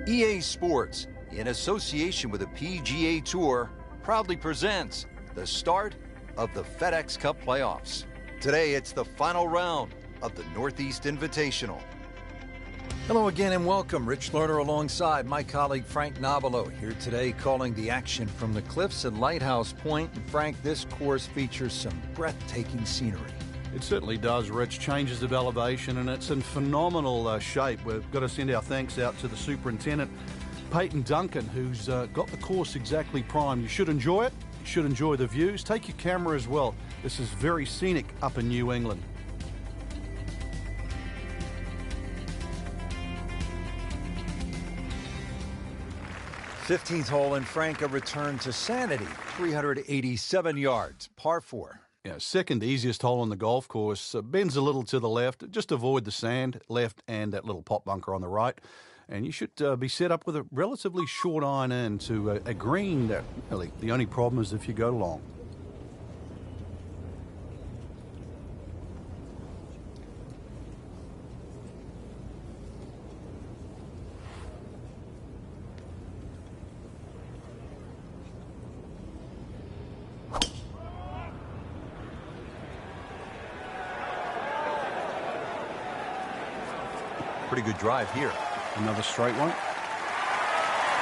EA Sports, in association with the PGA Tour, proudly presents the start of the FedEx Cup playoffs. Today, it's the final round of the Northeast Invitational. Hello again and welcome. Rich Lerner alongside my colleague Frank Nobilo here today calling the action from the cliffs at Lighthouse Point. And Frank, this course features some breathtaking scenery. It certainly does, Rich. Changes of elevation, and it's in phenomenal shape. We've got to send our thanks out to the superintendent, Peyton Duncan, who's got the course exactly primed. You should enjoy it. You should enjoy the views. Take your camera as well. This is very scenic up in New England. th hole, and Frank, a return to sanity, 387 yards, par 4. Yeah, second easiest hole on the golf course. Bends a little to the left. Just avoid the sand left and that little pot bunker on the right. And you should be set up with a relatively short iron in to a green that really the only problem is if you go long. Pretty good drive here. Another straight one.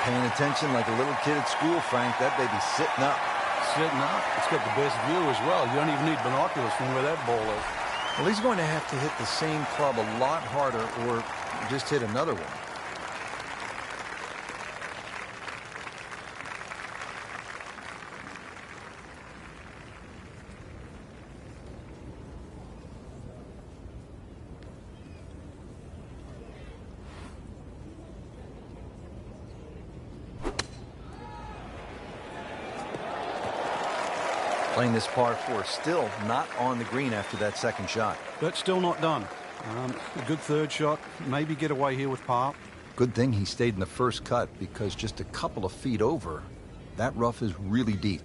Paying attention like a little kid at school, Frank. That baby's sitting up. Sitting up. It's got the best view as well. You don't even need binoculars from where that ball is. Well, he's going to have to hit the same club a lot harder or just hit another one. Playing this par 4, still not on the green after that second shot. But still not done. A good third shot. Maybe get away here with par. Good thing he stayed in the first cut because just a couple of feet over, that rough is really deep.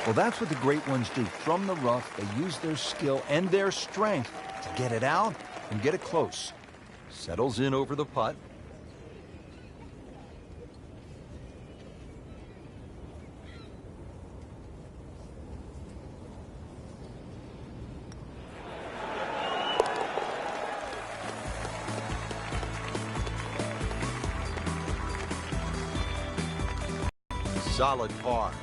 Well, that's what the great ones do. From the rough, they use their skill and their strength to get it out and get it close. Settles in over the putt. Solid par.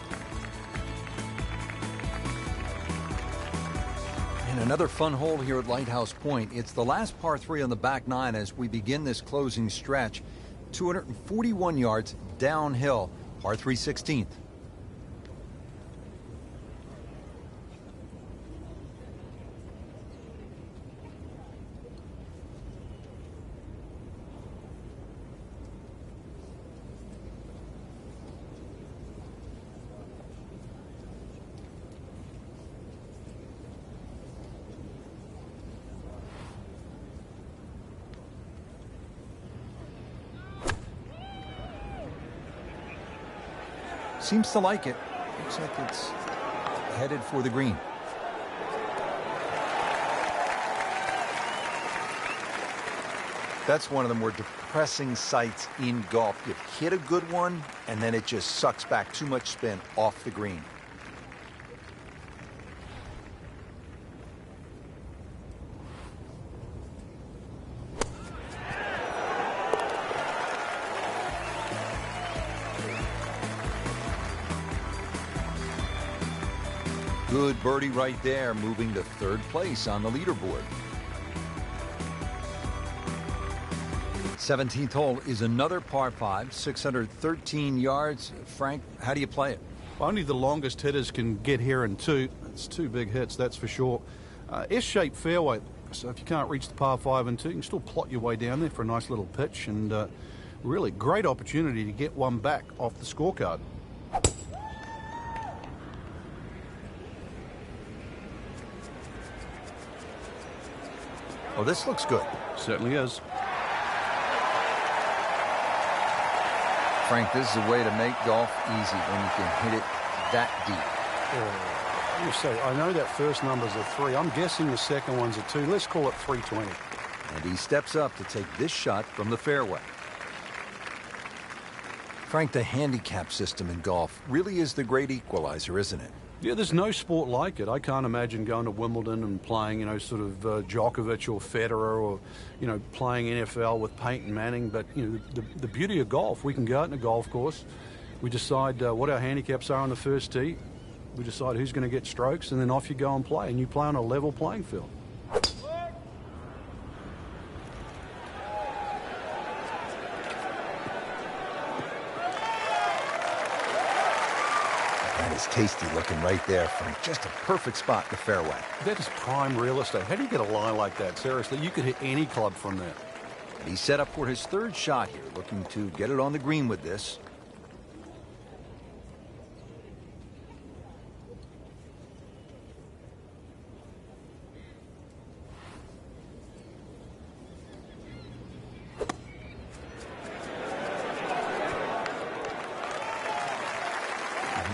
And another fun hole here at Lighthouse Point. It's the last par 3 on the back nine as we begin this closing stretch. 241 yards downhill, par 3 16th. Seems to like it. Looks like it's headed for the green. That's one of the more depressing sights in golf. You hit a good one, and then it just sucks back too much spin off the green. Good birdie right there, moving to third place on the leaderboard. 17th hole is another par 5, 613 yards. Frank, how do you play it? Only the longest hitters can get here in 2. It's 2 big hits, that's for sure. S-shaped fairway, so if you can't reach the par 5 and 2, you can still plot your way down there for a nice little pitch, and really great opportunity to get one back off the scorecard. Oh, this looks good. Certainly is. Frank, this is a way to make golf easy when you can hit it that deep. Let me see. I know that first number's a 3. I'm guessing the second one's a 2. Let's call it 320. And he steps up to take this shot from the fairway. Frank, the handicap system in golf really is the great equalizer, isn't it? Yeah, there's no sport like it. I can't imagine going to Wimbledon and playing, sort of Djokovic or Federer, or, playing NFL with Peyton Manning. But, the beauty of golf, we can go out in a golf course. We decide what our handicaps are on the first tee. We decide who's going to get strokes, and then off you go and play. And you play on a level playing field. It's tasty looking right there, Frank. Just a perfect spot in the fairway. That is prime real estate. How do you get a line like that? Seriously, you could hit any club from there. And he's set up for his third shot here, looking to get it on the green with this.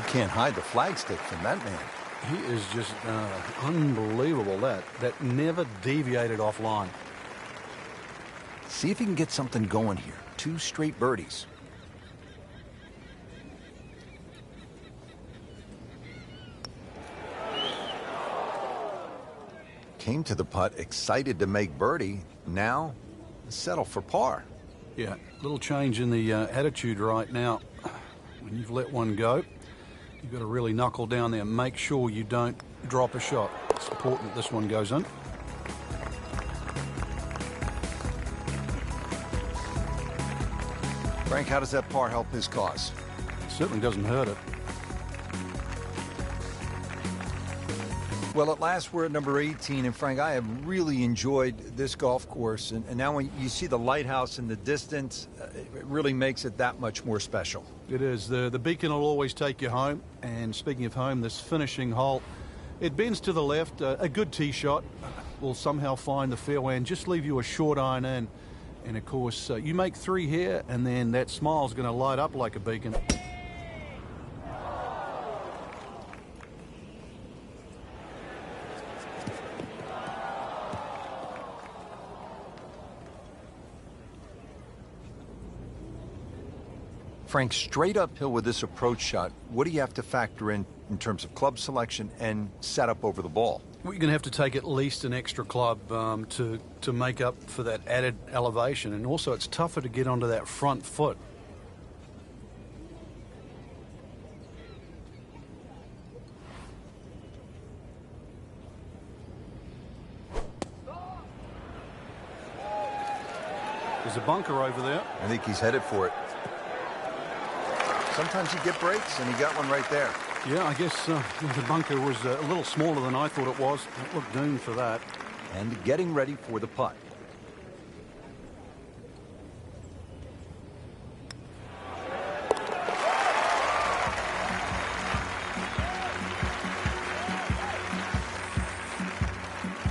Can't hide the flagstick from that man. He is just unbelievable. That never deviated offline. See if he can get something going here. 2 straight birdies. Came to the putt excited to make birdie. Now settle for par. Yeah, little change in the attitude right now. When you've let one go, you've got to really knuckle down there and make sure you don't drop a shot. It's important that this one goes in. Frank, how does that par help his cause? It certainly doesn't hurt it. Well, at last we're at number 18, and Frank, I have really enjoyed this golf course, and now when you see the lighthouse in the distance, it really makes it that much more special. It is. The beacon will always take you home, and speaking of home, this finishing hole, it bends to the left. A good tee shot will somehow find the fairway and just leave you a short iron in, and of course, you make 3 here, and then that smile's going to light up like a beacon. Frank, straight uphill with this approach shot, what do you have to factor in terms of club selection and setup over the ball? Well, you're going to have to take at least an extra club to make up for that added elevation. And also, it's tougher to get onto that front foot. There's a bunker over there. I think he's headed for it. Sometimes you get breaks, and he got one right there. Yeah, I guess the bunker was a little smaller than I thought it was. It looked doomed for that. And getting ready for the putt.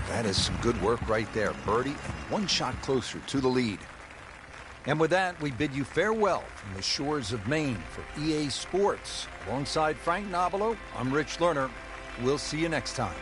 That is some good work right there. Birdie and 1 shot closer to the lead. And with that, we bid you farewell from the shores of Maine for EA Sports. Alongside Frank Nobilo, I'm Rich Lerner. We'll see you next time.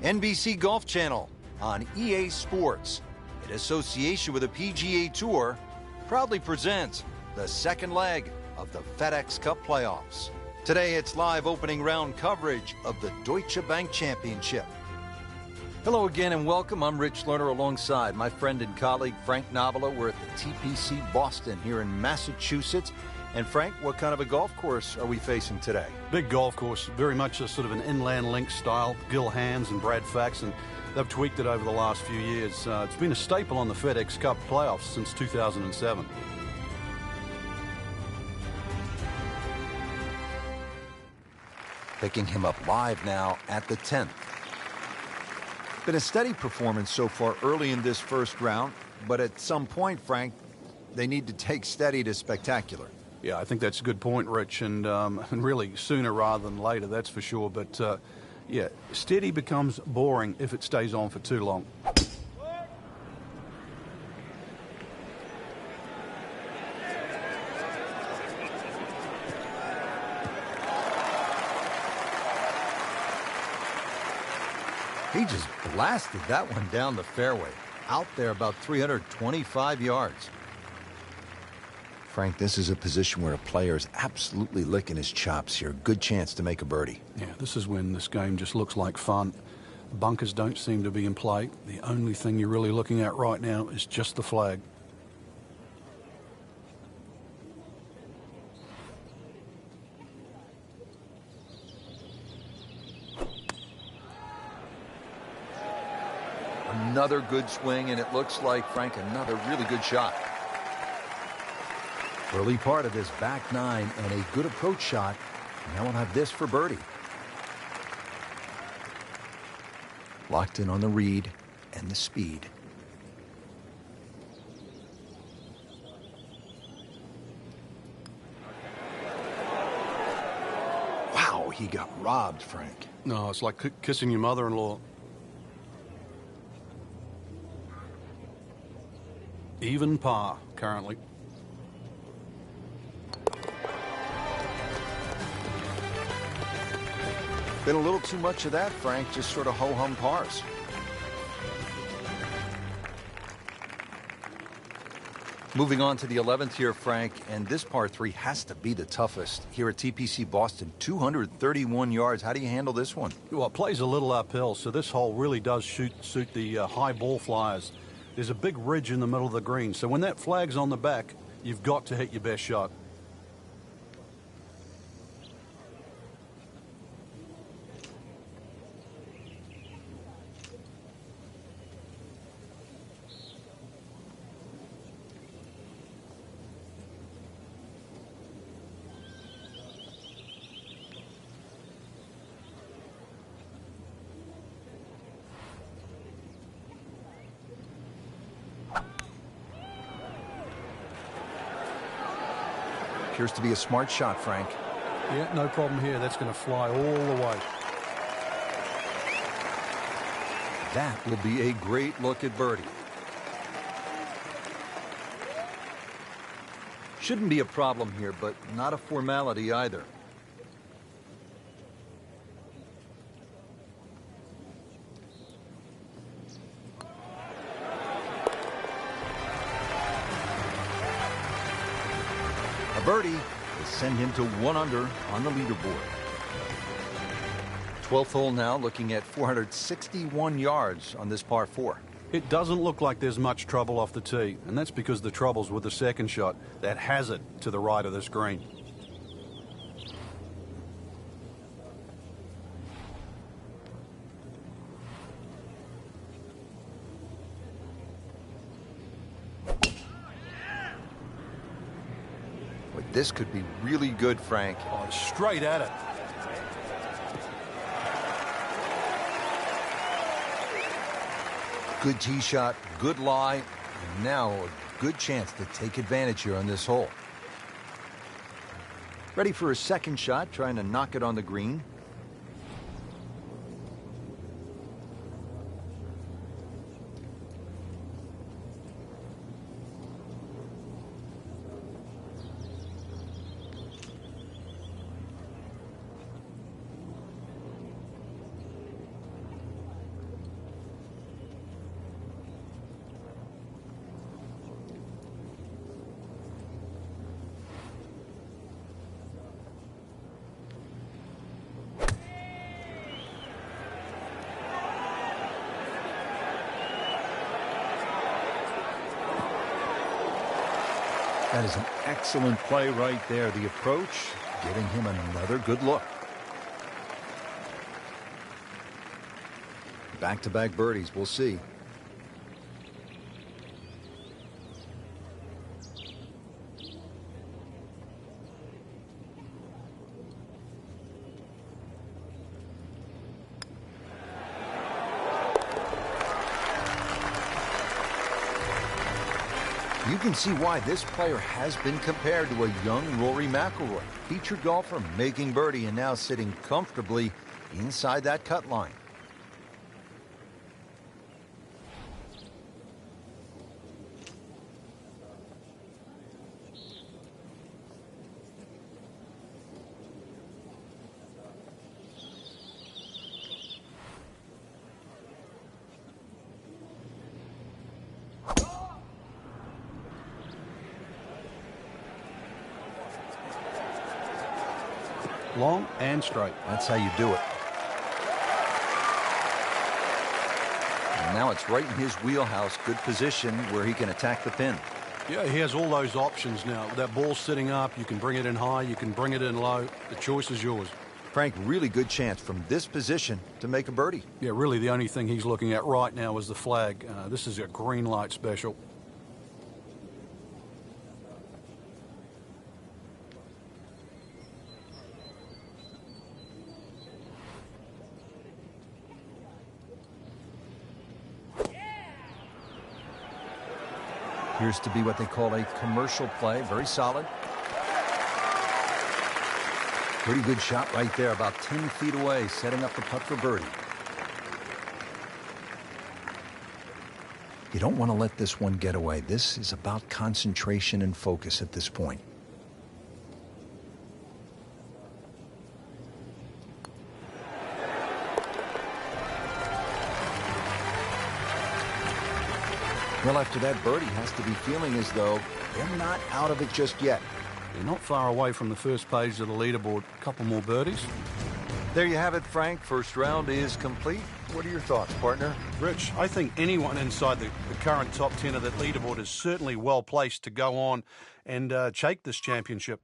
NBC Golf Channel on EA Sports, in association with the PGA Tour, proudly presents the second leg of the FedEx Cup playoffs. Today, it's live opening round coverage of the Deutsche Bank Championship. Hello again and welcome. I'm Rich Lerner alongside my friend and colleague Frank Novola. We're at the TPC Boston here in Massachusetts. And Frank, what kind of a golf course are we facing today? Big golf course, very much a sort of an inland link style. Gil Hands and Brad Faxon, they've tweaked it over the last few years. It's been a staple on the FedEx Cup playoffs since 2007. Picking him up live now at the 10th. Been a steady performance so far early in this first round, but at some point, Frank, they need to take steady to spectacular. Yeah, I think that's a good point, Rich, and really sooner rather than later, that's for sure. But, yeah, steady becomes boring if it stays on for too long. He just blasted that one down the fairway, out there about 325 yards. Frank, this is a position where a player is absolutely licking his chops here. Good chance to make a birdie. Yeah, this is when this game just looks like fun. Bunkers don't seem to be in play. The only thing you're really looking at right now is just the flag. Another good swing, and it looks like, Frank, another really good shot. Early part of his back nine and a good approach shot. Now we'll have this for birdie. Locked in on the read and the speed. Wow, he got robbed, Frank. No, it's like kissing your mother-in-law. Even par, currently. Been a little too much of that, Frank. Just sort of ho-hum pars. Moving on to the 11th here, Frank, and this par 3 has to be the toughest here at TPC Boston. 231 yards. How do you handle this one? Well, it plays a little uphill, so this hole really does suit the high ball flyers. There's a big ridge in the middle of the green, so when that flag's on the back, you've got to hit your best shot. Appears to be a smart shot, Frank. Yeah, no problem here. That's going to fly all the way. That will be a great look at birdie. Shouldn't be a problem here, but not a formality either. Birdie will send him to 1 under on the leaderboard. 12th hole now, looking at 461 yards on this par 4. It doesn't look like there's much trouble off the tee, and that's because the trouble's with the second shot, that hazard to the right of this green. This could be really good, Frank. Oh, straight at it. Good tee shot, good lie, and now a good chance to take advantage here on this hole. Ready for a second shot, trying to knock it on the green. That is an excellent play right there. The approach, giving him another good look. Back-to-back birdies, we'll see. You can see why this player has been compared to a young Rory McIlroy, featured golfer making birdie and now sitting comfortably inside that cut line. Long and straight. That's how you do it. And now it's right in his wheelhouse. Good position where he can attack the pin. Yeah, he has all those options now. That ball's sitting up. You can bring it in high. You can bring it in low. The choice is yours. Frank, really good chance from this position to make a birdie. Yeah, really the only thing he's looking at right now is the flag. This is a green light special. Appears to be what they call a commercial play. Very solid. Pretty good shot right there, about 10 feet away, setting up the putt for birdie. You don't want to let this one get away. This is about concentration and focus at this point. Well, after that birdie, has to be feeling as though they're not out of it just yet. They're not far away from the first page of the leaderboard. A couple more birdies. There you have it, Frank. First round is complete. What are your thoughts, partner? Rich, I think anyone inside the current top 10 of that leaderboard is certainly well placed to go on and take this championship.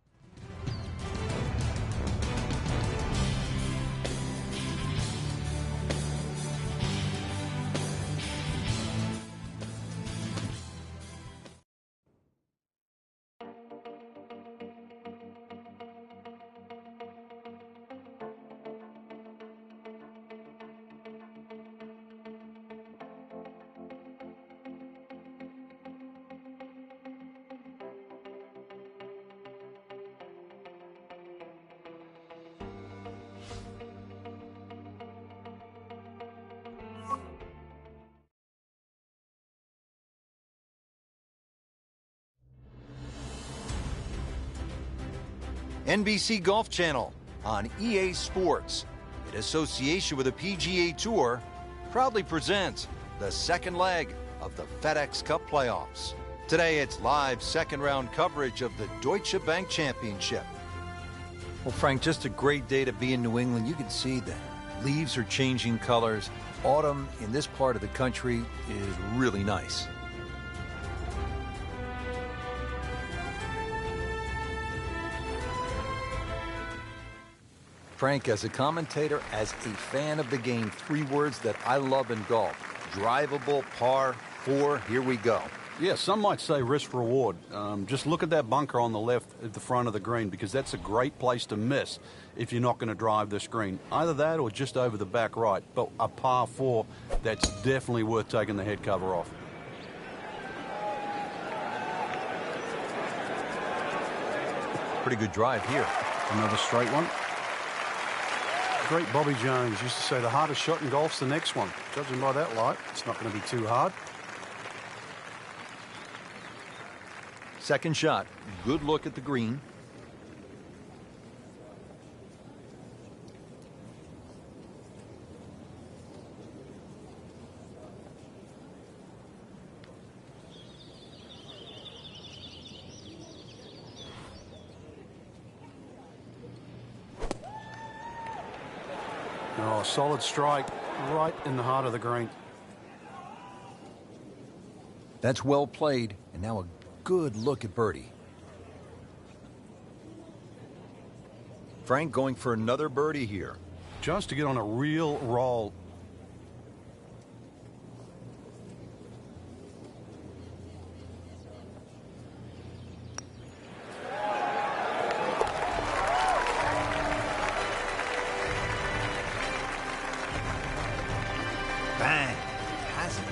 NBC Golf Channel on EA Sports, in association with the PGA Tour, proudly presents the second leg of the FedEx Cup playoffs. Today, it's live second-round coverage of the Deutsche Bank Championship. Well, Frank, just a great day to be in New England. You can see that leaves are changing colors. Autumn in this part of the country is really nice. Frank, as a commentator, as a fan of the game, 3 words that I love in golf. Drivable, par, 4, here we go. Yeah, some might say risk-reward. Just look at that bunker on the left at the front of the green, because that's a great place to miss if you're not going to drive this green. Either that or just over the back right. But a par 4, that's definitely worth taking the head cover off. Pretty good drive here. Another straight one. Great Bobby Jones used to say the hardest shot in golf's the next one. Judging by that light, it's not going to be too hard. Second shot. Good look at the green. Oh, solid strike right in the heart of the green. That's well played, and now a good look at birdie. Frank going for another birdie here. Just to get on a real roll. Bang! Has it.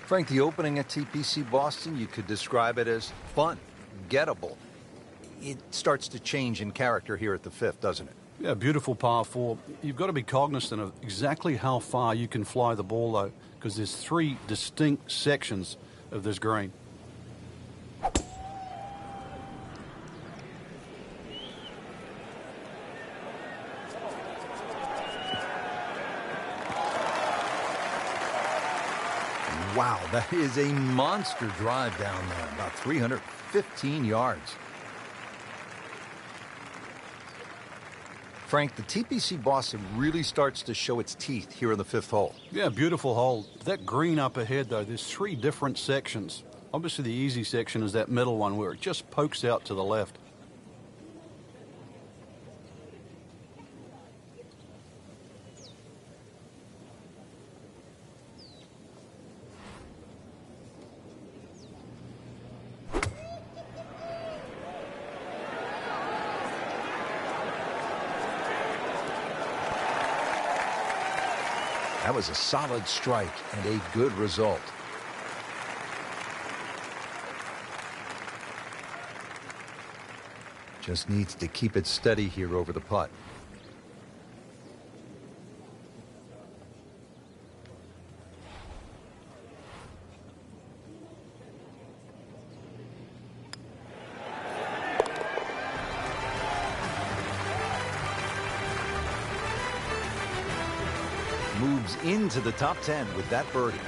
Frank, the opening at TPC Boston, you could describe it as fun, gettable. It starts to change in character here at the fifth, doesn't it? Yeah, beautiful par four. You've got to be cognizant of exactly how far you can fly the ball, though, because there's three distinct sections of this green. Wow, that is a monster drive down there, about 315 yards. Frank, the TPC Boston really starts to show its teeth here in the fifth hole. Yeah, beautiful hole. That green up ahead, though, there's three different sections. Obviously, the easy section is that middle one where it just pokes out to the left. That was a solid strike and a good result. Just needs to keep it steady here over the putt. Moves into the top 10 with that birdie.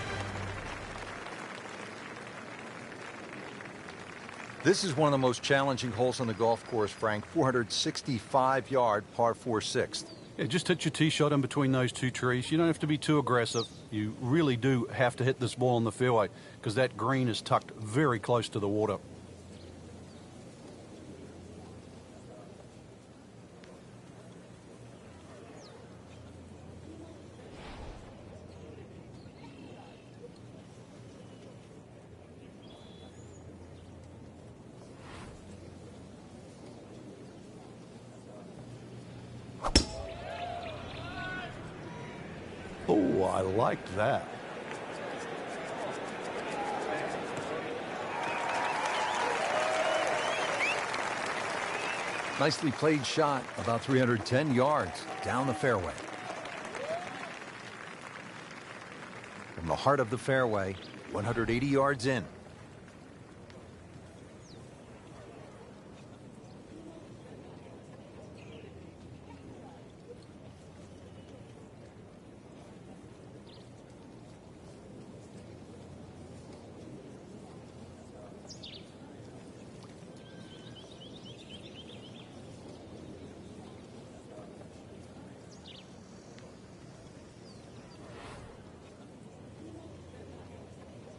This is one of the most challenging holes on the golf course, Frank. 465-yard par 4 sixth. Yeah, just hit your tee shot in between those two trees. You don't have to be too aggressive. You really do have to hit this ball in the fairway because that green is tucked very close to the water. Oh, I liked that. Nicely played shot, about 310 yards down the fairway. From the heart of the fairway, 180 yards in.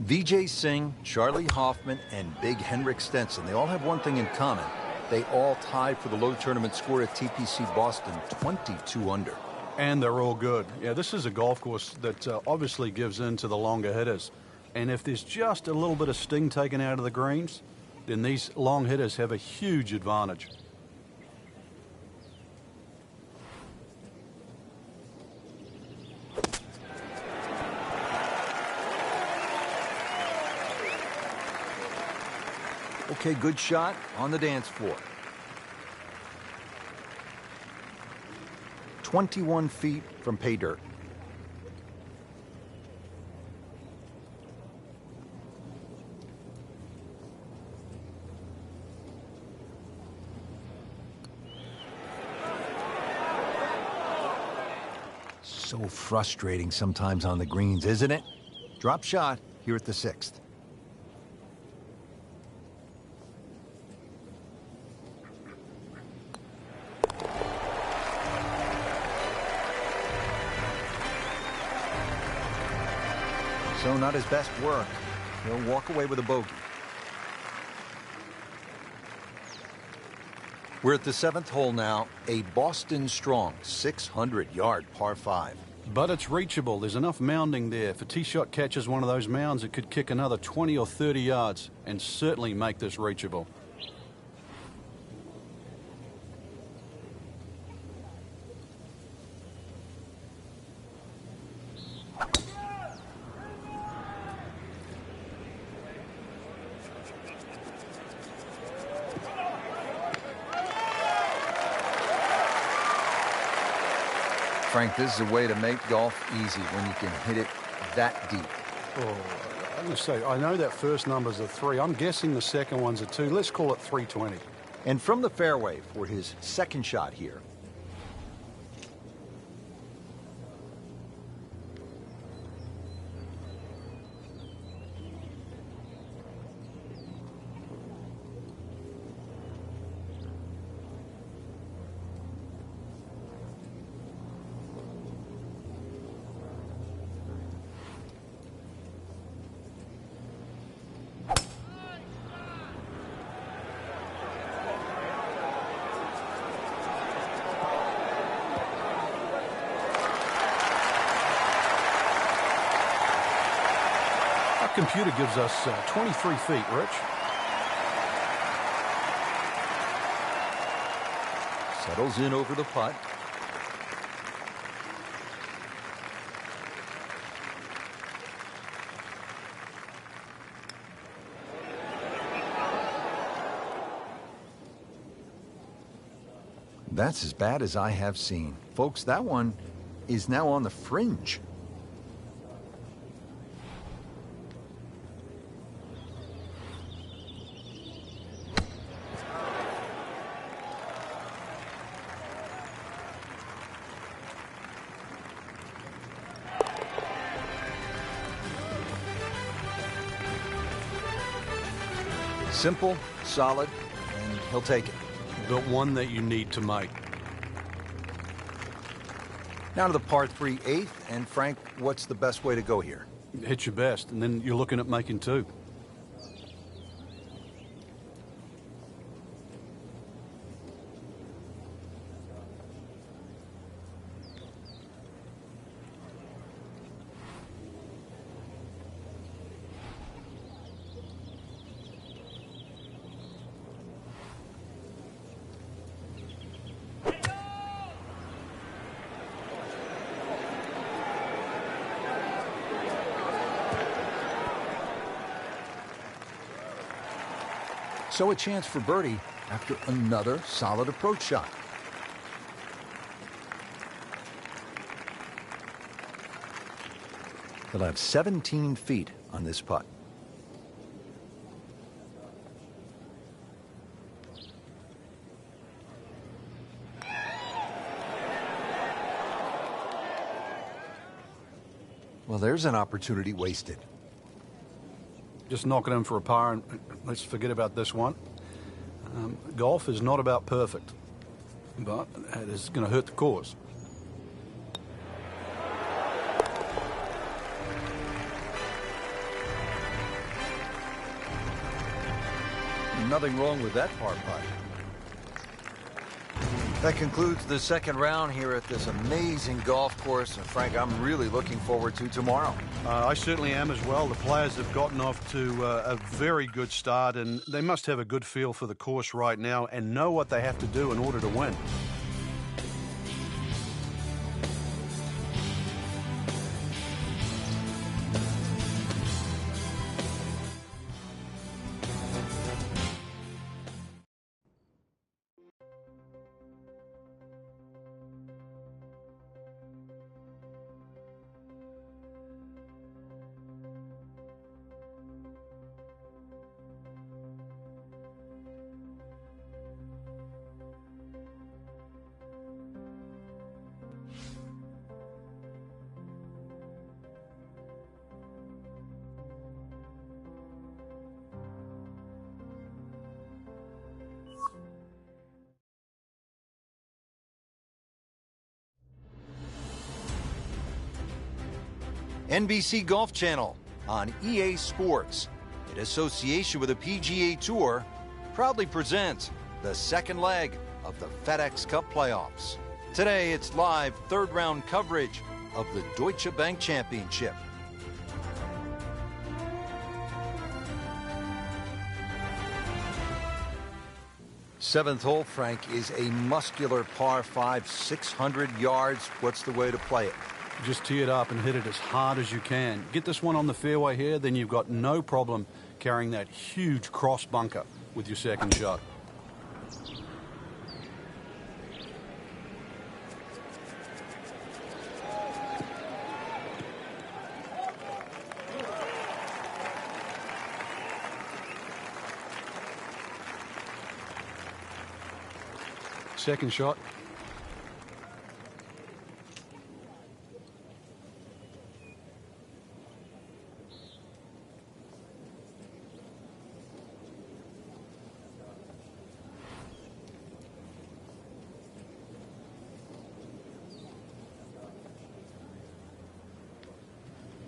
Vijay Singh, Charlie Hoffman, and Big Henrik Stenson, they all have one thing in common. They all tied for the low tournament score at TPC Boston, 22 under. And they're all good. Yeah, this is a golf course that obviously gives in to the longer hitters. And if there's just a little bit of sting taken out of the greens, then these long hitters have a huge advantage. Okay, good shot on the dance floor. 21 feet from pay dirt. So frustrating sometimes on the greens, isn't it? Drop shot here at the sixth. So not his best work. He'll walk away with a bogey. We're at the 7th hole now, a Boston strong 600-yard par 5. But it's reachable. There's enough mounding there. If a tee shot catches one of those mounds, it could kick another 20 or 30 yards and certainly make this reachable. Frank, this is a way to make golf easy when you can hit it that deep. Oh, I'm going to say, I know that first number's a 3. I'm guessing the second one's a 2. Let's call it 320. And from the fairway for his second shot here. Computer gives us 23 feet, Rich. Settles in over the putt. That's as bad as I have seen. Folks, that one is now on the fringe. Simple, solid, and he'll take it. But one that you need to make. Now to the par 3 8th, and Frank, what's the best way to go here? Hit your best, and then you're looking at making 2. So a chance for birdie after another solid approach shot. He'll have 17 feet on this putt. Well, there's an opportunity wasted. Just knocking him for a par, and let's forget about this one. Golf is not about perfect, but it is going to hurt the cause. Nothing wrong with that par putt. That concludes the second round here at this amazing golf course. And Frank, I'm really looking forward to tomorrow. I certainly am as well. The players have gotten off to a very good start, and they must have a good feel for the course right now and know what they have to do in order to win. NBC Golf Channel on EA Sports, in association with the PGA Tour, proudly presents the second leg of the FedEx Cup playoffs. Today, it's live third-round coverage of the Deutsche Bank Championship. Seventh hole, Frank, is a muscular par 5, 600 yards. What's the way to play it? Just tee it up and hit it as hard as you can. Get this one on the fairway here, then you've got no problem carrying that huge cross bunker with your second shot. Second shot.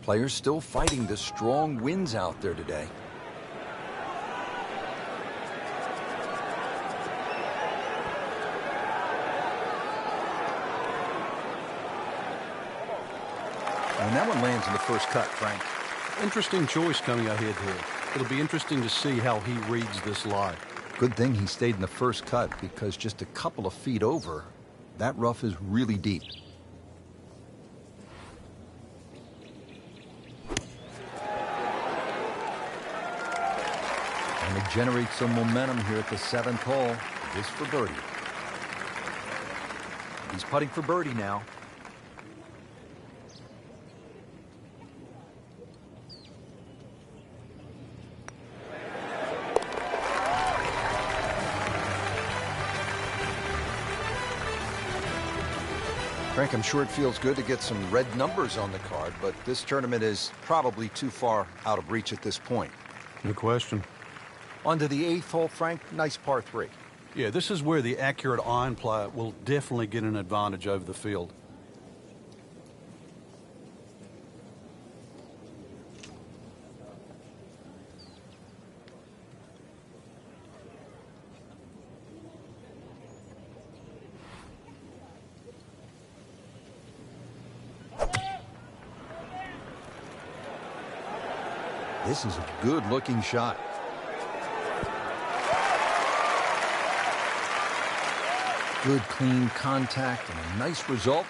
Players still fighting the strong winds out there today. And that one lands in the first cut, Frank. Interesting choice coming ahead here. It'll be interesting to see how he reads this lie. Good thing he stayed in the first cut, because just a couple of feet over, that rough is really deep. And to generate some momentum here at the seventh hole, this for birdie. He's putting for birdie now. Frank, I'm sure it feels good to get some red numbers on the card, but this tournament is probably too far out of reach at this point. No question. On to the eighth hole, Frank. Nice par 3. Yeah, this is where the accurate iron player will definitely get an advantage over the field. This is a good-looking shot. Good, clean contact and a nice result.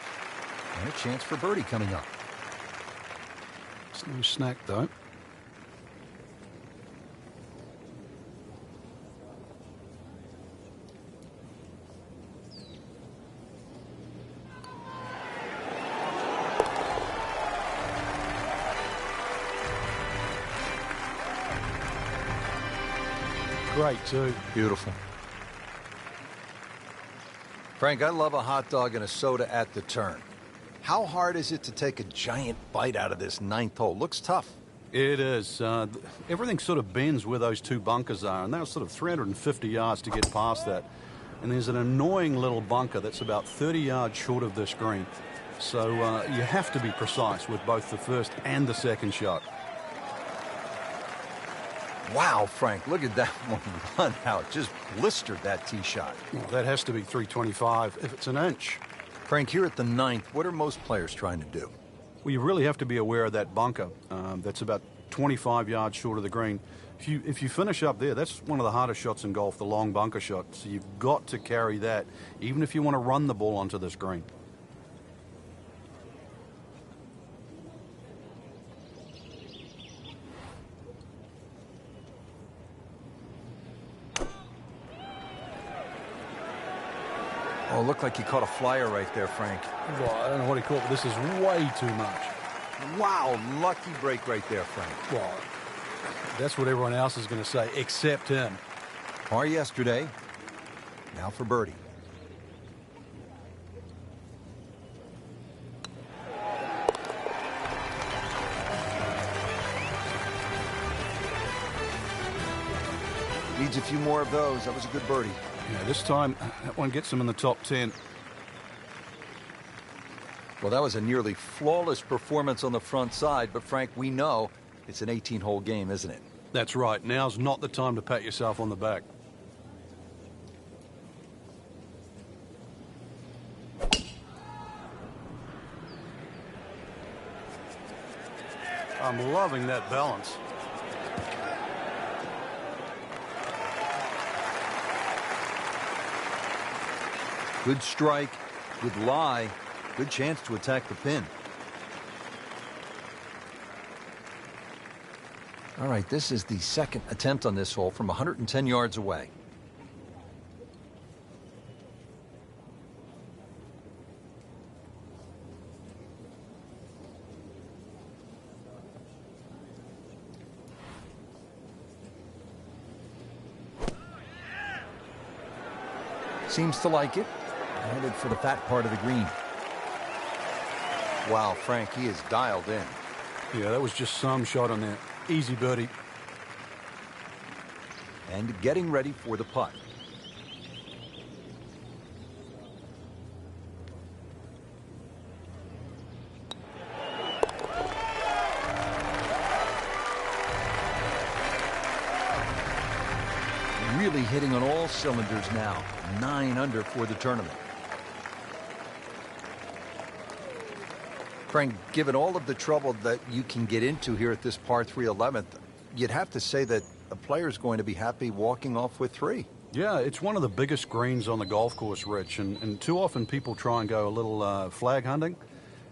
And a chance for birdie coming up. It's no snack, though. Great, too. Beautiful. Frank, I love a hot dog and a soda at the turn. How hard is it to take a giant bite out of this ninth hole? Looks tough. It is. Everything sort of bends where those two bunkers are, and they're sort of 350 yards to get past that. And there's an annoying little bunker that's about 30 yards short of this green. So you have to be precise with both the first and the second shot. Wow, Frank, look at that one run out. Just blistered that tee shot. Well, that has to be 325 if it's an inch. Frank, here at the ninth, what are most players trying to do? Well, you really have to be aware of that bunker. That's about 25 yards short of the green. If you finish up there, that's one of the hardest shots in golf, the long bunker shot. So you've got to carry that, even if you want to run the ball onto this green. Oh, looked like he caught a flyer right there, Frank. Well, I don't know what he caught, but this is way too much. Wow, lucky break right there, Frank. Well, that's what everyone else is going to say, except him. Par yesterday, now for birdie. Needs a few more of those. That was a good birdie. Yeah, this time, that one gets him in the top 10. Well, that was a nearly flawless performance on the front side, but Frank, we know it's an 18-hole game, isn't it? That's right. Now's not the time to pat yourself on the back. I'm loving that balance. Good strike, good lie, good chance to attack the pin. All right, this is the second attempt on this hole from 110 yards away. Seems to like it. Headed for the fat part of the green. Wow, Frank, he is dialed in. Yeah, that was just some shot on there. Easy birdie. And getting ready for the putt. Really hitting on all cylinders now. 9 under for the tournament. Frank, given all of the trouble that you can get into here at this par 3 11th, you'd have to say that a player's going to be happy walking off with 3. Yeah, it's one of the biggest greens on the golf course, Rich, and too often people try and go a little flag hunting.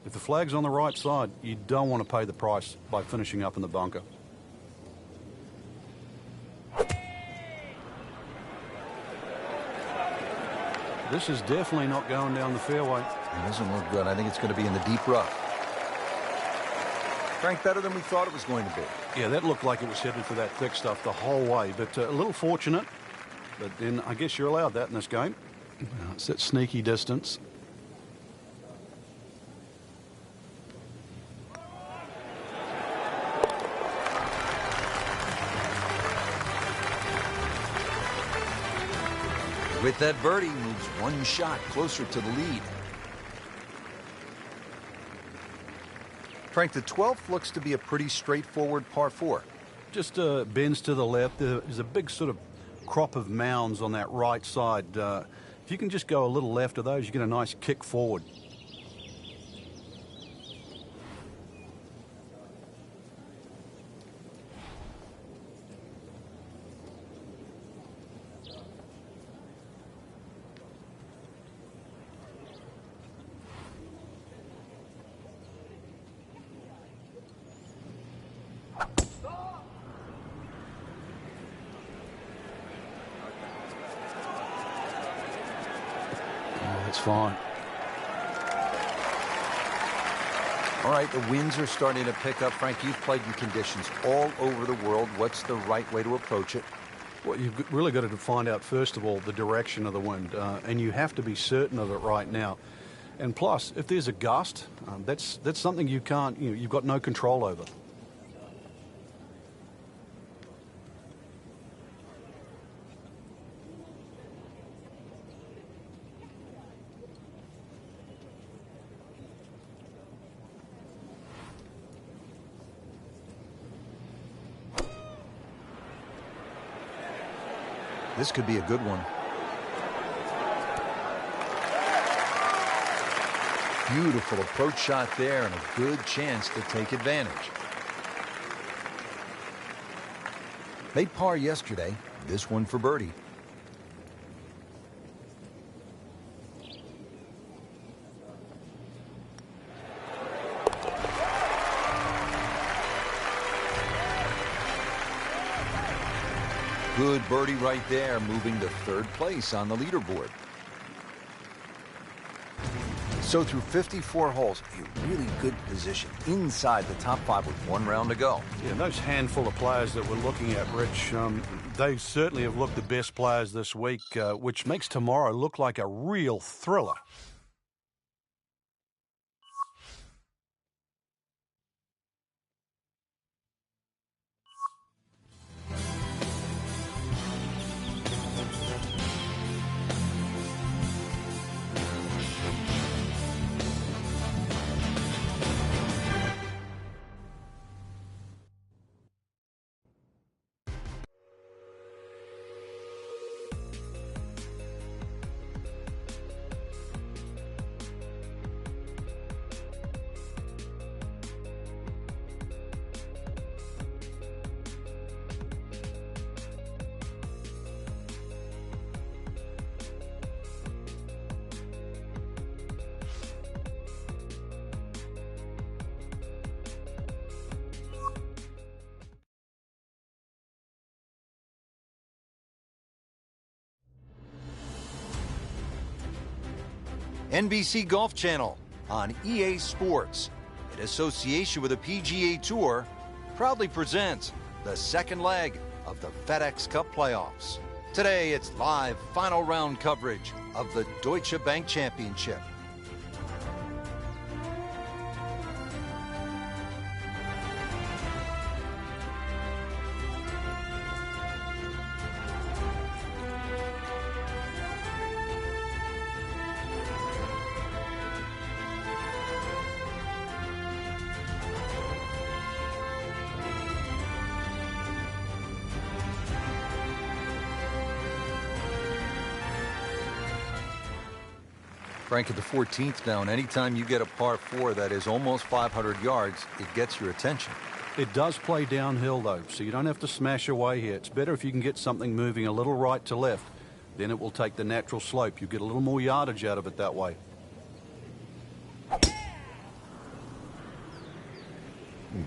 If the flag's on the right side, you don't want to pay the price by finishing up in the bunker. This is definitely not going down the fairway. It doesn't look good. I think it's going to be in the deep rough. Frank, better than we thought it was going to be. Yeah, that looked like it was headed for that thick stuff the whole way, but a little fortunate. But then I guess you're allowed that in this game. It's that sneaky distance. With that birdie, moves 1 shot closer to the lead. Frank, the 12th looks to be a pretty straightforward par 4. Just bends to the left. There's a big sort of crop of mounds on that right side. If you can just go a little left of those, you get a nice kick forward. That's fine. All right, the winds are starting to pick up. Frank, you've played in conditions all over the world. What's the right way to approach it? Well, you've really got to find out, first of all, the direction of the wind, and you have to be certain of it right now. And plus, if there's a gust, that's something you can't, you've got no control over. This could be a good one. Beautiful approach shot there and a good chance to take advantage. Made par yesterday, this one for birdie. Good birdie right there, moving to 3rd place on the leaderboard. So through 54 holes, a really good position inside the top 5 with 1 round to go. Yeah, those handful of players that we're looking at, Rich, they certainly have looked the best players this week, which makes tomorrow look like a real thriller. NBC Golf Channel on EA Sports, in association with the PGA Tour, proudly presents the second leg of the FedEx Cup playoffs. Today, it's live final round coverage of the Deutsche Bank Championship. Frank, at the 14th down, anytime you get a par 4 that is almost 500 yards, it gets your attention. It does play downhill, though, so you don't have to smash away here. It's better if you can get something moving a little right to left. Then it will take the natural slope. You get a little more yardage out of it that way.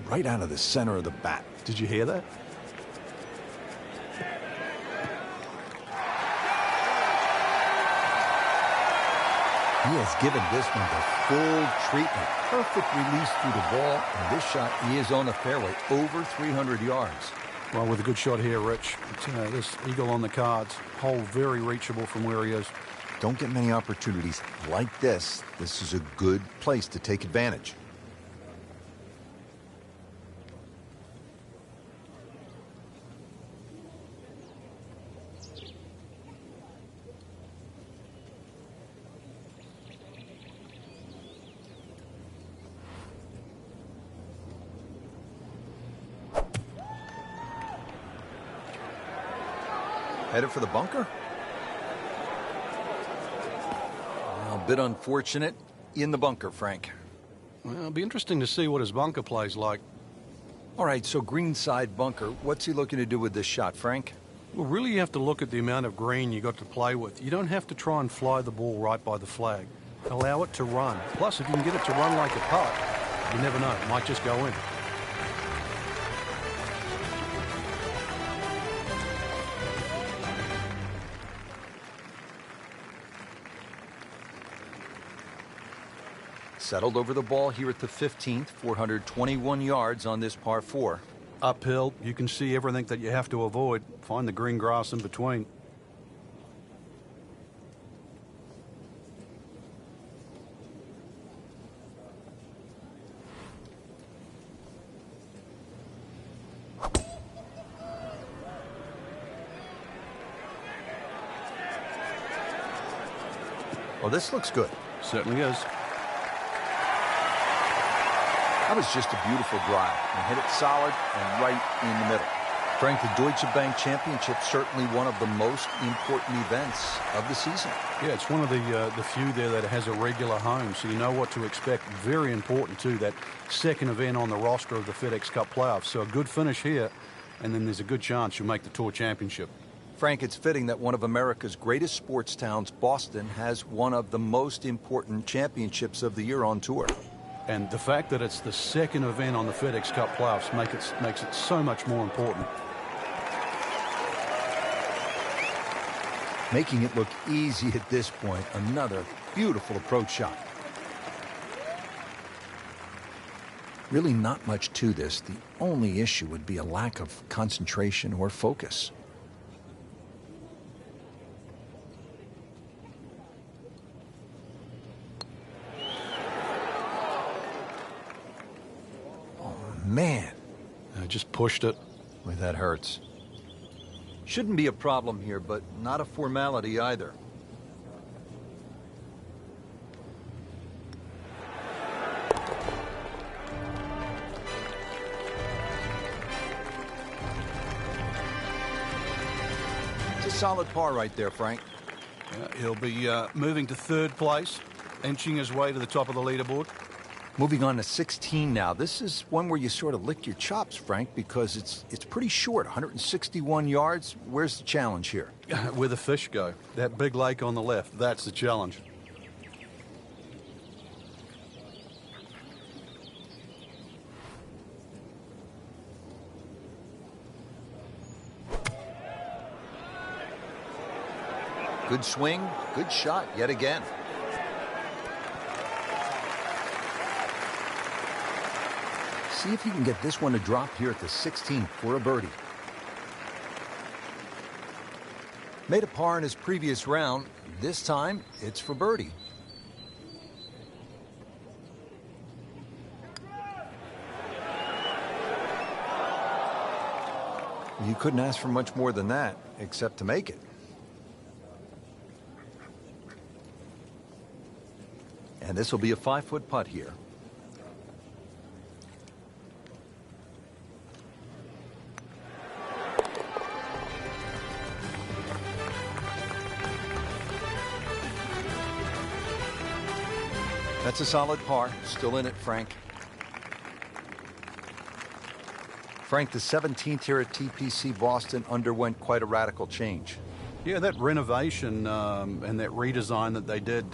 Right out of the center of the bat. Did you hear that? He has given this one the full treatment. Perfect release through the ball, and this shot, He is on the fairway, over 300 yards. Well, with a good shot here, Rich. This eagle on the cards, hole very reachable from where he is. don't get many opportunities like this. This is a good place to take advantage. Headed for the bunker? Well, a bit unfortunate in the bunker, Frank. Well, it'll be interesting to see what his bunker plays like. All right, so greenside bunker. What's he looking to do with this shot, Frank? Well, really you have to look at the amount of green you got to play with. You don't have to try and fly the ball right by the flag. Allow it to run. Plus, if you can get it to run like a putt, you never know. It might just go in. Settled over the ball here at the 15th, 421 yards on this par 4. Uphill, you can see everything that you have to avoid. Find the green grass in between. Well, this looks good. Certainly is. That was just a beautiful drive. And hit it solid and right in the middle. Frank, the Deutsche Bank Championship, certainly one of the most important events of the season. Yeah, it's one of the few there that has a regular home, so you know what to expect. Very important, too, that second event on the roster of the FedEx Cup playoffs. So a good finish here, and then there's a good chance you'll make the Tour Championship. Frank, it's fitting that one of America's greatest sports towns, Boston, has one of the most important championships of the year on tour. And the fact that it's the second event on the FedEx Cup playoffs makes it so much more important. Making it look easy at this point. Another beautiful approach shot. Really not much to this. The only issue would be a lack of concentration or focus. Man, I just pushed it. Boy, that hurts. Shouldn't be a problem here, but not a formality either. It's a solid par right there, Frank. He'll be moving to third place, inching his way to the top of the leaderboard. Moving on to 16 now. This is one where you sort of lick your chops, Frank, because it's pretty short, 161 yards. Where's the challenge here? Where the fish go. That big lake on the left, that's the challenge. Good swing, good shot yet again. See if he can get this one to drop here at the 16th for a birdie. Made a par in his previous round. This time, it's for birdie. You couldn't ask for much more than that, except to make it. And this will be a 5-foot putt here. That's a solid par. Still in it, Frank. Frank, the 17th here at TPC Boston underwent quite a radical change. Yeah, that renovation and that redesign that they did,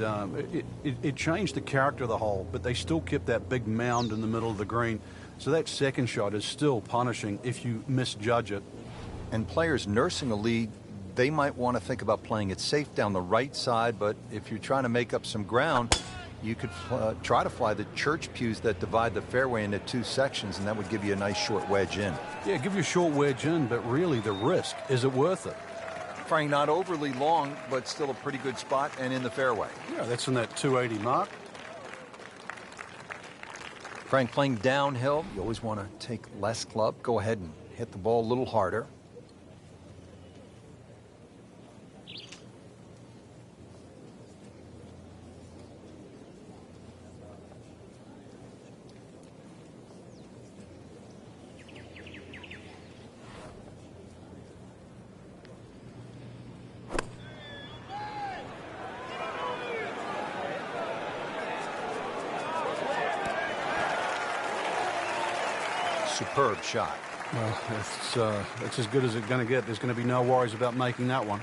it changed the character of the hole, but they still kept that big mound in the middle of the green. So that second shot is still punishing if you misjudge it. And players nursing a lead, they might want to think about playing it safe down the right side, but if you're trying to make up some ground, you could try to fly the church pews that divide the fairway into two sections, and that would give you a nice short wedge in. Yeah, give you a short wedge in, but really the risk, is it worth it? Frank, not overly long, but still a pretty good spot and in the fairway. Yeah, that's in that 280 mark. Frank, playing downhill, you always want to take less club. Go ahead and hit the ball a little harder. Superb shot. Well, that's as good as it's going to get. There's going to be no worries about making that one.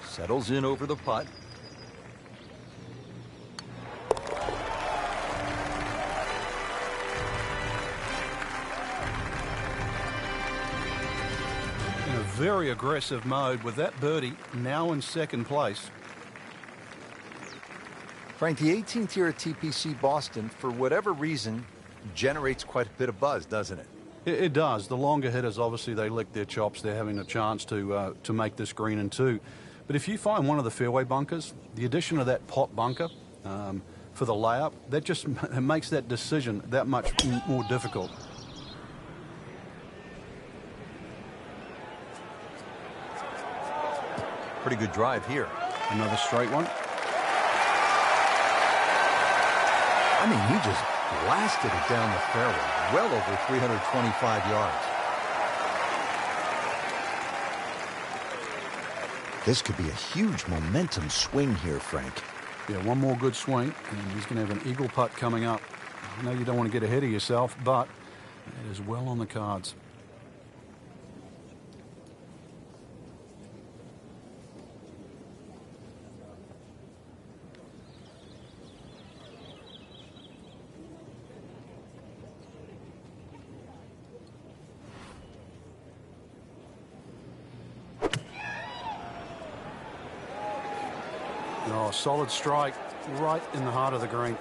Settles in over the putt. In a very aggressive mode with that birdie now in second place. Frank, the 18th here at TPC Boston, for whatever reason, generates quite a bit of buzz, doesn't it? It does. The longer hitters, obviously, they lick their chops. They're having a chance to make this green in two. But if you find one of the fairway bunkers, the addition of that pot bunker for the layup, that just it makes that decision that much more difficult. Pretty good drive here. Another straight one. I mean, he just blasted it down the fairway, well over 325 yards. This could be a huge momentum swing here, Frank. Yeah, one more good swing, and he's going to have an eagle putt coming up. I know you don't want to get ahead of yourself, but it is well on the cards. Oh, solid strike right in the heart of the green.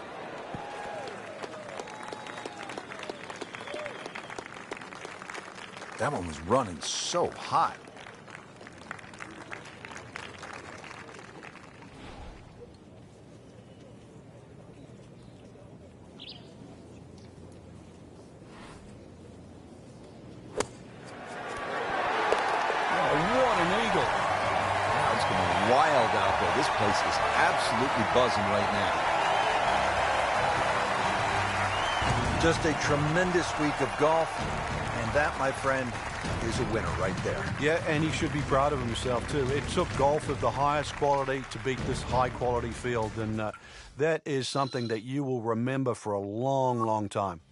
That one was running so hot. This place is absolutely buzzing right now. Just a tremendous week of golf, and that, my friend, is a winner right there. Yeah, and he should be proud of himself, too. It took golf of the highest quality to beat this high-quality field, and that is something that you will remember for a long, long time.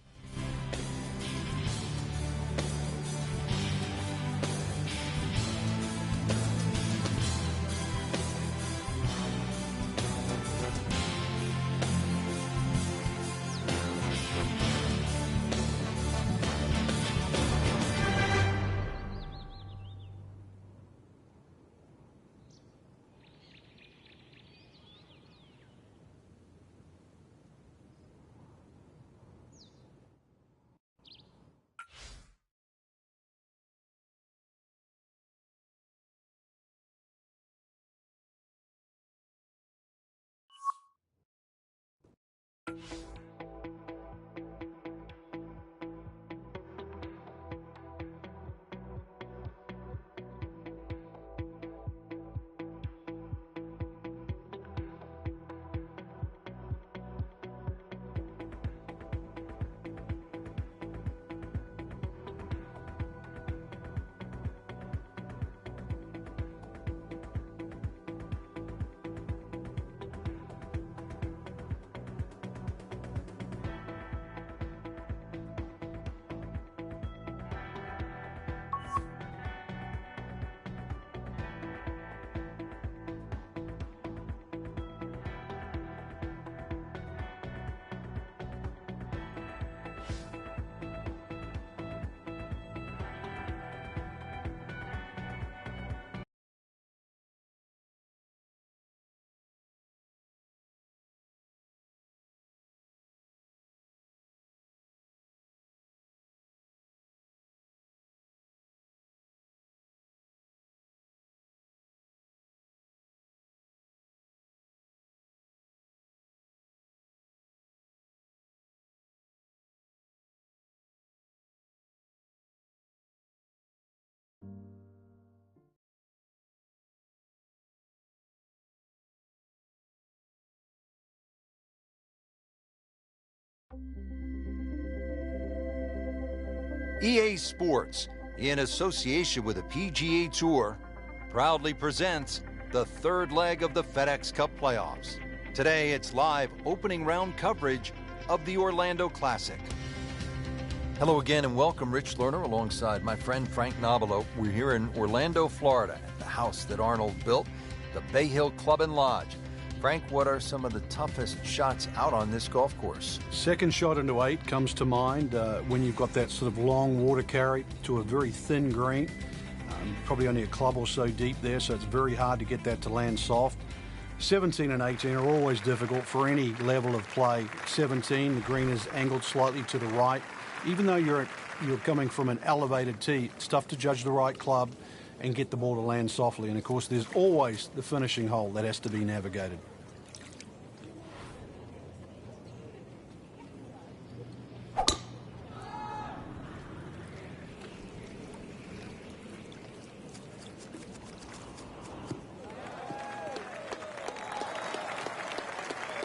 EA Sports, in association with the PGA Tour, proudly presents the third leg of the FedEx Cup playoffs. Today, it's live opening round coverage of the Orlando Classic. Hello again and welcome, Rich Lerner, alongside my friend Frank Nobilo. We're here in Orlando, Florida, at the house that Arnold built, the Bay Hill Club and Lodge. Frank, what are some of the toughest shots out on this golf course? Second shot into 8 comes to mind when you've got that sort of long water carry to a very thin green. Probably only a club or so deep there, so it's very hard to get that to land soft. 17 and 18 are always difficult for any level of play. 17, the green is angled slightly to the right. Even though you're coming from an elevated tee, it's tough to judge the right club and get the ball to land softly. And of course, there's always the finishing hole that has to be navigated.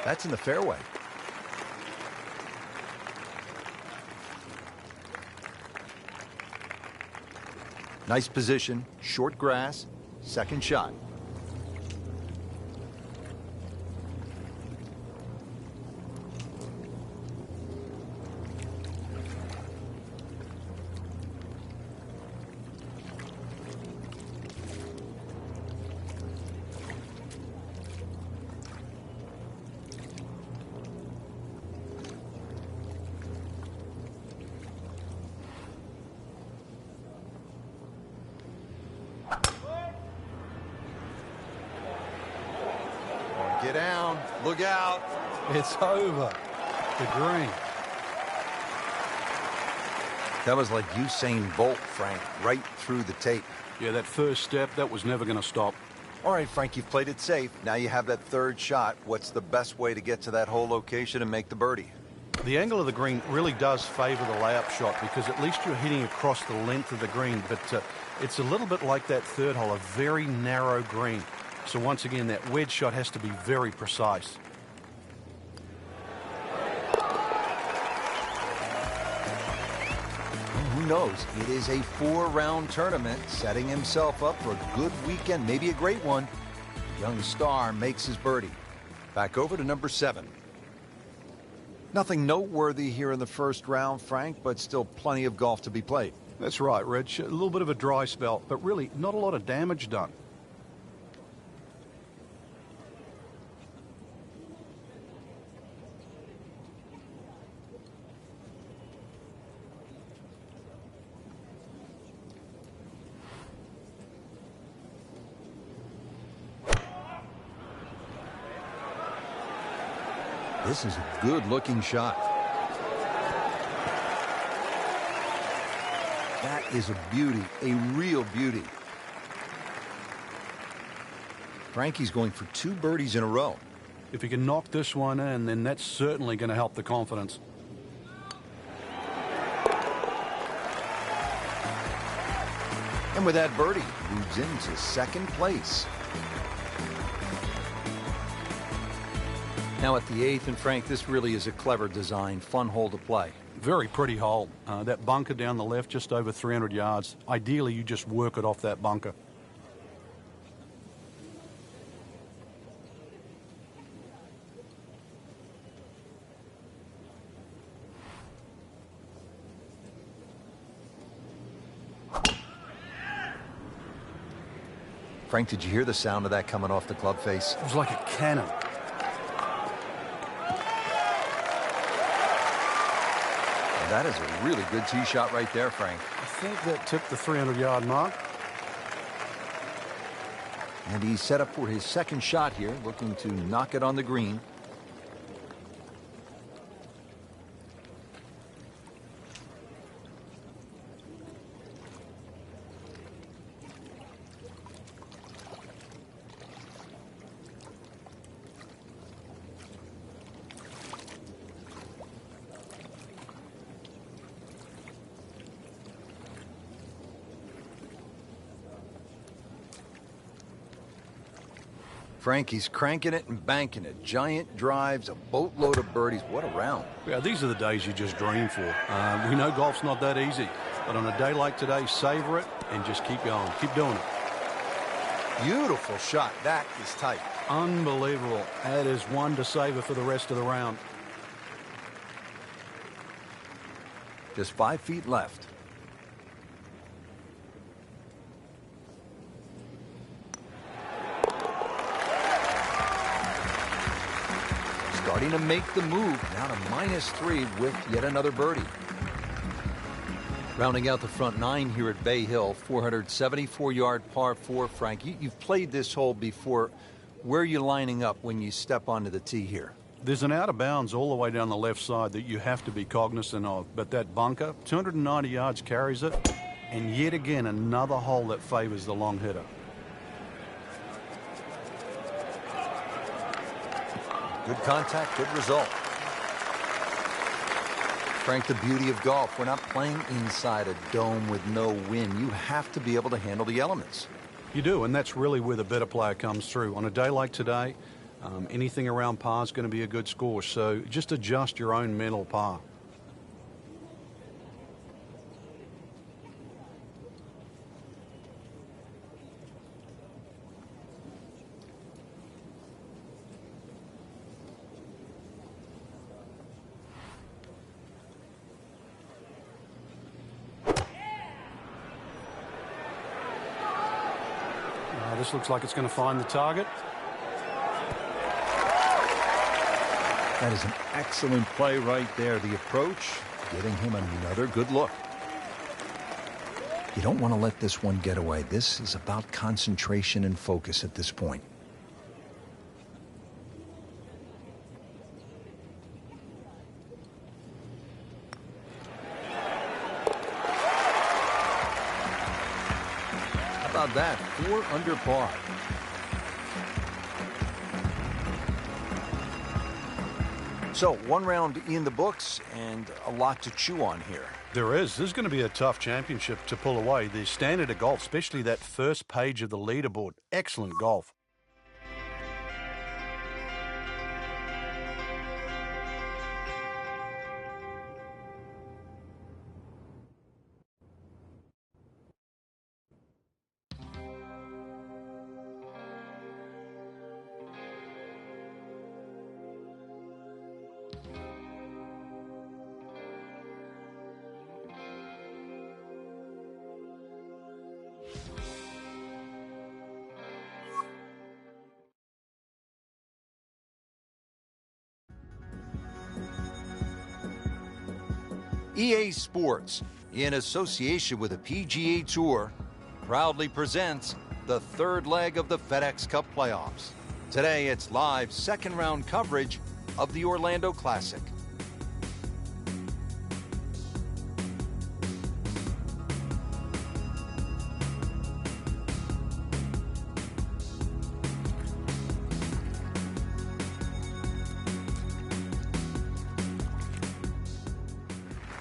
That's in the fairway. Nice position, short grass, second shot. Get down. Look out. It's over. The green. That was like Usain Bolt, Frank, right through the tape. Yeah, that first step, that was never going to stop. All right, Frank, you've played it safe. Now you have that third shot. What's the best way to get to that hole location and make the birdie? The angle of the green really does favor the layup shot because at least you're hitting across the length of the green, but it's a little bit like that third hole, a very narrow green. So once again, that wedge shot has to be very precise. Who knows? It is a 4-round tournament, setting himself up for a good weekend, maybe a great one. Young star makes his birdie. Back over to number 7. Nothing noteworthy here in the first round, Frank, but still plenty of golf to be played. That's right, Rich. A little bit of a dry spell, but really not a lot of damage done. This is a good-looking shot. That is a beauty, a real beauty. Frankie's going for 2 birdies in a row. If he can knock this one in, then that's certainly going to help the confidence. And with that birdie, moves into second place. Now at the 8th, and Frank, this really is a clever design, fun hole to play. Very pretty hole. That bunker down the left, just over 300 yards. Ideally, you just work it off that bunker. Frank, did you hear the sound of that coming off the club face? It was like a cannon. That is a really good tee shot right there, Frank. I think that tipped the 300-yard mark. And he's set up for his second shot here, looking to knock it on the green. Frankie's cranking it and banking it. Giant drives, a boatload of birdies. What a round. Yeah, these are the days you just dream for. We know golf's not that easy, but on a day like today, savor it and just keep going. Keep doing it. Beautiful shot. That is tight. Unbelievable. That is one to savor for the rest of the round. Just 5 feet left. Starting to make the move, now to -3 with yet another birdie. Rounding out the front 9 here at Bay Hill, 474-yard par 4. Frank, you've played this hole before. Where are you lining up when you step onto the tee here? There's an out of bounds all the way down the left side that you have to be cognizant of. But that bunker, 290 yards carries it. And yet again, another hole that favors the long hitter. Good contact, good result. Frank, the beauty of golf, we're not playing inside a dome with no wind. You have to be able to handle the elements. You do, and that's really where the better player comes through. On a day like today, anything around par is going to be a good score, so just adjust your own mental par. This looks like it's going to find the target. That is an excellent play right there. The approach, getting him another good look. You don't want to let this one get away. This is about concentration and focus at this point. How about that? 4 under par. So, one round in the books and a lot to chew on here. There is. This is going to be a tough championship to pull away. The standard of golf, especially that first page of the leaderboard. Excellent golf. EA Sports, in association with the PGA Tour, proudly presents the third leg of the FedEx Cup playoffs. Today, it's live second-round coverage of the Orlando Classic.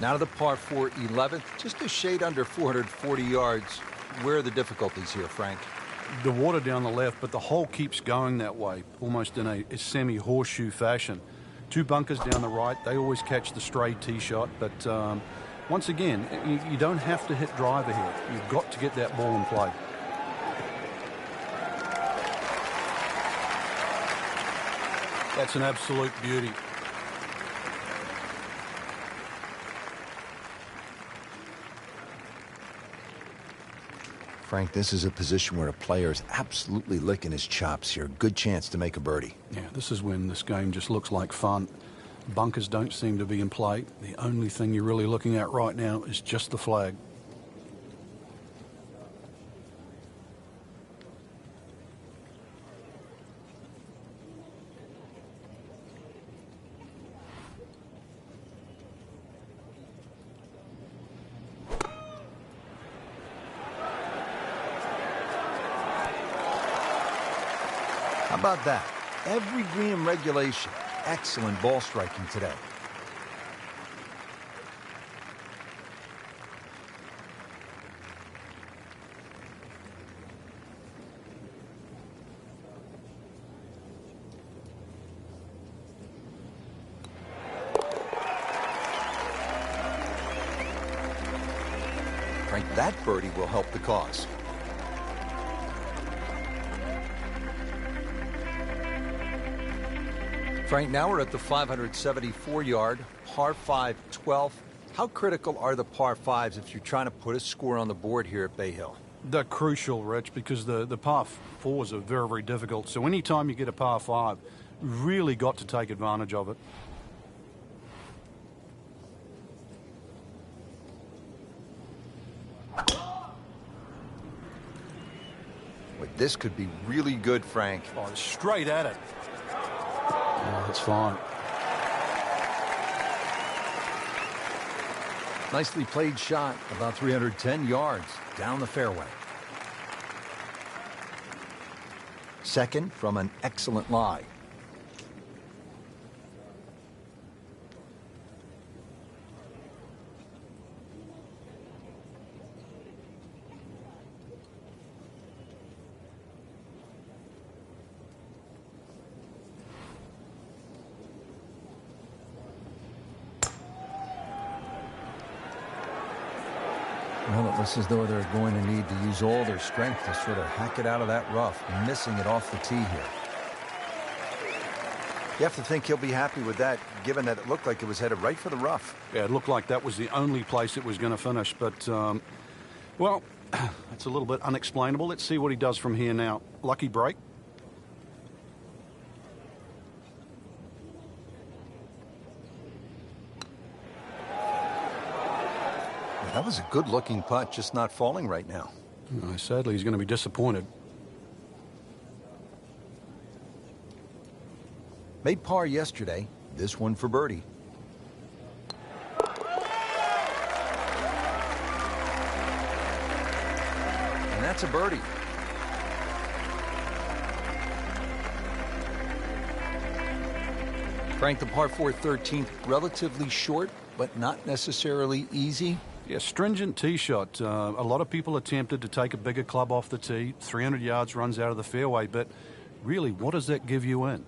Now to the par 4 11th, just a shade under 440 yards. Where are the difficulties here, Frank? The water down the left, but the hole keeps going that way, almost in a semi-horseshoe fashion. 2 bunkers down the right. They always catch the stray tee shot, but once again, you don't have to hit driver here. You've got to get that ball in play. That's an absolute beauty. Frank, this is a position where a player is absolutely licking his chops here. Good chance to make a birdie. Yeah, this is when this game just looks like fun. Bunkers don't seem to be in play. The only thing you're really looking at right now is just the flag. How about that? Every green in regulation. Excellent ball striking today. That birdie will help the cause. Frank, now we're at the 574-yard, par 5 12th. How critical are the par 5s if you're trying to put a score on the board here at Bay Hill? They're crucial, Rich, because the par 4s are very, very difficult. So anytime you get a par 5, really got to take advantage of it. Well, this could be really good, Frank. Oh, straight at it. Oh, that's fine. Nicely played shot, about 310 yards down the fairway. Second from an excellent lie. Well, it looks as though they're going to need to use all their strength to sort of hack it out of that rough, missing it off the tee here. You have to think he'll be happy with that, given that it looked like it was headed right for the rough. Yeah, it looked like that was the only place it was going to finish, but, well, it's a little bit unexplainable. Let's see what he does from here now. Lucky break. That was a good-looking putt, just not falling right now. Sadly, he's going to be disappointed. Made par yesterday, this one for birdie. And that's a birdie. Frank, the par 4 13th, relatively short, but not necessarily easy. Yeah, stringent tee shot. A lot of people are tempted to take a bigger club off the tee. 300 yards runs out of the fairway, but really, what does that give you in?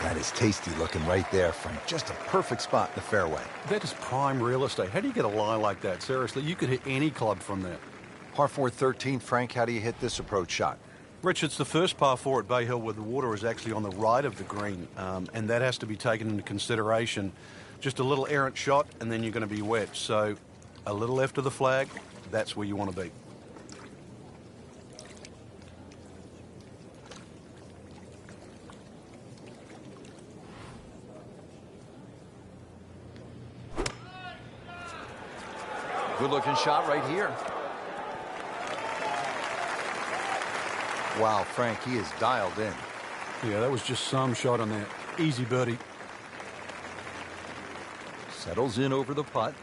That is tasty looking right there, Frank. Just a perfect spot in the fairway. That is prime real estate. How do you get a lie like that? Seriously, you could hit any club from that. Par 4 13, Frank, how do you hit this approach shot? Rich, it's the first par 4 at Bay Hill where the water is actually on the right of the green, and that has to be taken into consideration. Just a little errant shot, and then you're going to be wet. So a little left of the flag, that's where you want to be. Good-looking shot right here. Wow, Frank, he is dialed in. Yeah, that was just some shot on that. Easy birdie. Settles in over the putt.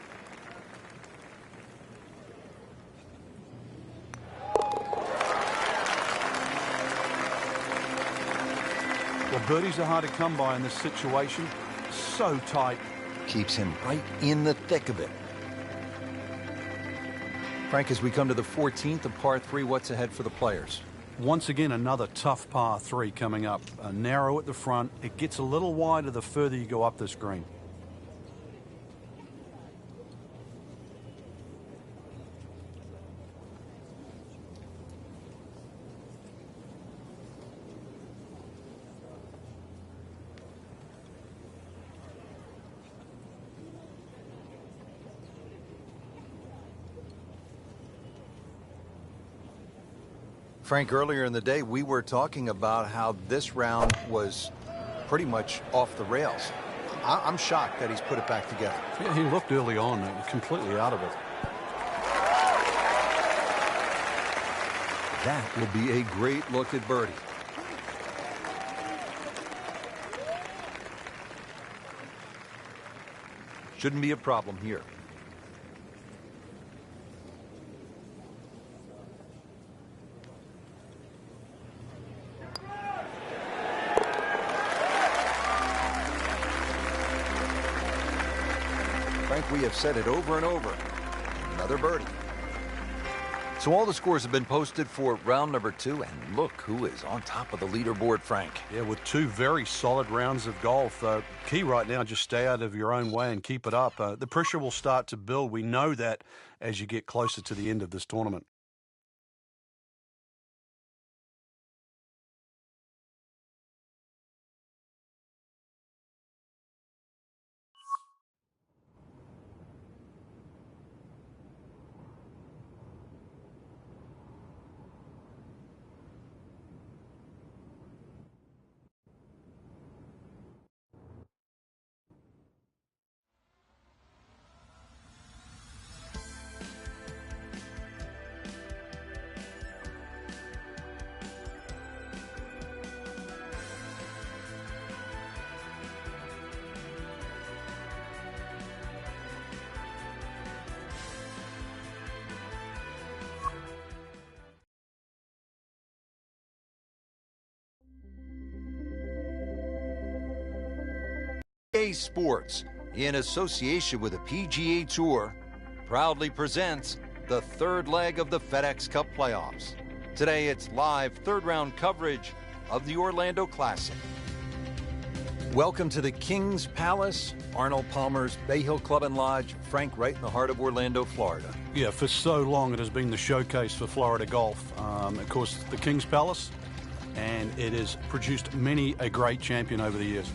Well, birdies are hard to come by in this situation. So tight. Keeps him right in the thick of it. Frank, as we come to the 14th of par 3, what's ahead for the players? Once again, another tough par 3 coming up. Narrow at the front. It gets a little wider the further you go up this green. Frank, earlier in the day, we were talking about how this round was pretty much off the rails. I'm shocked that he's put it back together. Yeah, he looked early on completely out of it. That will be a great look at birdie. Shouldn't be a problem here. Frank, we have said it over and over. Another birdie. So all the scores have been posted for round number 2, and look who is on top of the leaderboard, Frank. Yeah, with 2 very solid rounds of golf. Key right now, just stay out of your own way and keep it up. The pressure will start to build. We know that as you get closer to the end of this tournament. PGA Sports, in association with the PGA Tour, proudly presents the 3rd leg of the FedEx Cup playoffs. Today it's live 3rd round coverage of the Orlando Classic. Welcome to the King's Palace, Arnold Palmer's Bay Hill Club and Lodge, Frank, right in the heart of Orlando, Florida. Yeah, for so long it has been the showcase for Florida golf. Of course, the King's Palace, and it has produced many a great champion over the years.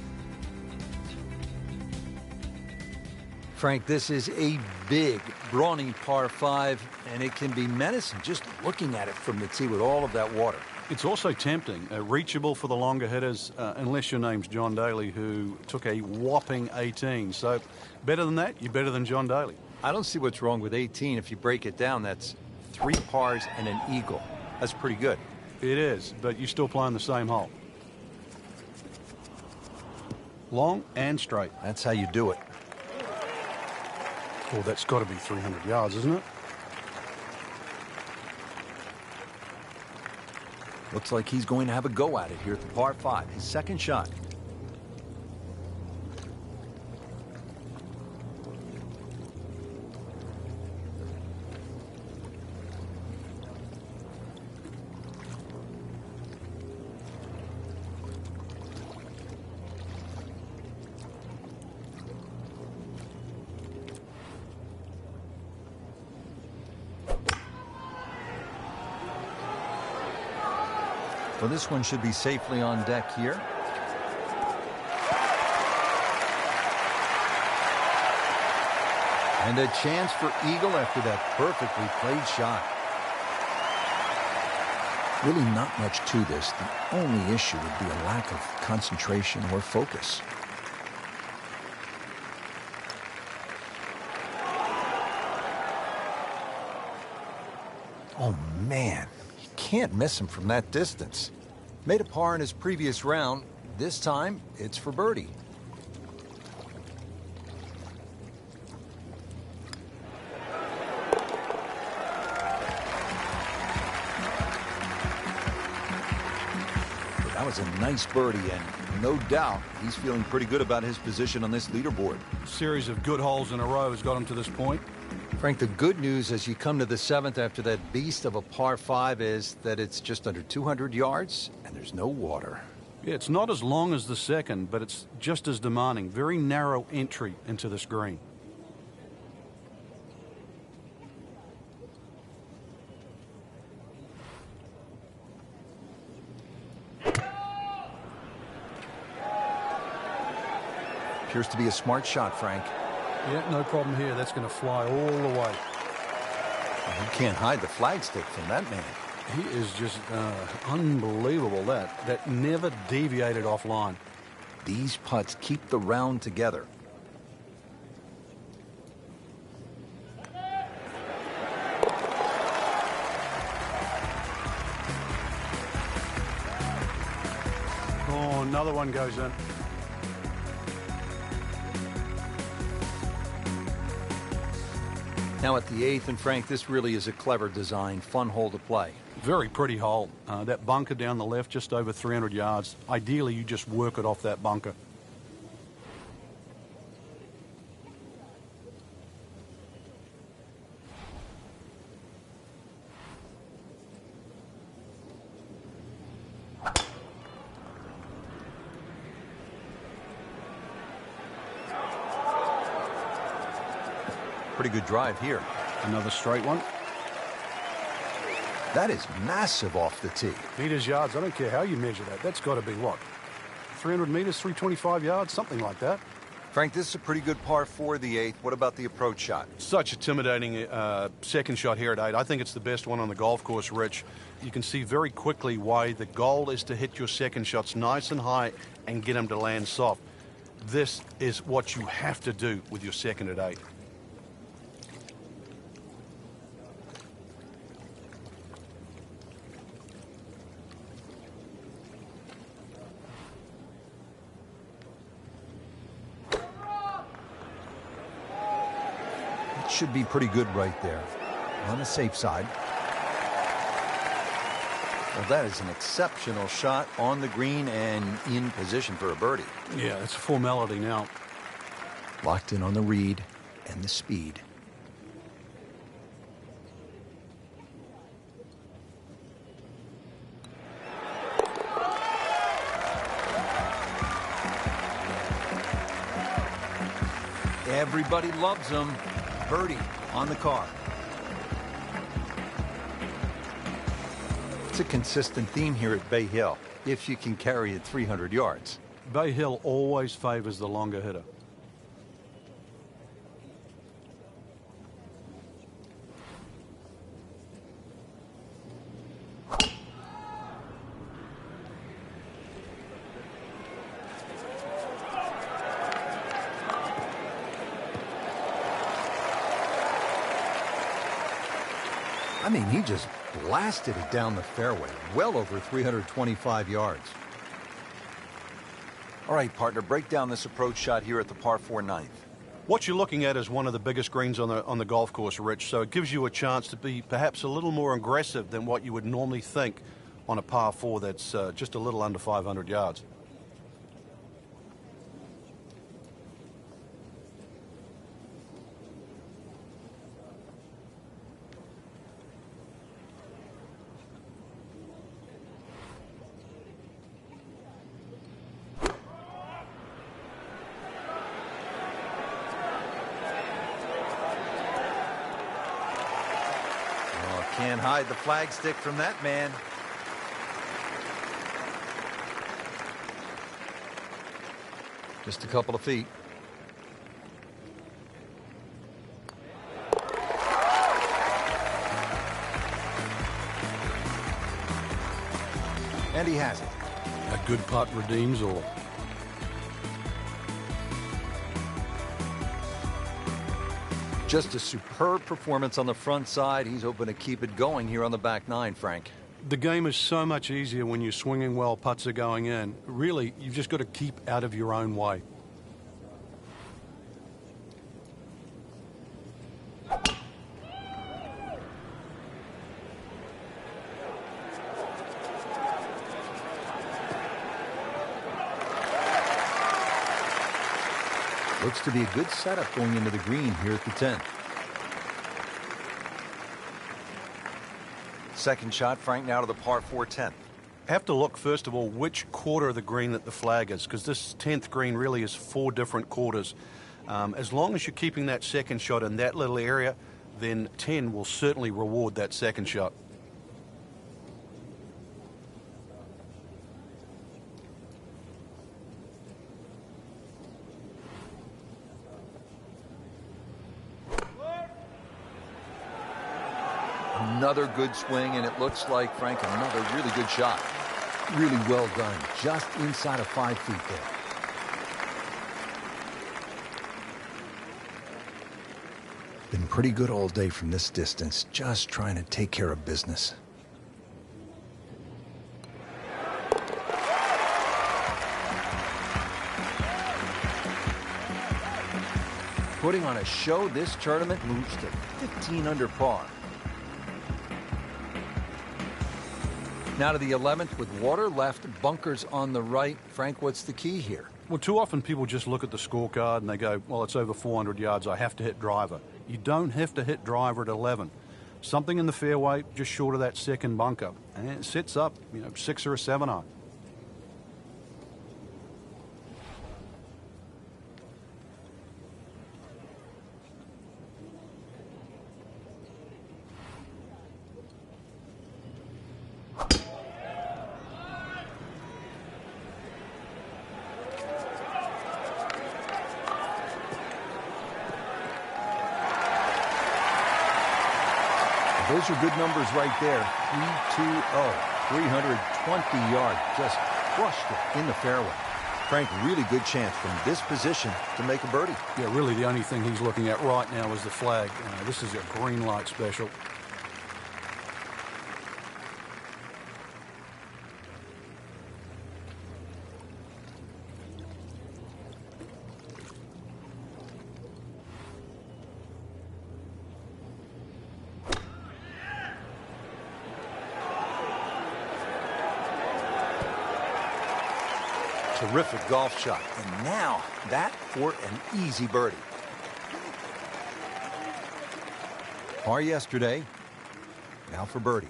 Frank, this is a big, brawny par 5, and it can be menacing just looking at it from the tee with all of that water. It's also tempting, reachable for the longer hitters, unless your name's John Daly, who took a whopping 18. So better than that, you're better than John Daly. I don't see what's wrong with 18. If you break it down, that's 3 pars and an eagle. That's pretty good. It is, but you're still playing the same hole. Long and straight. That's how you do it. Oh, that's got to be 300 yards, isn't it? Looks like he's going to have a go at it here at the par 5, his second shot. Well, this one should be safely on deck here. And a chance for eagle after that perfectly played shot. Really not much to this. The only issue would be a lack of concentration or focus. Oh, man. Can't miss him from that distance. Made a par in his previous round. This time, it's for birdie. But that was a nice birdie, and no doubt he's feeling pretty good about his position on this leaderboard. A series of good holes in a row has got him to this point. Frank, the good news as you come to the 7th after that beast of a par 5 is that it's just under 200 yards and there's no water. Yeah, it's not as long as the second, but it's just as demanding. Very narrow entry into this green. Appears to be a smart shot, Frank. Yeah, no problem here. That's going to fly all the way. You can't hide the flagstick from that man. He is just unbelievable. That never deviated offline. These putts keep the round together. Oh, another one goes in. Now at the 8th, and Frank, this really is a clever design, fun hole to play. Very pretty hole. That bunker down the left, just over 300 yards. Ideally, you just work it off that bunker. pretty good drive here. Another straight one. That is massive off the tee. Meters, yards, I don't care how you measure that. That's got to be what? 300 meters, 325 yards, something like that. Frank, this is a pretty good par 4, the 8th. What about the approach shot? Such intimidating second shot here at 8. I think it's the best one on the golf course, Rich. You can see very quickly why the goal is to hit your second shots nice and high and get them to land soft. This is what you have to do with your second at 8. Should be pretty good right there. On the safe side. Well, that is an exceptional shot on the green and in position for a birdie. Yeah, it's a formality now. Locked in on the read and the speed. Everybody loves him. Birdie on the car. It's a consistent theme here at Bay Hill, if you can carry it 300 yards. Bay Hill always favors the longer hitter. I mean, he just blasted it down the fairway, well over 325 yards. All right, partner, break down this approach shot here at the par 4 ninth. What you're looking at is one of the biggest greens on the golf course, Rich, so it gives you a chance to be perhaps a little more aggressive than what you would normally think on a par 4 that's just a little under 500 yards. Can't hide the flagstick from that man. Just a couple of feet. And he has it. A good putt redeems all. Just a superb performance on the front side. He's hoping to keep it going here on the back nine, Frank. The game is so much easier when you're swinging well, putts are going in. Really, you've just got to keep out of your own way. Looks to be a good setup going into the green here at the 10th. Second shot, Frank, now to the par 4 10th. Have to look, first of all, which quarter of the green that the flag is, because this 10th green really is 4 different quarters. As long as you're keeping that second shot in that little area, then 10 will certainly reward that second shot. Another good swing, and it looks like, Frank, another really good shot. Really well done, just inside of 5 feet there. Been pretty good all day from this distance, just trying to take care of business. Putting on a show, this tournament moves to 15 under par. Now to the 11th with water left, bunkers on the right. Frank, what's the key here? Well, too often people just look at the scorecard and they go, well, it's over 400 yards, I have to hit driver. You don't have to hit driver at 11. Something in the fairway just short of that second bunker. And it sets up, 6 or a 7 iron. Those are good numbers right there. 320, 320 yards. Just crushed it in the fairway. Frank, really good chance from this position to make a birdie. Yeah, really the only thing he's looking at right now is the flag. This is a green light special. Terrific golf shot. And now that for an easy birdie. Par yesterday. Now for birdie.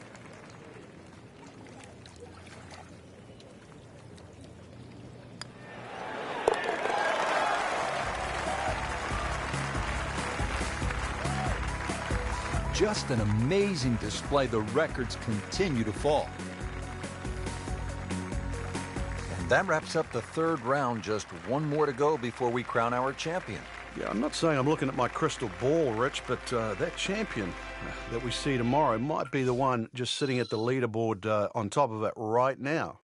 Just an amazing display. The records continue to fall. That wraps up the third round. Just one more to go before we crown our champion. Yeah, I'm not saying I'm looking at my crystal ball, Rich, but that champion that we see tomorrow might be the one just sitting at the leaderboard on top of it right now.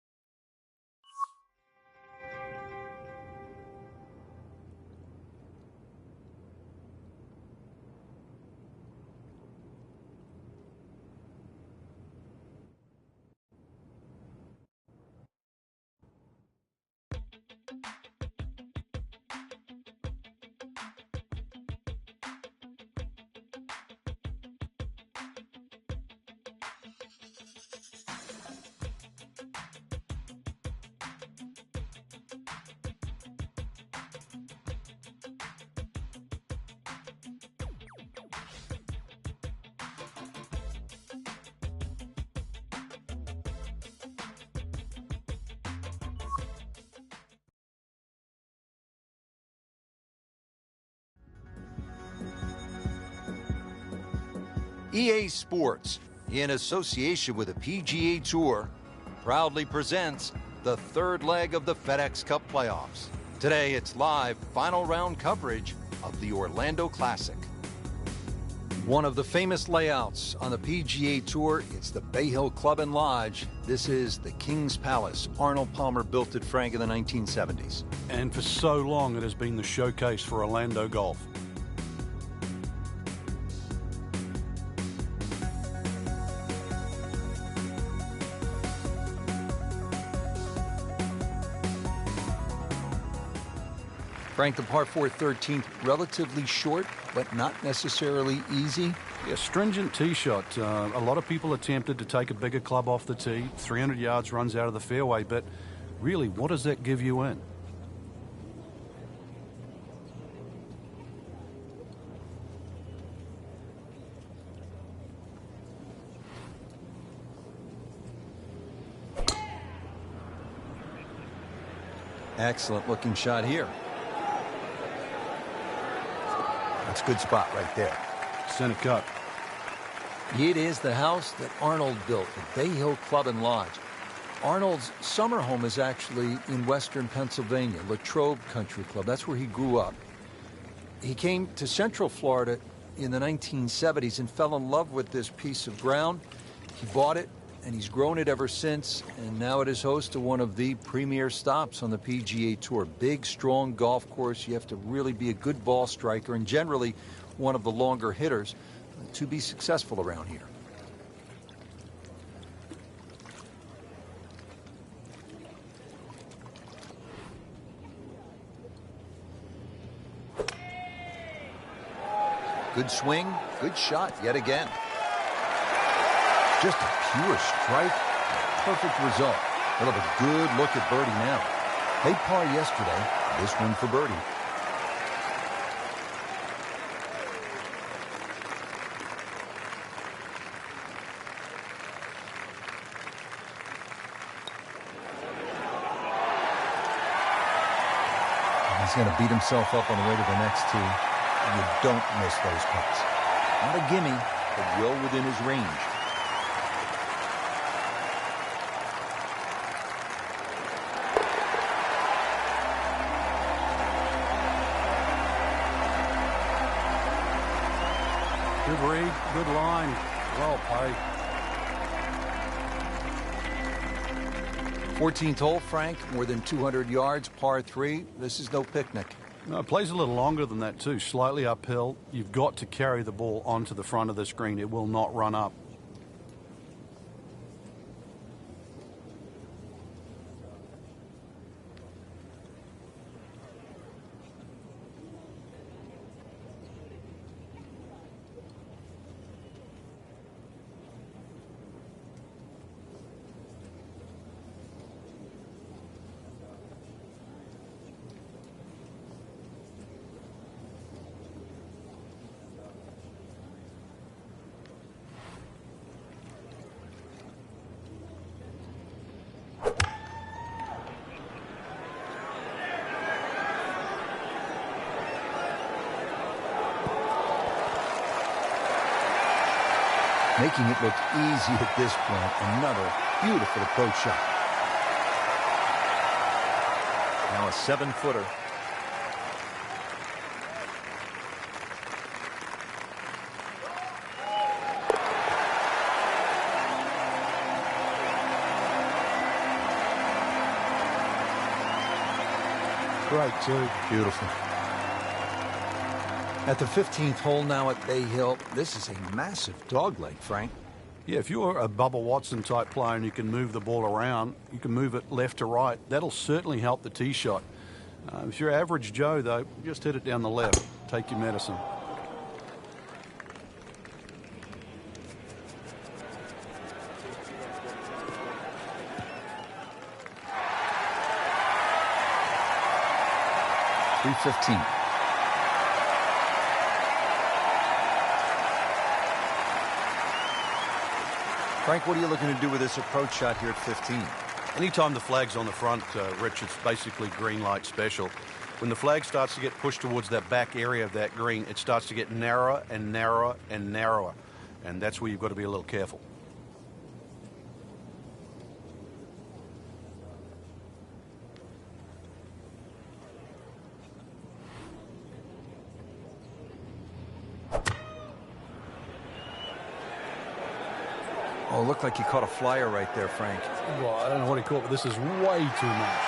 EA Sports, in association with the PGA Tour, proudly presents the third leg of the FedEx Cup playoffs. Today, it's live final round coverage of the Orlando Classic. One of the famous layouts on the PGA Tour, it's the Bay Hill Club and Lodge. This is the King's Palace. Arnold Palmer built it, Frank, in the 1970s. And for so long, it has been the showcase for Orlando golf. Frank, the par 4 13th, relatively short, but not necessarily easy. Yeah, stringent tee shot. A lot of people attempted to take a bigger club off the tee. 300 yards runs out of the fairway, but really, what does that give you in? Excellent looking shot here. That's a good spot right there. Center cut. It is the house that Arnold built, the Bay Hill Club and Lodge. Arnold's summer home is actually in western Pennsylvania, Latrobe Country Club. That's where he grew up. He came to Central Florida in the 1970s and fell in love with this piece of ground. He bought it, and he's grown it ever since, and now it is host to one of the premier stops on the PGA Tour. Big, strong golf course. You have to really be a good ball striker and generally one of the longer hitters to be successful around here. Good swing, good shot yet again. Just a pure strike, perfect result. We'll have a good look at birdie now. They par yesterday, this one for birdie. He's going to beat himself up on the way to the next tee. You don't miss those putts. Not a gimme, but well within his range. Good read, good line. Well played. 14th hole, Frank, more than 200 yards, par 3. This is no picnic. No, it plays a little longer than that too, slightly uphill. You've got to carry the ball onto the front of the screen. It will not run up. Making it look easy at this point. Another beautiful approach shot. Now a 7-footer. Great too. Beautiful. At the 15th hole now at Bay Hill, this is a massive dogleg, Frank. Yeah, if you're a Bubba Watson type player and you can move the ball around, you can move it left to right, that'll certainly help the tee shot. If you're average Joe, though, just hit it down the left. Take your medicine. .315. Frank, what are you looking to do with this approach shot here at 15? Anytime the flag's on the front, Rich, it's basically green light special. When the flag starts to get pushed towards that back area of that green, it starts to get narrower and narrower and narrower. And that's where you've got to be a little careful. Oh, it looked like he caught a flyer right there, Frank. Well, I don't know what he caught, but this is way too much.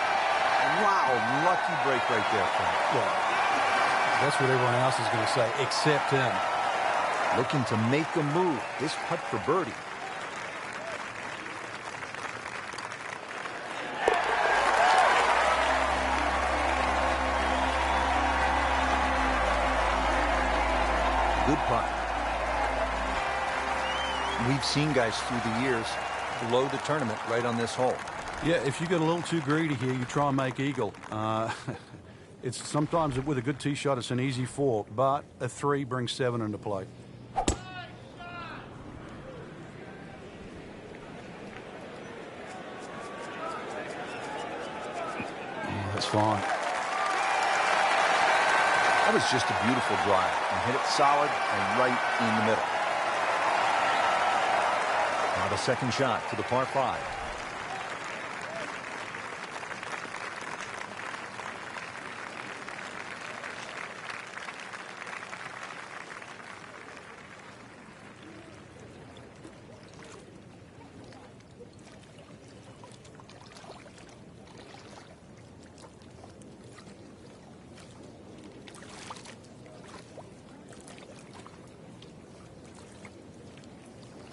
Wow, lucky break right there, Frank. Well, that's what everyone else is going to say, except him. Looking to make a move. This putt for birdie. Good putt. We've seen guys through the years blow the tournament right on this hole. Yeah, if you get a little too greedy here, you try and make eagle. It's sometimes with a good tee shot, it's an easy 4, but a 3 brings 7 into play. That's fine. That was just a beautiful drive and hit it solid and right in the middle. Now the second shot to the par 5.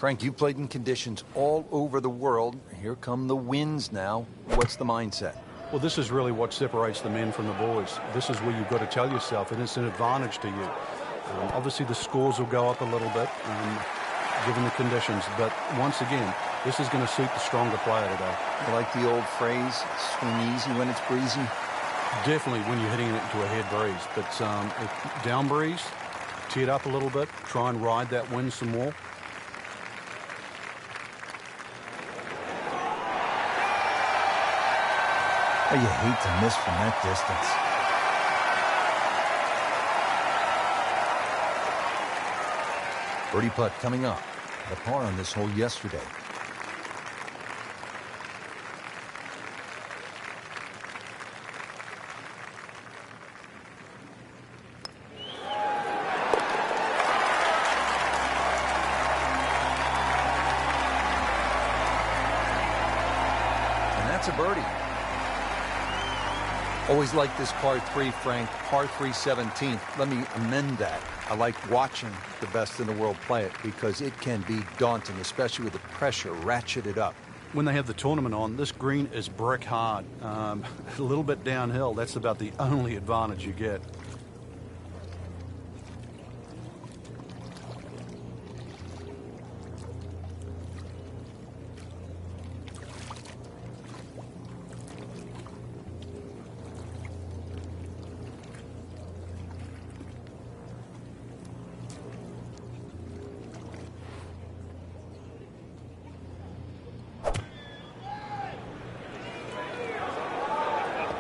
Frank, you played in conditions all over the world. Here come the winds now. What's the mindset? Well, this is really what separates the men from the boys. This is where you've got to tell yourself, and it's an advantage to you. Obviously, the scores will go up a little bit, given the conditions. But once again, this is going to suit the stronger player today. I like the old phrase, swing easy when it's breezy. Definitely when you're hitting it into a head breeze. But if down breeze, tee it up a little bit, try and ride that wind some more. Oh, you hate to miss from that distance. Birdie putt coming up. The par on this hole yesterday. a birdie. Always like this par 3, Frank. Par 3 17th. Let me amend that. I like watching the best in the world play it because it can be daunting, especially with the pressure ratcheted up. When they have the tournament on, this green is brick hard. A little bit downhill. That's about the only advantage you get.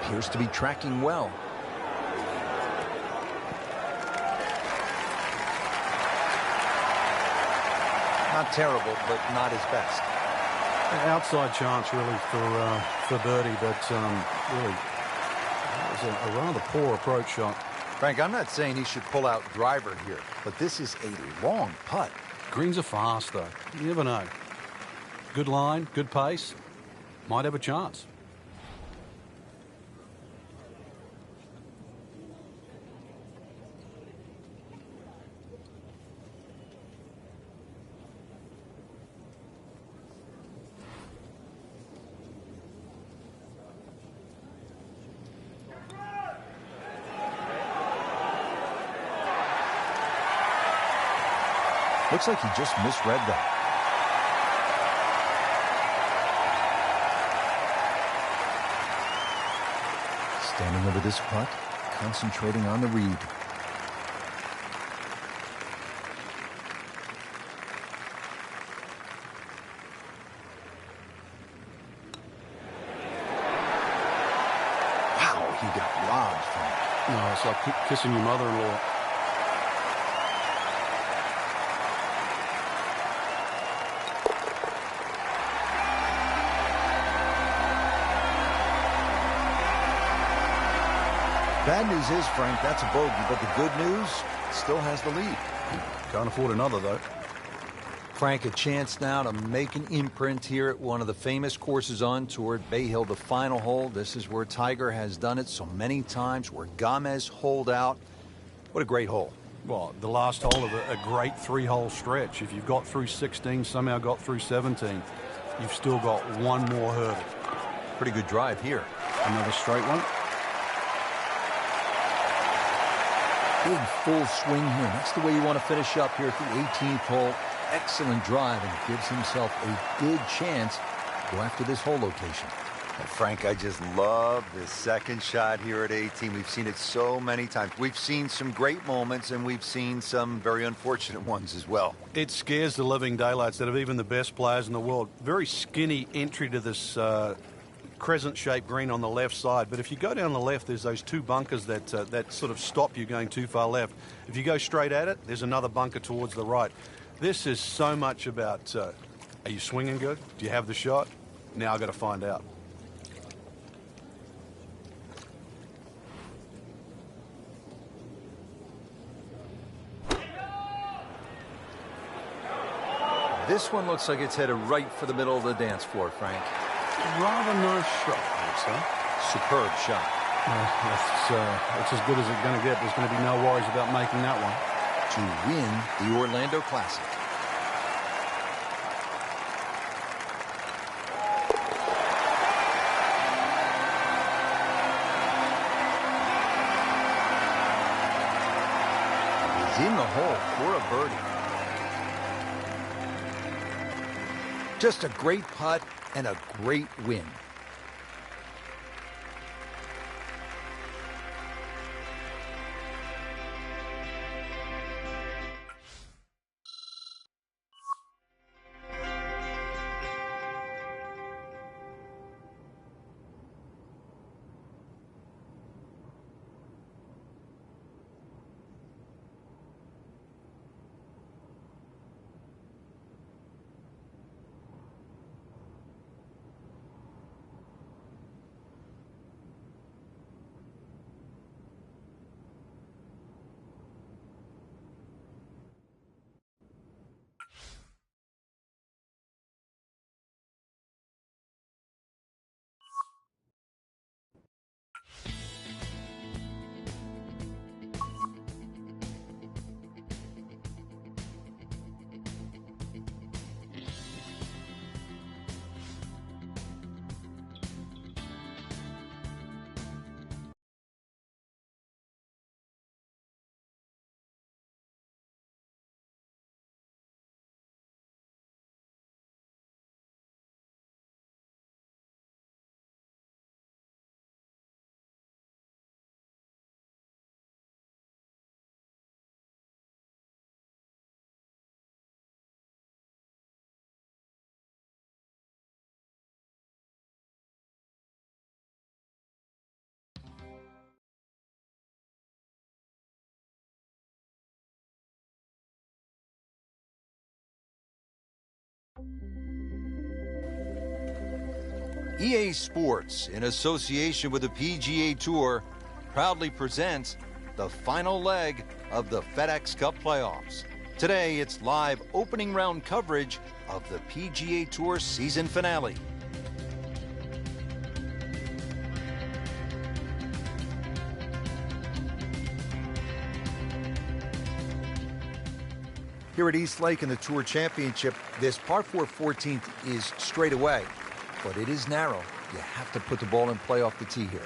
Appears to be tracking well. Not terrible, but not his best. Outside chance really for birdie, but really it was a rather poor approach shot. Frank, I'm not saying he should pull out driver here, but this is a long putt. Greens are fast though. You never know. Good line, good pace. Might have a chance. Looks like he just misread that. Standing over this putt, concentrating on the read. Wow, he got robbed, Frank. No, it's like kissing your mother-in-law. Bad news is, Frank, that's a bogey, but the good news, still has the lead. Can't afford another, though. Frank, a chance now to make an imprint here at one of the famous courses on tour at Bay Hill, the final hole. This is where Tiger has done it so many times, where Gomez holed out. What a great hole. Well, the last hole of a great three-hole stretch. If you've got through 16, somehow got through 17, you've still got one more hurdle. Pretty good drive here. Another straight one. Big full swing here. That's the way you want to finish up here at the 18th hole. Excellent drive, and gives himself a good chance to go after this hole location. Well, Frank, I just love this second shot here at 18. We've seen it so many times. We've seen some great moments, and we've seen some very unfortunate ones as well. It scares the living daylights out of even the best players in the world. Very skinny entry to this crescent-shaped green on the left side, but if you go down the left, there's those two bunkers that sort of stop you going too far left. If you go straight at it, there's another bunker towards the right. This is so much about, are you swinging good? Do you have the shot? Now I've got to find out. This one looks like it's headed right for the middle of the dance floor, Frank. Rather nice shot, I would say. Superb shot. It's as good as it's going to get. There's going to be no worries about making that one. To win the Orlando Classic. He's in the hole for a birdie. Just a great putt and a great win. EA Sports, in association with the PGA Tour, proudly presents the final leg of the FedEx Cup playoffs. Today, it's live opening round coverage of the PGA Tour season finale. Here at East Lake in the Tour Championship, this par 4 14th is straight away, but it is narrow. You have to put the ball in play off the tee here.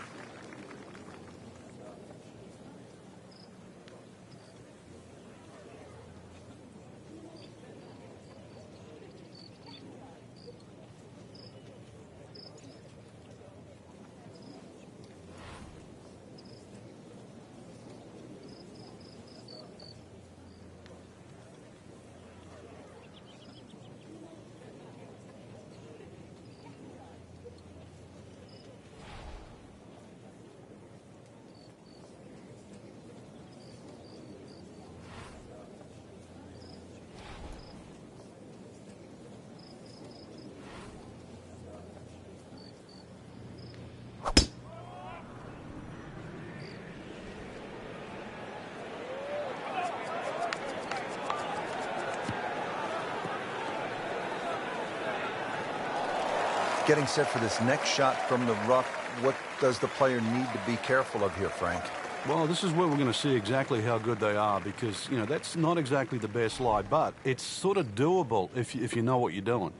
Getting set for this next shot from the rough, what does the player need to be careful of here, Frank? Well, this is where we're going to see exactly how good they are because, you know, that's not exactly the best lie, but it's sort of doable if you know what you're doing.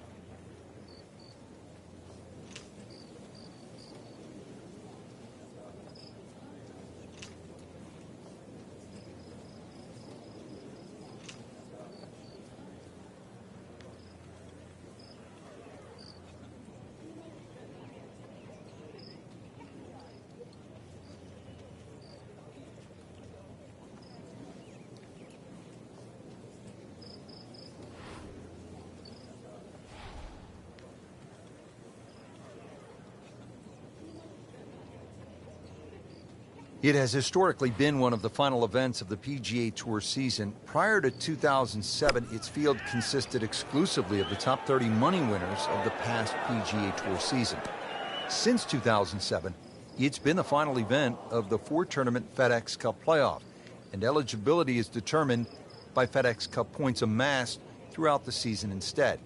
It has historically been one of the final events of the PGA Tour season. Prior to 2007, its field consisted exclusively of the top 30 money winners of the past PGA Tour season. Since 2007, it's been the final event of the four-tournament FedEx Cup playoff, and eligibility is determined by FedEx Cup points amassed throughout the season instead.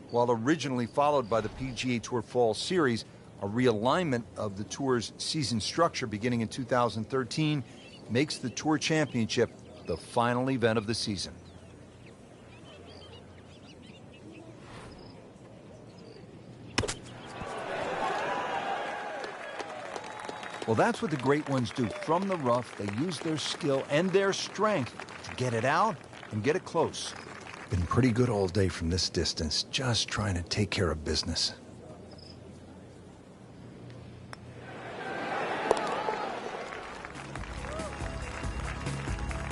While originally followed by the PGA Tour Fall Series, a realignment of the Tour's season structure beginning in 2013 makes the Tour Championship the final event of the season. Well, that's what the great ones do. From the rough, they use their skill and their strength to get it out and get it close. Been pretty good all day from this distance, just trying to take care of business.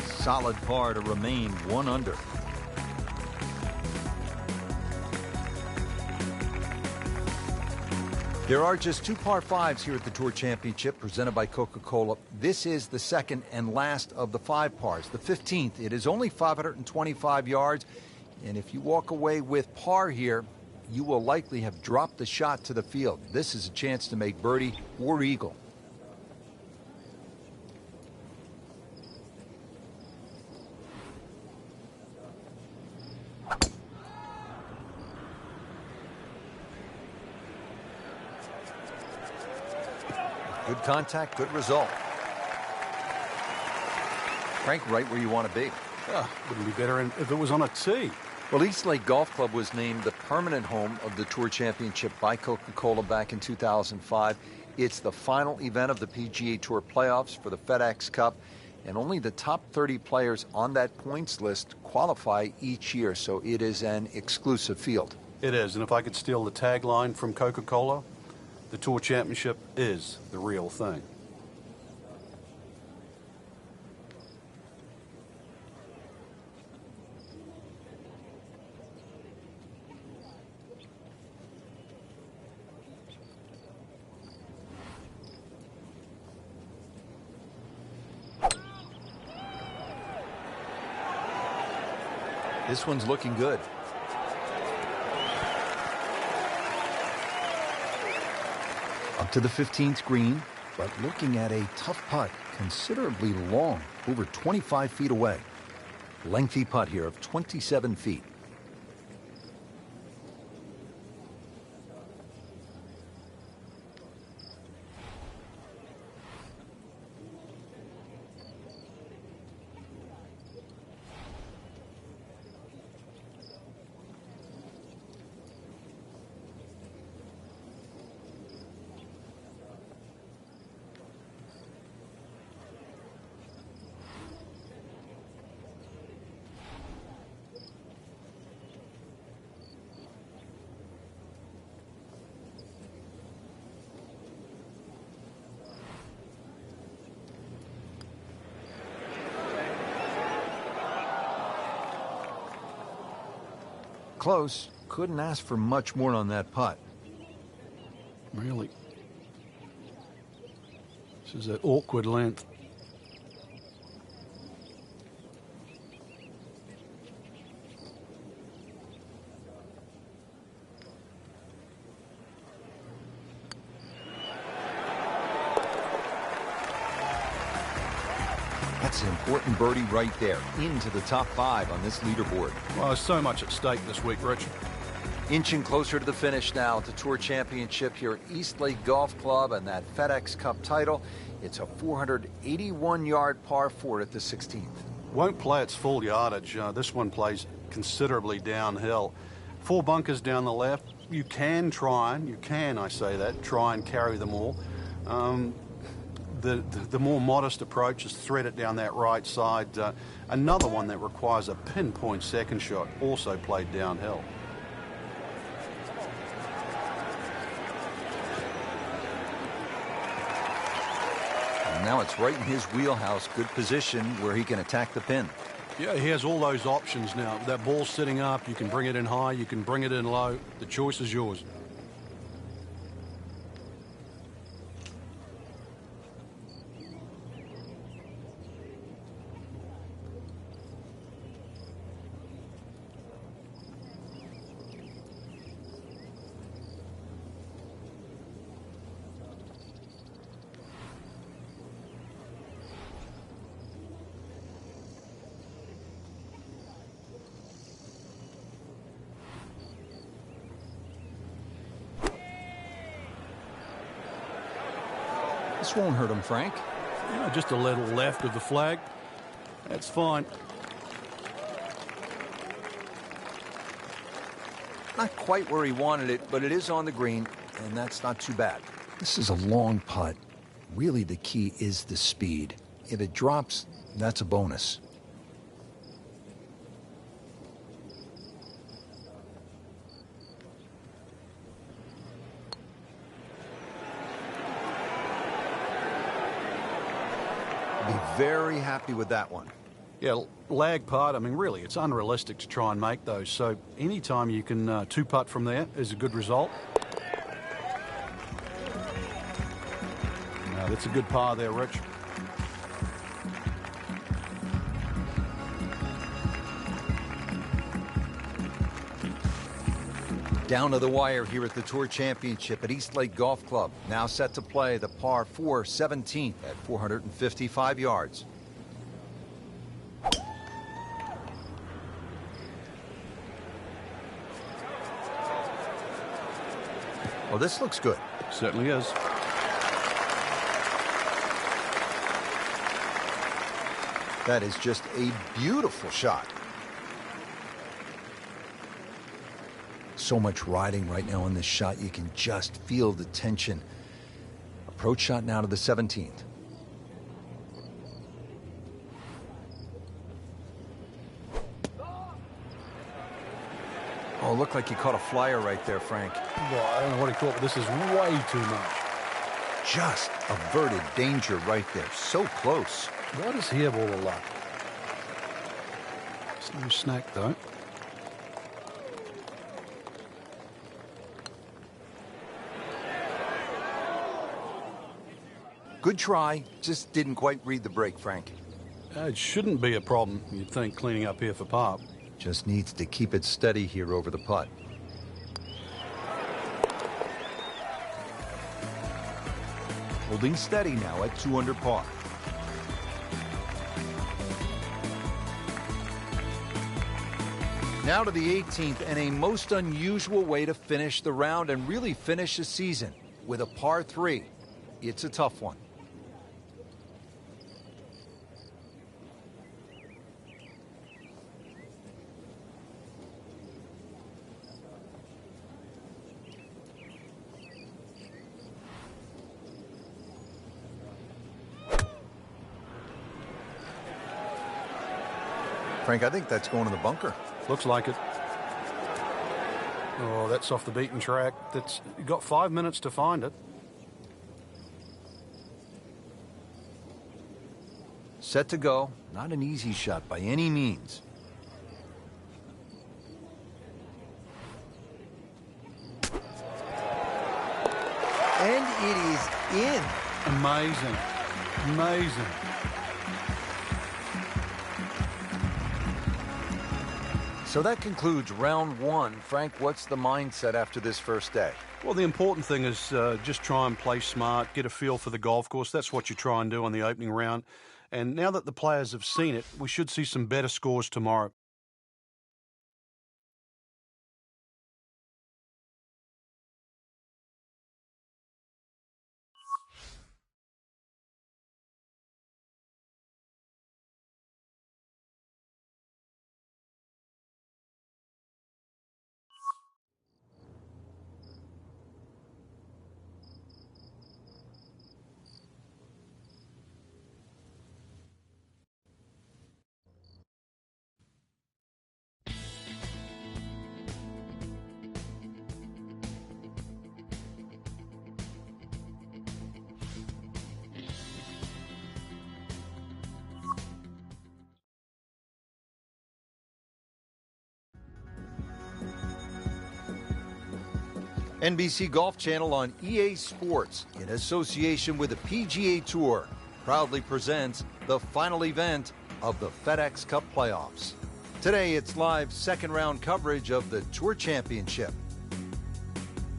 Solid par to remain 1 under. There are just 2 par 5s here at the Tour Championship presented by Coca-Cola. This is the second and last of the 5 pars, the 15th. It is only 525 yards, and if you walk away with par here, you will likely have dropped the shot to the field. This is a chance to make birdie or eagle. Good contact, good result. Frank, right where you want to be. Wouldn't be better if it was on a tee. Well, East Lake Golf Club was named the permanent home of the Tour Championship by Coca-Cola back in 2005. It's the final event of the PGA Tour playoffs for the FedEx Cup, and only the top 30 players on that points list qualify each year, so it is an exclusive field. It is, and if I could steal the tagline from Coca-Cola, the Tour Championship is the real thing. This one's looking good. Up to the 15th green, but looking at a tough putt, considerably long, over 25 feet away. Lengthy putt here of 27 feet. Close. Couldn't ask for much more on that putt. Really. This is an awkward length. That's an important birdie right there, into the top 5 on this leaderboard. Well, there's so much at stake this week, Rich. Inching closer to the finish now at the Tour Championship here at East Lake Golf Club and that FedEx Cup title. It's a 481-yard par 4 at the 16th. Won't play its full yardage. This one plays considerably downhill. 4 bunkers down the left. You can try and, I say that, try and carry them all. The more modest approach is thread it down that right side. Another one that requires a pinpoint second shot, also played downhill. And now it's right in his wheelhouse. Good position where he can attack the pin. Yeah, he has all those options now. That ball's sitting up. You can bring it in high. You can bring it in low. The choice is yours. This won't hurt him, Frank. Yeah, just a little left of the flag. That's fine. Not quite where he wanted it, but it is on the green, and that's not too bad. This is a long putt. Really, the key is the speed. If it drops, that's a bonus. Be very happy with that one. Yeah, lag putt, I mean, really, it's unrealistic to try and make those. So anytime you can two-putt from there is a good result. No, that's a good par there, Rich. Down to the wire here at the Tour Championship at East Lake Golf Club. Now set to play the par 4 17th at 455 yards. Well, this looks good. Certainly is. That is just a beautiful shot. So much riding right now on this shot, you can just feel the tension. Approach shot now to the 17th. Oh, looked like he caught a flyer right there, Frank. Well, I don't know what he caught, but this is way too much. Just averted danger right there. So close. Why does he have all the luck? It's no snack, though. Good try, just didn't quite read the break, Frank. It shouldn't be a problem, you'd think, cleaning up here for par. Just needs to keep it steady here over the putt. holding steady now at 2 under par. Now to the 18th, and a most unusual way to finish the round and really finish the season with a par 3. It's a tough one. Frank, I think that's going in the bunker. Looks like it. Oh, that's off the beaten track. You got 5 minutes to find it. Set to go. Not an easy shot by any means. And it is in. Amazing. Amazing. So that concludes round 1. Frank, what's the mindset after this first day? Well, the important thing is just try and play smart, get a feel for the golf course. That's what you try and do on the opening round. And now that the players have seen it, we should see some better scores tomorrow. NBC Golf Channel on EA Sports, in association with the PGA Tour, proudly presents the final event of the FedEx Cup playoffs. Today, it's live second-round coverage of the Tour Championship.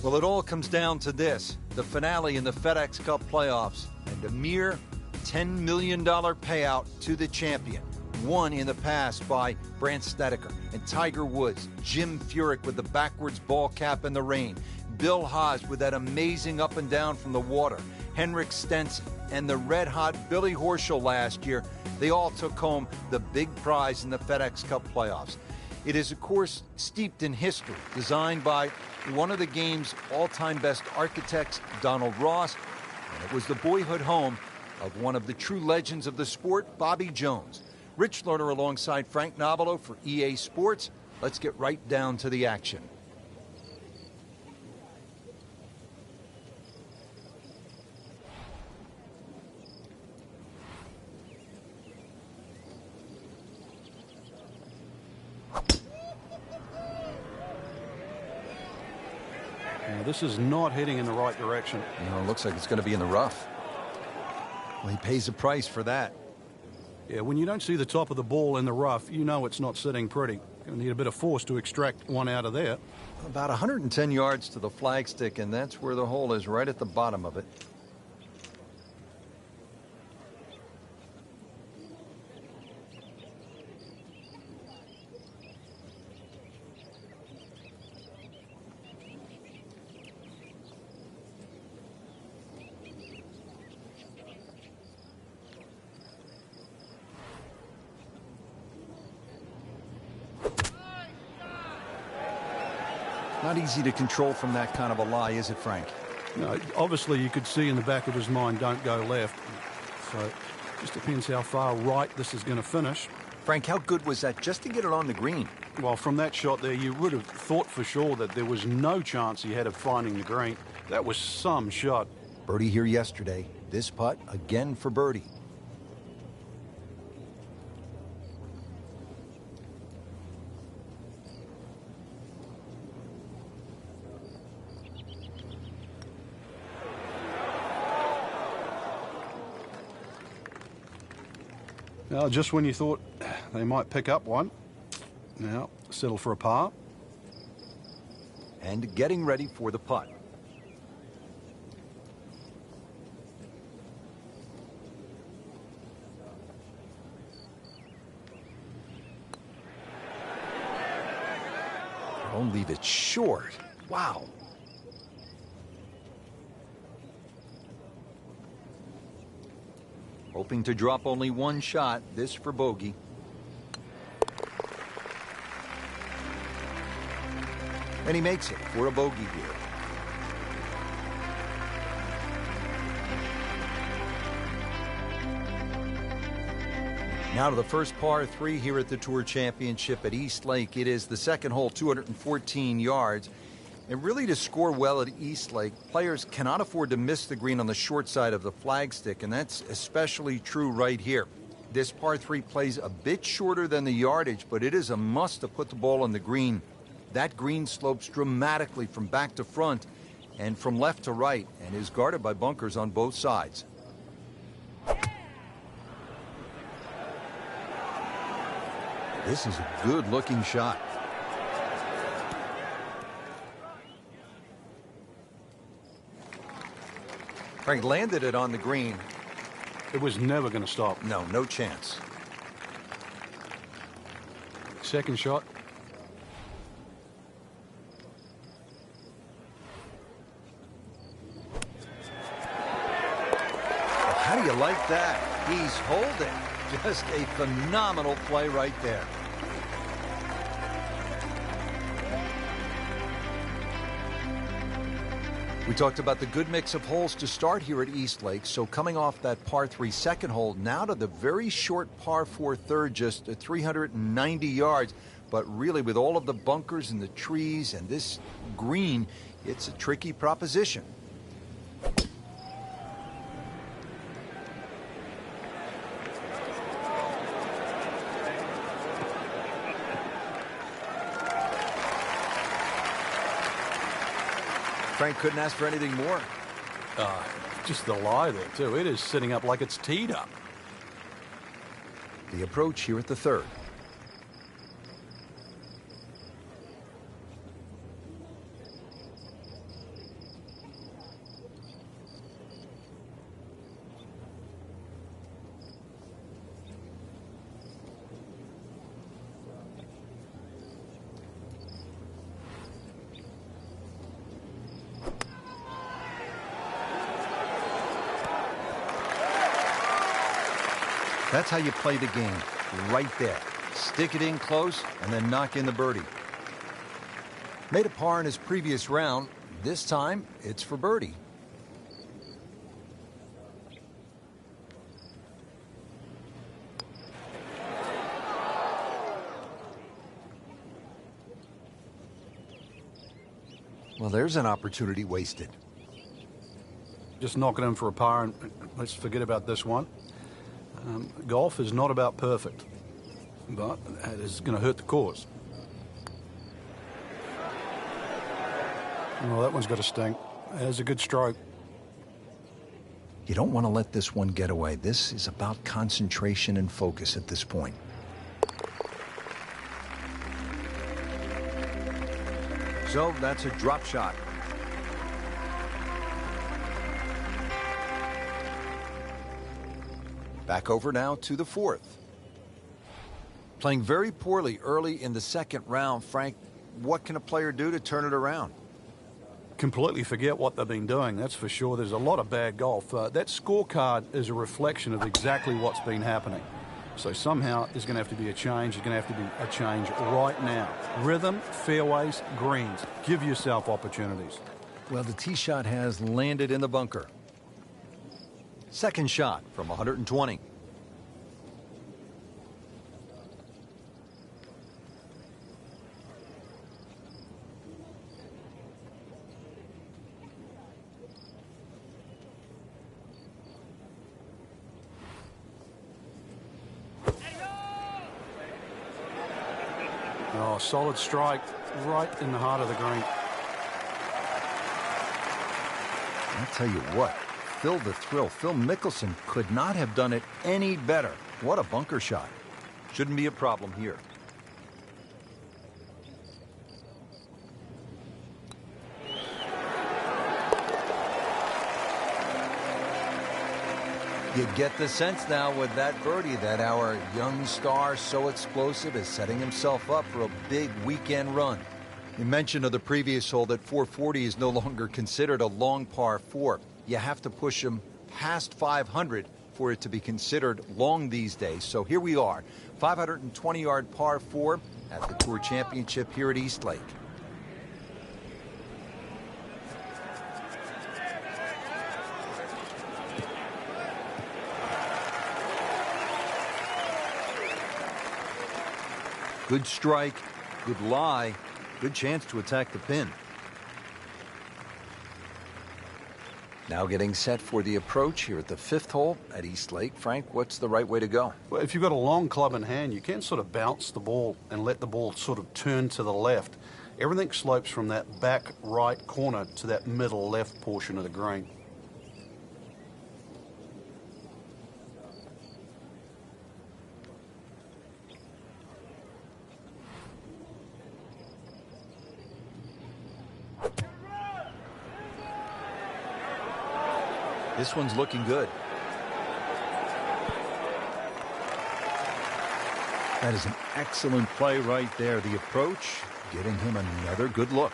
Well, it all comes down to this, the finale in the FedEx Cup playoffs, and a mere $10 million payout to the champion. Won in the past by Brandt Snedeker and Tiger Woods, Jim Furyk with the backwards ball cap in the rain, Bill Haas with that amazing up and down from the water, Henrik Stenson, and the red-hot Billy Horschel last year. They all took home the big prize in the FedEx Cup playoffs. It is, of course, steeped in history, designed by one of the game's all-time best architects, Donald Ross, and it was the boyhood home of one of the true legends of the sport, Bobby Jones. Rich Lerner alongside Frank Nobilo for EA Sports. Let's get right down to the action. Now, this is not heading in the right direction. No, it looks like it's going to be in the rough. Well, he pays a price for that. Yeah, when you don't see the top of the ball in the rough, you know it's not sitting pretty. You'll need a bit of force to extract one out of there. About 110 yards to the flagstick, and that's where the hole is, right at the bottom of it. Not easy to control from that kind of a lie, is it, Frank? No, obviously, you could see in the back of his mind, don't go left. So it just depends how far right this is going to finish. Frank, how good was that just to get it on the green? Well, from that shot there, you would have thought for sure that there was no chance he had of finding the green. That was some shot. Birdie here yesterday. This putt again for birdie. Now, just when you thought they might pick up one, now settle for a par. And getting ready for the putt. Don't leave it short. Wow. Hoping to drop only one shot, this for bogey. And he makes it for a bogey here. Now to the first par 3 here at the Tour Championship at East Lake. It is the second hole, 214 yards. And really, to score well at East Lake, players cannot afford to miss the green on the short side of the flagstick, and that's especially true right here. This par 3 plays a bit shorter than the yardage, but it is a must to put the ball on the green. That green slopes dramatically from back to front and from left to right, and is guarded by bunkers on both sides. This is a good-looking shot. Frank landed it on the green. It was never going to stop. No, no chance. Second shot. How do you like that? He's holding. Just a phenomenal play right there. We talked about the good mix of holes to start here at East Lake. So coming off that par 3 second hole, now to the very short par 4 third, just 390 yards. But really, with all of the bunkers and the trees and this green, it's a tricky proposition. Frank couldn't ask for anything more. Just the lie there, too. It is sitting up like it's teed up. The approach here at the third. That's how you play the game, right there. Stick it in close and then knock in the birdie. Made a par in his previous round. This time, it's for birdie. Well, there's an opportunity wasted. Just knocking in for a par, and let's forget about this one. Golf is not about perfect, but it is going to hurt the cause. Well, that one's got a stink. There's a good stroke. You don't want to let this one get away. This is about concentration and focus at this point. So that's a drop shot. Back over now to the fourth. Playing very poorly early in the second round. Frank, what can a player do to turn it around? Completely forget what they've been doing, that's for sure. There's a lot of bad golf. That scorecard is a reflection of exactly what's been happening. So somehow there's going to have to be a change. There's going to have to be a change right now. Rhythm, fairways, greens. Give yourself opportunities. Well, the tee shot has landed in the bunker. Second shot from 120. Oh, solid strike right in the heart of the green. I'll tell you what, Phil the Thrill, Phil Mickelson could not have done it any better. What a bunker shot. Shouldn't be a problem here. You get the sense now with that birdie that our young star, so explosive, is setting himself up for a big weekend run. You mentioned of the previous hole that 440 is no longer considered a long par 4. You have to push them past 500 for it to be considered long these days. So here we are, 520-yard par 4 at the Tour Championship here at East Lake. Good strike, good lie, good chance to attack the pin. Now getting set for the approach here at the 5th hole at East Lake. Frank, what's the right way to go? Well, if you've got a long club in hand, you can sort of bounce the ball and let the ball sort of turn to the left. Everything slopes from that back right corner to that middle left portion of the green. This one's looking good. That is an excellent play right there. The approach, getting him another good look.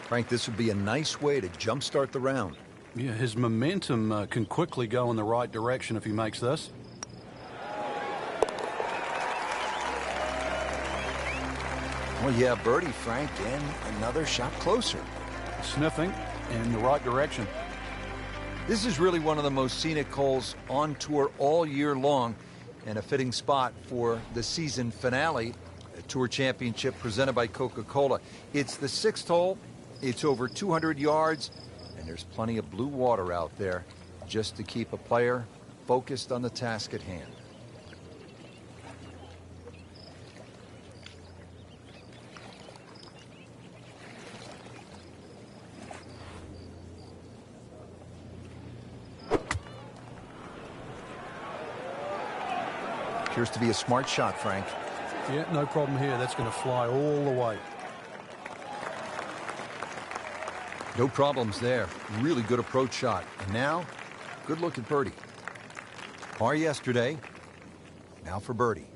Frank, this would be a nice way to jumpstart the round. Yeah, his momentum can quickly go in the right direction if he makes this. Well, yeah, birdie, Frank, and another shot closer. Sniffing in the right direction. This is really one of the most scenic holes on tour all year long, and a fitting spot for the season finale, a Tour Championship presented by Coca-Cola. It's the 6th hole. It's over 200 yards, and there's plenty of blue water out there just to keep a player focused on the task at hand. Appears to be a smart shot, Frank. Yeah, no problem here. That's going to fly all the way. No problems there. Really good approach shot. And now, good look at birdie. Par yesterday, now for birdie.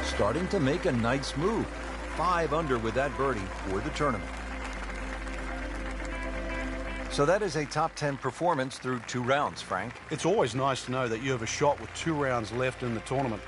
Starting to make a nice move. 5 under with that birdie for the tournament. So that is a top 10 performance through 2 rounds, Frank. It's always nice to know that you have a shot with 2 rounds left in the tournament.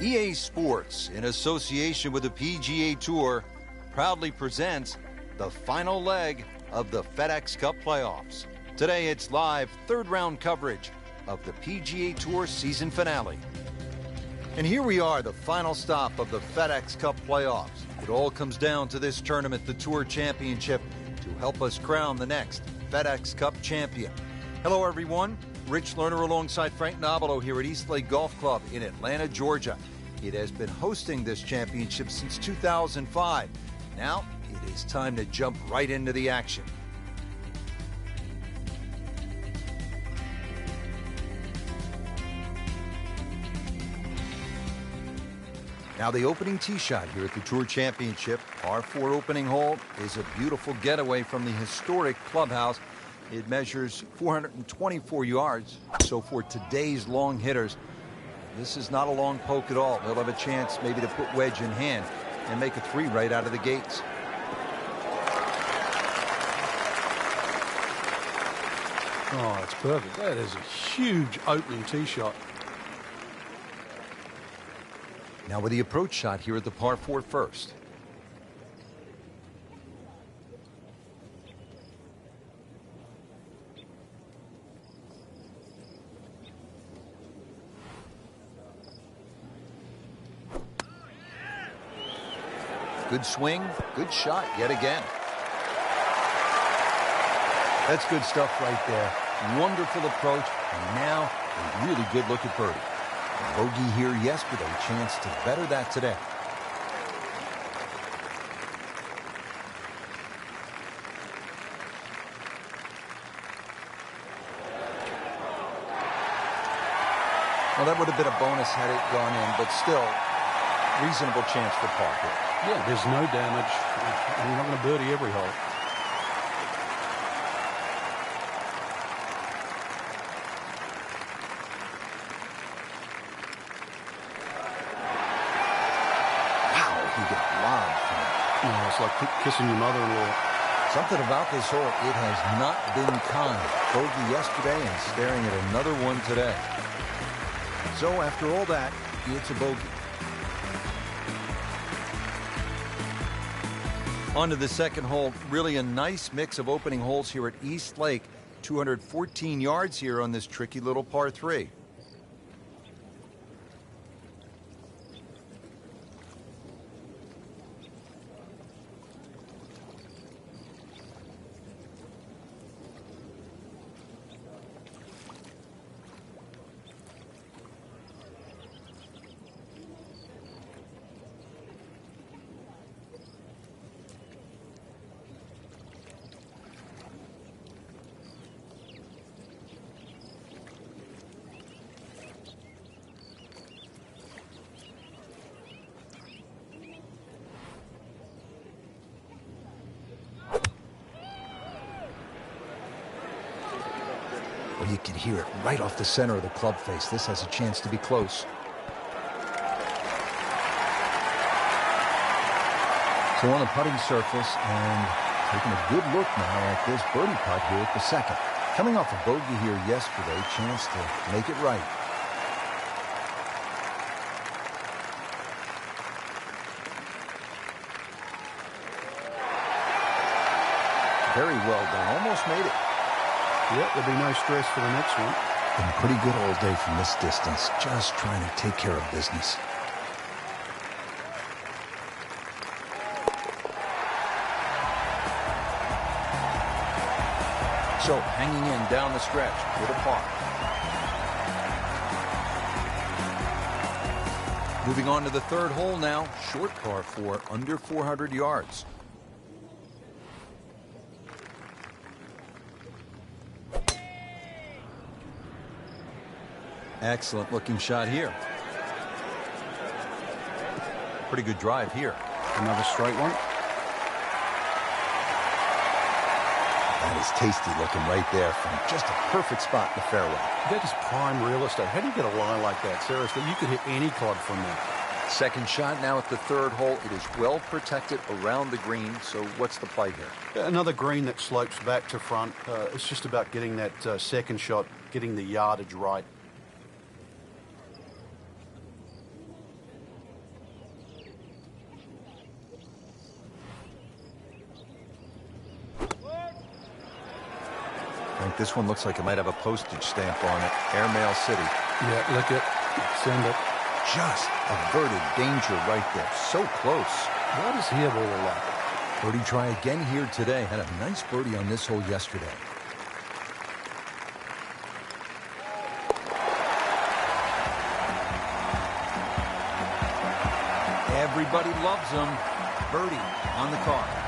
EA Sports, in association with the PGA Tour, proudly presents the final leg of the FedEx Cup playoffs. Today it's live 3rd round coverage of the PGA Tour season finale. And here we are, the final stop of the FedEx Cup playoffs. It all comes down to this tournament, the Tour Championship, to help us crown the next FedEx Cup champion. Hello everyone, Rich Lerner alongside Frank Nobilo here at East Lake Golf Club in Atlanta, Georgia. It has been hosting this championship since 2005. Now, it is time to jump right into the action. Now, the opening tee shot here at the Tour Championship, par 4 opening hole, is a beautiful getaway from the historic clubhouse. It measures 424 yards. So for today's long hitters, this is not a long poke at all. They'll have a chance maybe to put wedge in hand and make a 3 right out of the gates. Oh, it's perfect. That is a huge opening tee shot. Now with the approach shot here at the par 4 first. Good swing, good shot yet again. That's good stuff right there. Wonderful approach, and now a really good look at birdie. A bogey here yesterday, chance to better that today. Well, that would have been a bonus had it gone in, but still, reasonable chance for par here. Yeah, there's no damage. You're not going to birdie every hole. Wow, he got lobbed from it. Yeah, it's like kissing your mother-in-law. Something about this hole, it has not been kind. Bogey yesterday and staring at another one today. So after all that, it's a bogey. On to the second hole. Really a nice mix of opening holes here at East Lake. 214 yards here on this tricky little par 3. Well, you can hear it right off the center of the club face. This has a chance to be close. So on the putting surface, and taking a good look now at this birdie putt here at the second. Coming off a bogey here yesterday, chance to make it right. Very well done. Almost made it. Yep, there'll be no stress for the next one. Been pretty good all day from this distance. Just trying to take care of business. So, hanging in down the stretch with a par. Moving on to the third hole now. Short par 4, under 400 yards. Excellent looking shot here. Pretty good drive here. Another straight one. That is tasty looking right there from just a perfect spot in the fairway. That is prime real estate. How do you get a line like that? Seriously, you could hit any club from that. Second shot now at the third hole. It is well protected around the green. So what's the play here? Another green that slopes back to front. It's just about getting that second shot, getting the yardage right. This one looks like it might have a postage stamp on it. Airmail City. Yeah, lick it. Send it. Just averted danger right there. So close. Why does he have all the luck? Birdie try again here today. Had a nice birdie on this hole yesterday. Everybody loves him. Birdie on the card.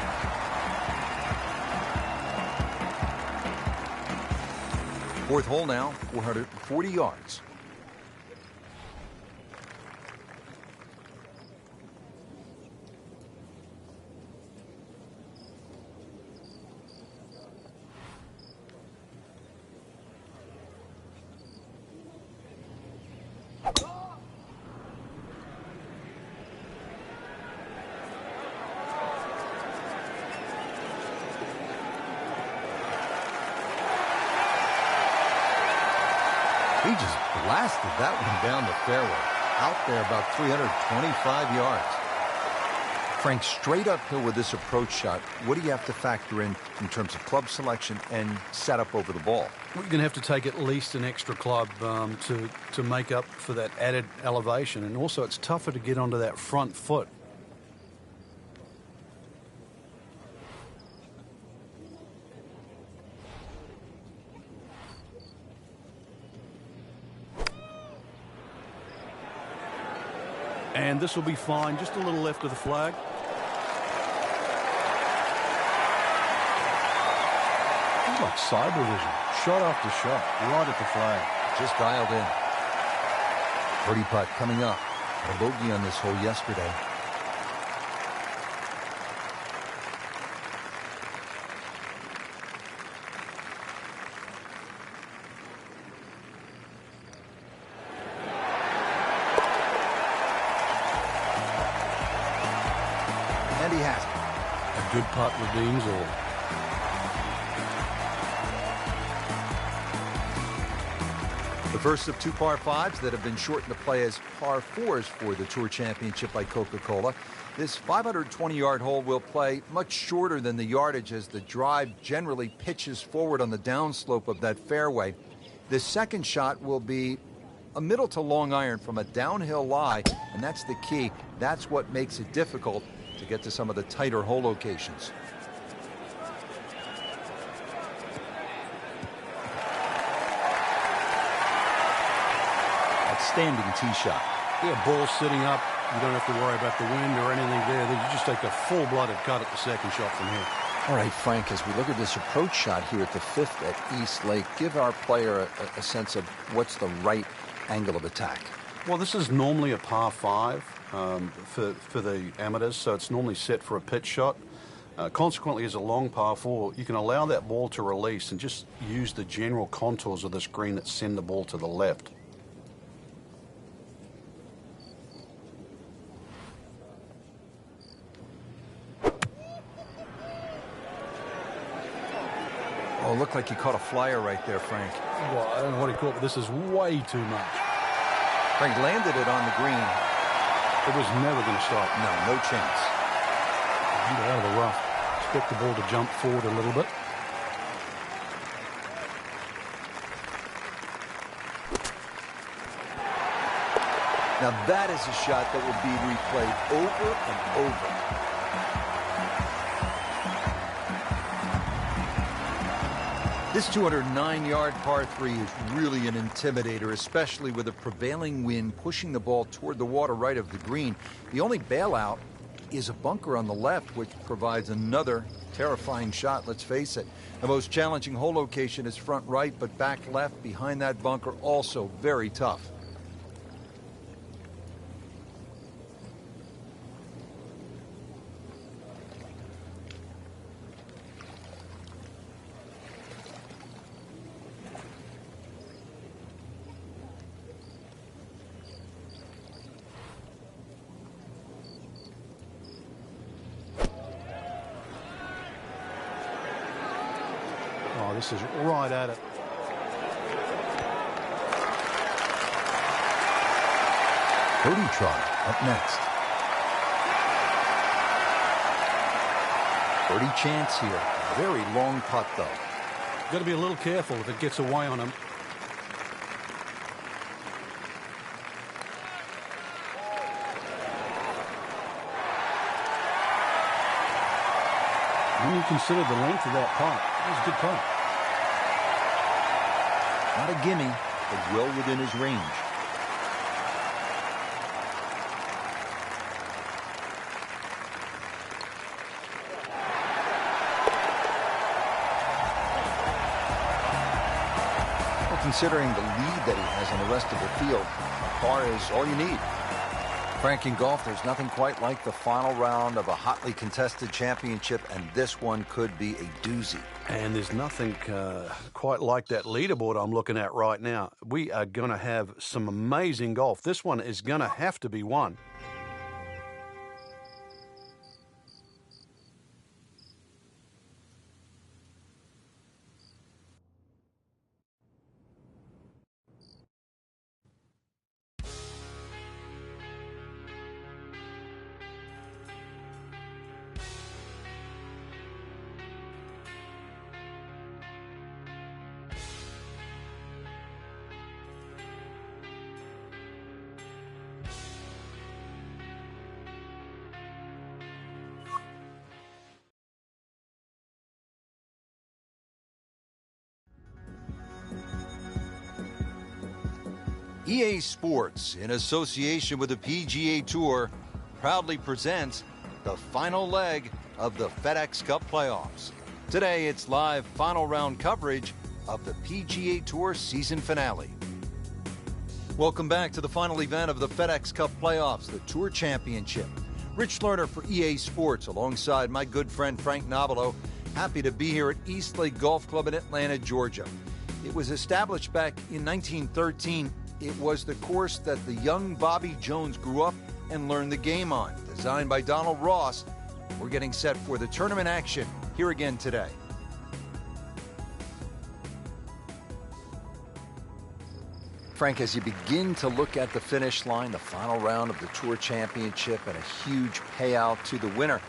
Fourth hole now, 440 yards. He just blasted that one down the fairway. Out there about 325 yards. Frank, straight uphill with this approach shot. What do you have to factor in terms of club selection and setup over the ball? Well, you're going to have to take at least an extra club to make up for that added elevation. And also, it's tougher to get onto that front foot. And this will be fine, just a little left of the flag. It's like cyber vision. Shot after shot, right at the flag. Just dialed in. Birdie putt coming up. A bogey on this hole yesterday. And he has it. A good putt redeems all. The first of two par fives that have been shortened to play as par fours for the Tour Championship by Coca-Cola. This 520-yard hole will play much shorter than the yardage as the drive generally pitches forward on the downslope of that fairway. The second shot will be a middle to long iron from a downhill lie, and that's the key. That's what makes it difficult to get to some of the tighter hole locations. Outstanding tee shot. Yeah, ball sitting up. You don't have to worry about the wind or anything there. You just take a full-blooded cut at the second shot from here. All right, Frank, as we look at this approach shot here at the fifth at East Lake, give our player a sense of what's the right angle of attack. Well, this is normally a par 5 for the amateurs, so it's normally set for a pitch shot. Consequently, as a long par 4, you can allow that ball to release and just use the general contours of this green that send the ball to the left. Oh, it looked like he caught a flyer right there, Frank. Well, I don't know what he caught, but this is way too much. Frank landed it on the green. It was never going to stop. No chance. And out of the rough. Expect the ball to jump forward a little bit. Now that is a shot that will be replayed over and over. This 209-yard par 3 is really an intimidator, especially with a prevailing wind pushing the ball toward the water right of the green. The only bailout is a bunker on the left, which provides another terrifying shot, let's face it. The most challenging hole location is front right, but back left behind that bunker also very tough. Oh, this is right at it. Birdie try up next. Birdie chance here. Very long putt, though. Got to be a little careful if it gets away on him. When you consider the length of that putt, it was a good putt. Not a gimme, but well within his range. Well, considering the lead that he has on the rest of the field, par is all you need. Frank, in golf, there's nothing quite like the final round of a hotly contested championship, and this one could be a doozy. And there's nothing quite like that leaderboard I'm looking at right now. We are going to have some amazing golf. This one is going to have to be won. EA Sports, in association with the PGA Tour, proudly presents the final leg of the FedEx Cup playoffs. Today, it's live final round coverage of the PGA Tour season finale. Welcome back to the final event of the FedEx Cup playoffs, the Tour Championship. Rich Lerner for EA Sports, alongside my good friend Frank Nobilo. Happy to be here at East Lake Golf Club in Atlanta, Georgia. It was established back in 1913. It was the course that the young Bobby Jones grew up and learned the game on. Designed by Donald Ross, we're getting set for the tournament action here again today. Frank, as you begin to look at the finish line, the final round of the Tour Championship and a huge payout to the winner,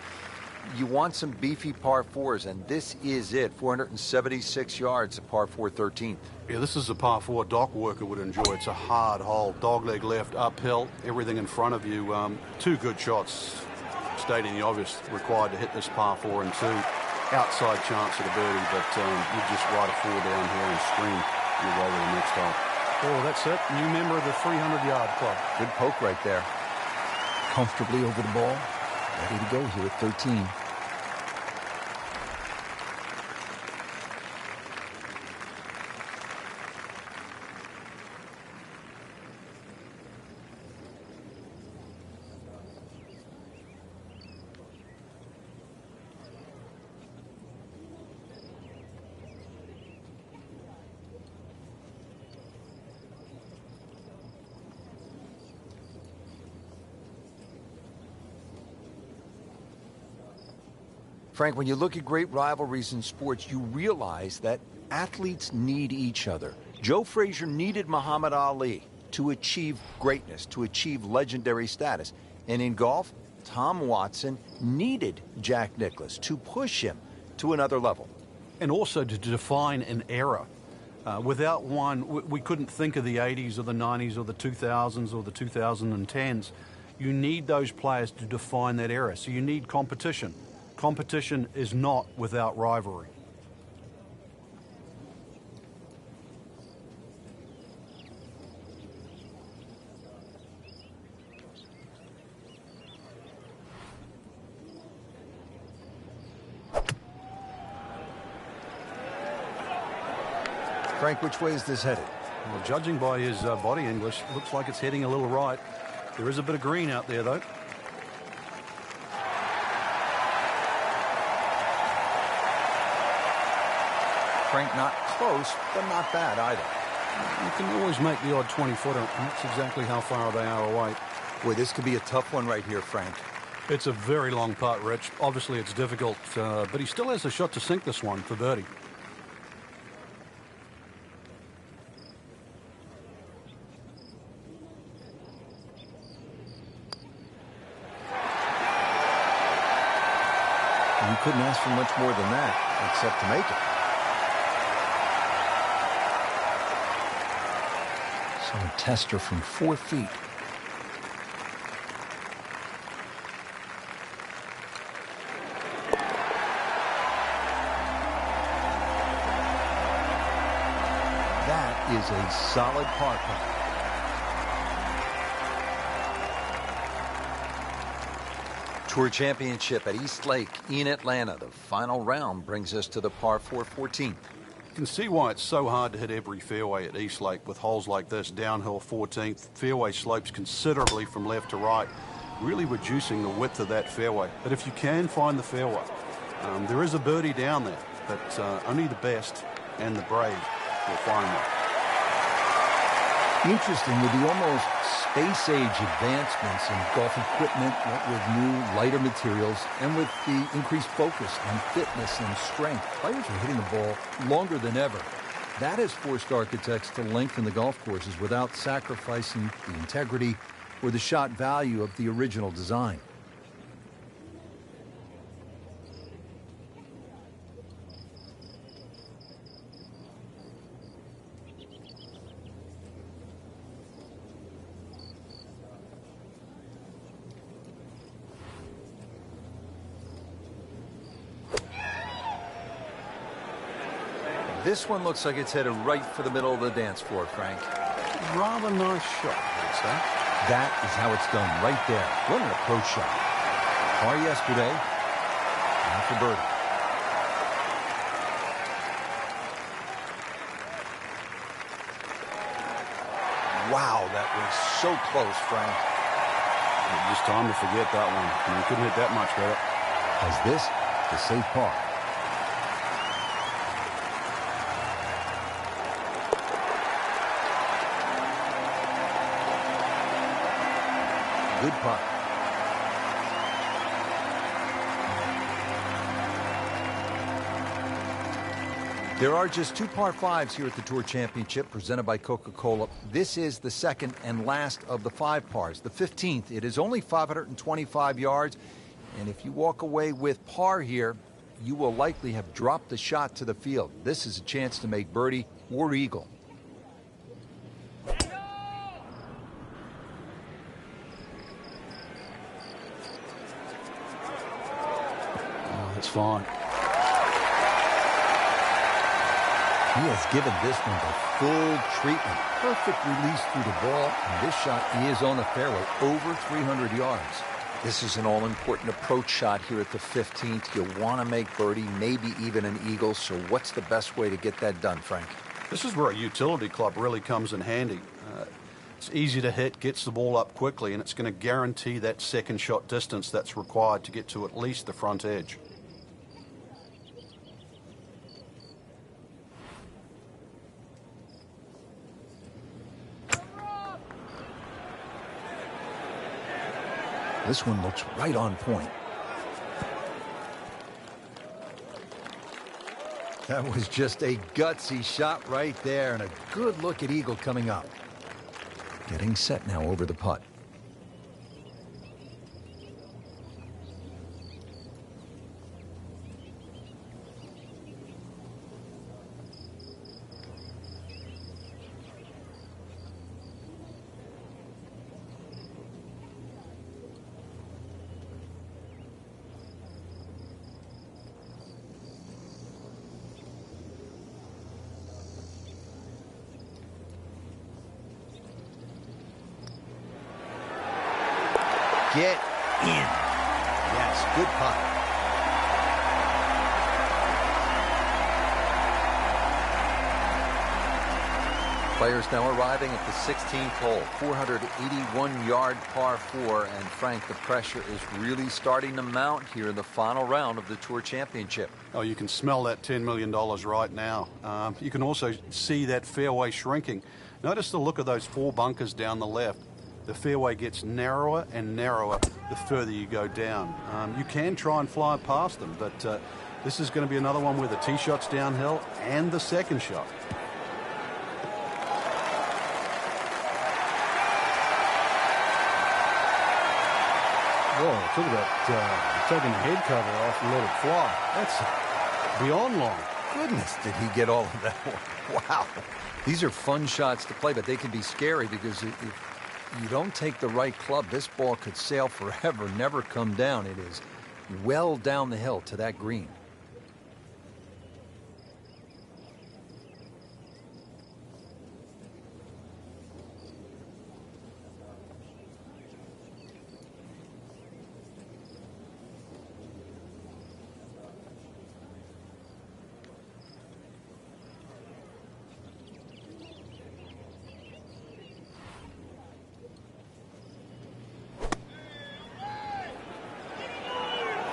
you want some beefy par fours, and this is it. 476 yards, a par 4 13th. Yeah, this is a par 4 dock worker would enjoy. It's a hard hole, dogleg left, uphill, everything in front of you. Two good shots, stating the obvious, required to hit this par 4 and 2. Outside chance at a birdie, but you just ride a 4 down here and scream your way to the next hole. Oh, that's it. New member of the 300-yard club. Good poke right there. Comfortably over the ball. Ready to go here at 13. Frank, when you look at great rivalries in sports, you realize that athletes need each other. Joe Frazier needed Muhammad Ali to achieve greatness, to achieve legendary status. And in golf, Tom Watson needed Jack Nicklaus to push him to another level. And also to define an era. Without one, we couldn't think of the 80s or the 90s or the 2000s or the 2010s. You need those players to define that era. So you need competition. Competition is not without rivalry. Frank, which way is this headed? Well, judging by his body English, looks like it's heading a little right. There is a bit of green out there, though. Frank, not close, but not bad either. You can always make the odd 20-footer, and that's exactly how far they are away. Boy, this could be a tough one right here, Frank. It's a very long putt, Rich. Obviously, it's difficult, but he still has a shot to sink this one for birdie. You couldn't ask for much more than that, except to make it. So a tester from 4 feet. That is a solid par putt. Tour Championship at East Lake in Atlanta. The final round brings us to the par 4 14th. You can see why it's so hard to hit every fairway at East Lake with holes like this. Downhill 14th, fairway slopes considerably from left to right, really reducing the width of that fairway. But if you can find the fairway, there is a birdie down there, but only the best and the brave will find one. Interesting, with the almost space-age advancements in golf equipment, what with new, lighter materials, and with the increased focus on fitness and strength, players are hitting the ball longer than ever. That has forced architects to lengthen the golf courses without sacrificing the integrity or the shot value of the original design. This one looks like it's headed right for the middle of the dance floor, Frank. Rather nice shot, I'd say. That is how it's done, right there. What an approach shot. Par yesterday, and for birdie. Wow, that was so close, Frank. Just time to forget that one. I mean, couldn't hit that much better. As this, the safe par. Good putt. There are just 2 par 5s here at the Tour Championship presented by Coca-Cola. This is the second and last of the 5 pars. The 15th, it is only 525 yards. And if you walk away with par here, you will likely have dropped the shot to the field. This is a chance to make birdie or eagle. Oh, that's fine. He has given this one the full treatment. Perfect release through the ball, and this shot is on the fairway, over 300 yards. This is an all-important approach shot here at the 15th. You want to make birdie, maybe even an eagle, so what's the best way to get that done, Frank? This is where a utility club really comes in handy. It's easy to hit, gets the ball up quickly, and it's going to guarantee that second shot distance that's required to get to at least the front edge. This one looks right on point. That was just a gutsy shot right there, and a good look at eagle coming up. Getting set now over the putt. Get in. Yes, good putt. Players now arriving at the 16th hole, 481-yard par 4, and Frank, the pressure is really starting to mount here in the final round of the Tour Championship. Oh, you can smell that $10 million right now. You can also see that fairway shrinking. Notice the look of those 4 bunkers down the left. The fairway gets narrower and narrower the further you go down. You can try and fly past them, but this is going to be another one where the tee shot's downhill and the second shot. Whoa, talk about taking the head cover off and let it fly. That's beyond long. Goodness, did he get all of that? Wow. These are fun shots to play, but they can be scary because if you don't take the right club, this ball could sail forever, never come down. It is well down the hill to that green.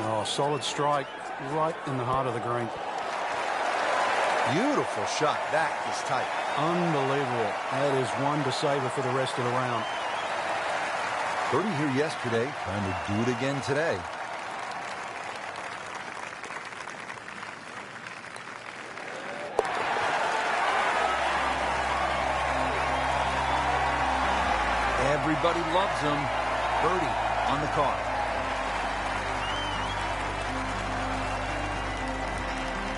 Oh, solid strike right in the heart of the green. Beautiful shot. That is tight. Unbelievable. That is one to savor for the rest of the round. Birdie here yesterday. Trying to do it again today. Everybody loves him. Birdie on the card.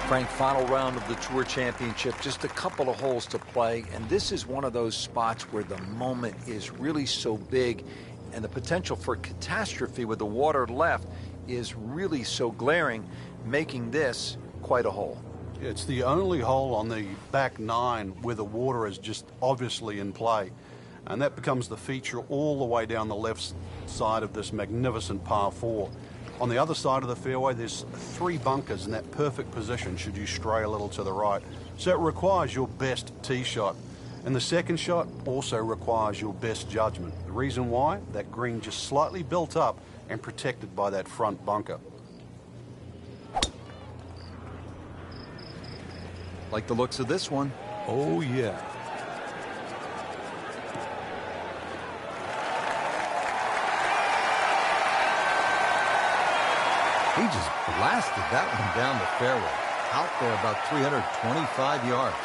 Frank, final round of the Tour Championship, just a couple of holes to play, and this is one of those spots where the moment is really so big and the potential for catastrophe with the water left is really so glaring, making this quite a hole. It's the only hole on the back 9 where the water is just obviously in play. And that becomes the feature all the way down the left side of this magnificent par 4. On the other side of the fairway, there's 3 bunkers in that perfect position should you stray a little to the right. So it requires your best tee shot. And the second shot also requires your best judgment. The reason why? That green just slightly built up and protected by that front bunker. Like the looks of this one. Oh, yeah. He just blasted that one down the fairway. Out there about 325 yards.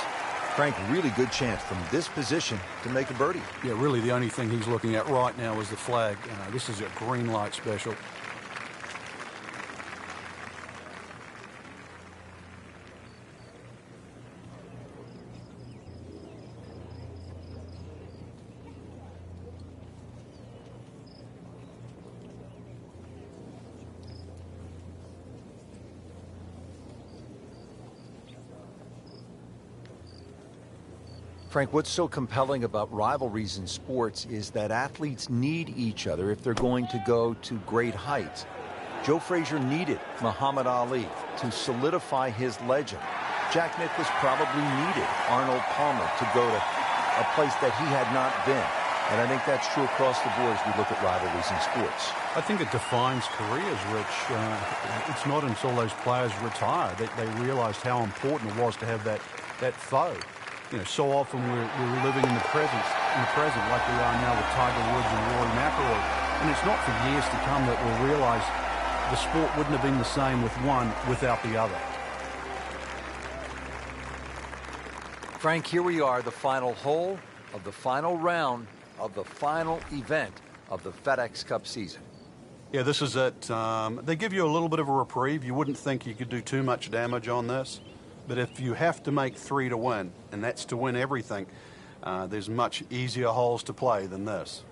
Frank, really good chance from this position to make a birdie. Yeah, really the only thing he's looking at right now is the flag. This is a green light special. Frank, what's so compelling about rivalries in sports is that athletes need each other if they're going to go to great heights. Joe Frazier needed Muhammad Ali to solidify his legend. Jack Nicklaus probably needed Arnold Palmer to go to a place that he had not been. And I think that's true across the board as we look at rivalries in sports. I think it defines careers, Rich. It's not until those players retire that they realized how important it was to have that foe. So often we're living in the present like we are now with Tiger Woods and Rory McIlroy. And it's not for years to come that we'll realize the sport wouldn't have been the same with one without the other. Frank, here we are, the final hole of the final round of the final event of the FedEx Cup season. Yeah, this is it. They give you a little bit of a reprieve. You wouldn't think you could do too much damage on this. But if you have to make 3 to win, and that's to win everything, there's much easier holes to play than this.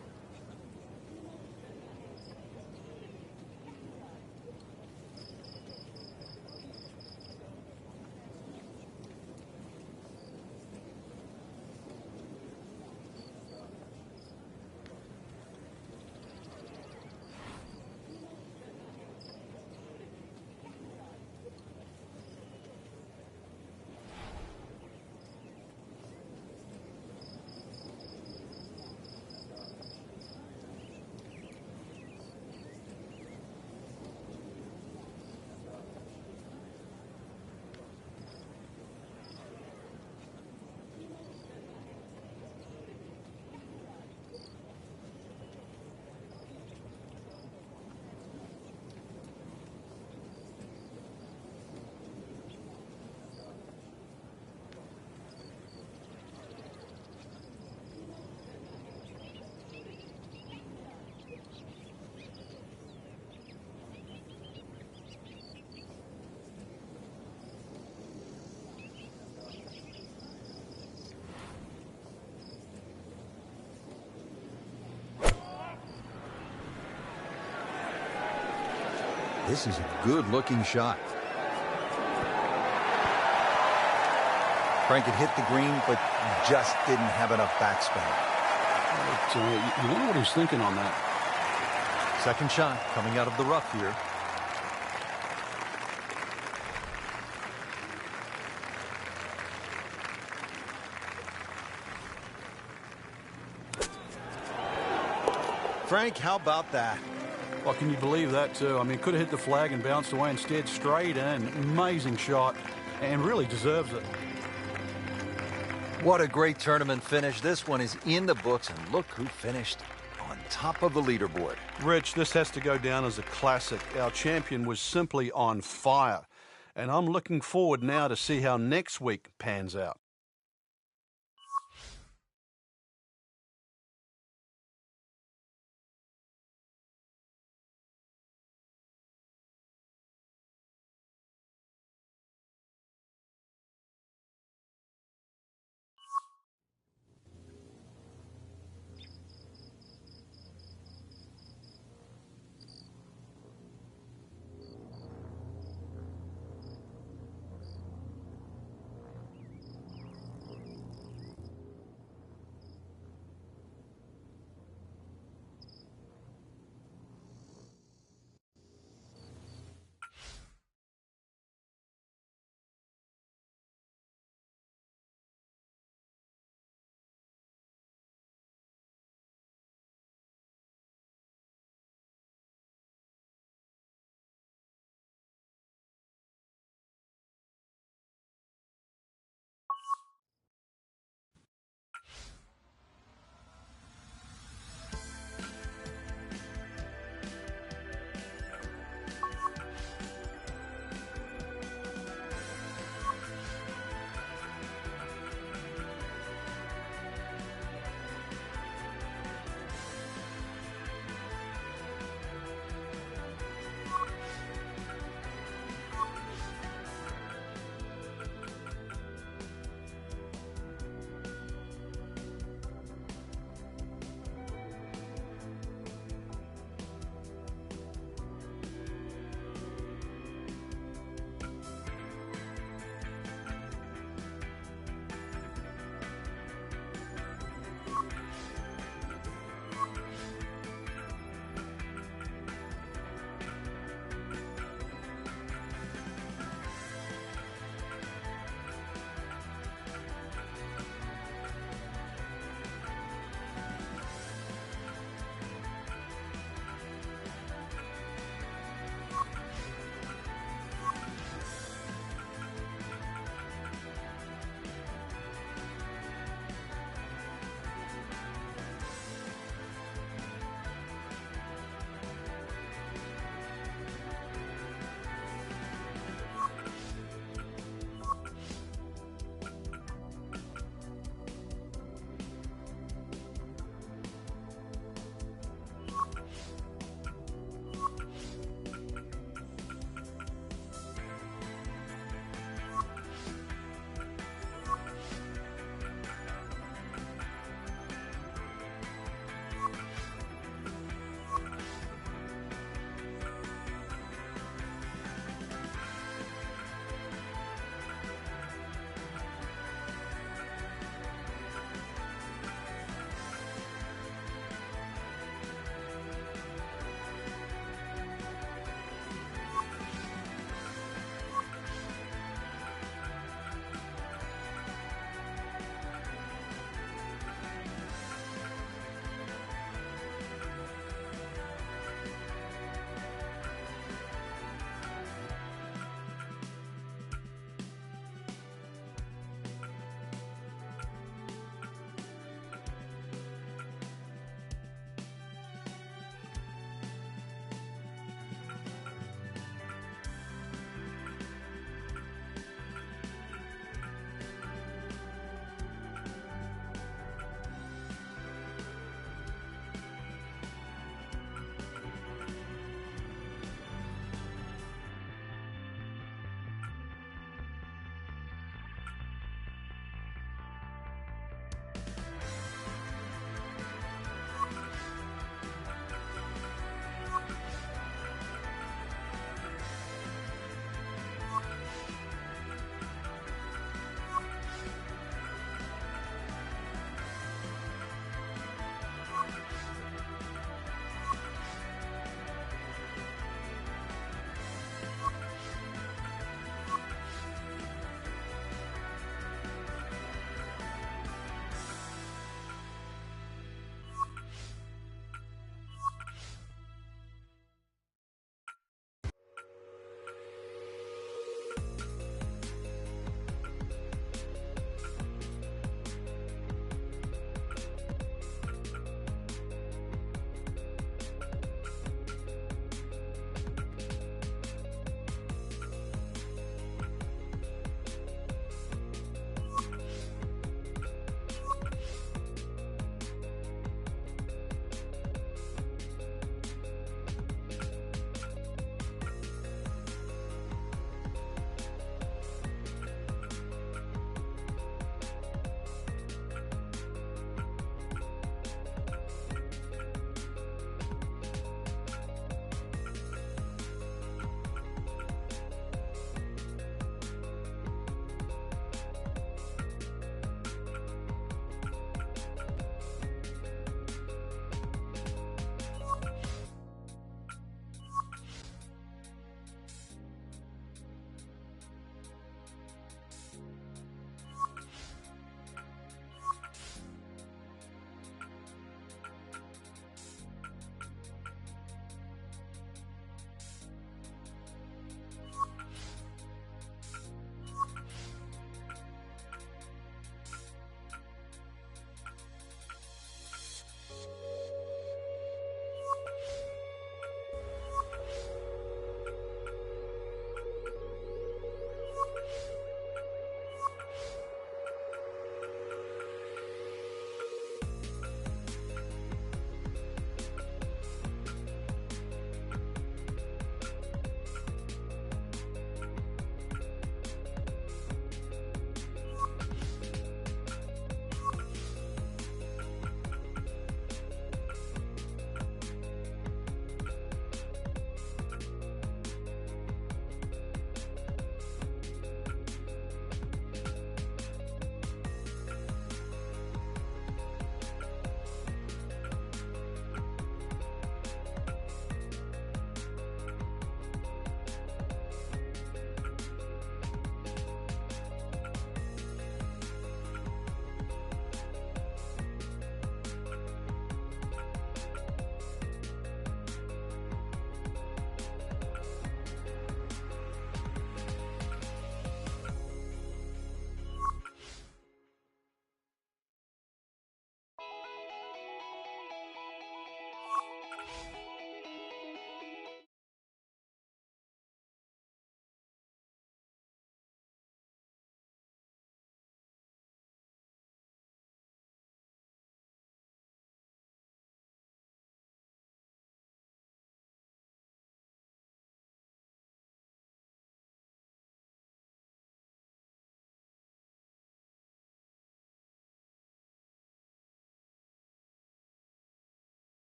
This is a good-looking shot. Frank had hit the green, but just didn't have enough backspin. You wonder what he's thinking on that. Second shot coming out of the rough here. Frank, how about that? Well, can you believe that, too? I mean, could have hit the flag and bounced away instead, straight in. Amazing shot, and really deserves it. What a great tournament finish. This one is in the books, and look who finished on top of the leaderboard. Rich, this has to go down as a classic. Our champion was simply on fire, and I'm looking forward now to see how next week pans out.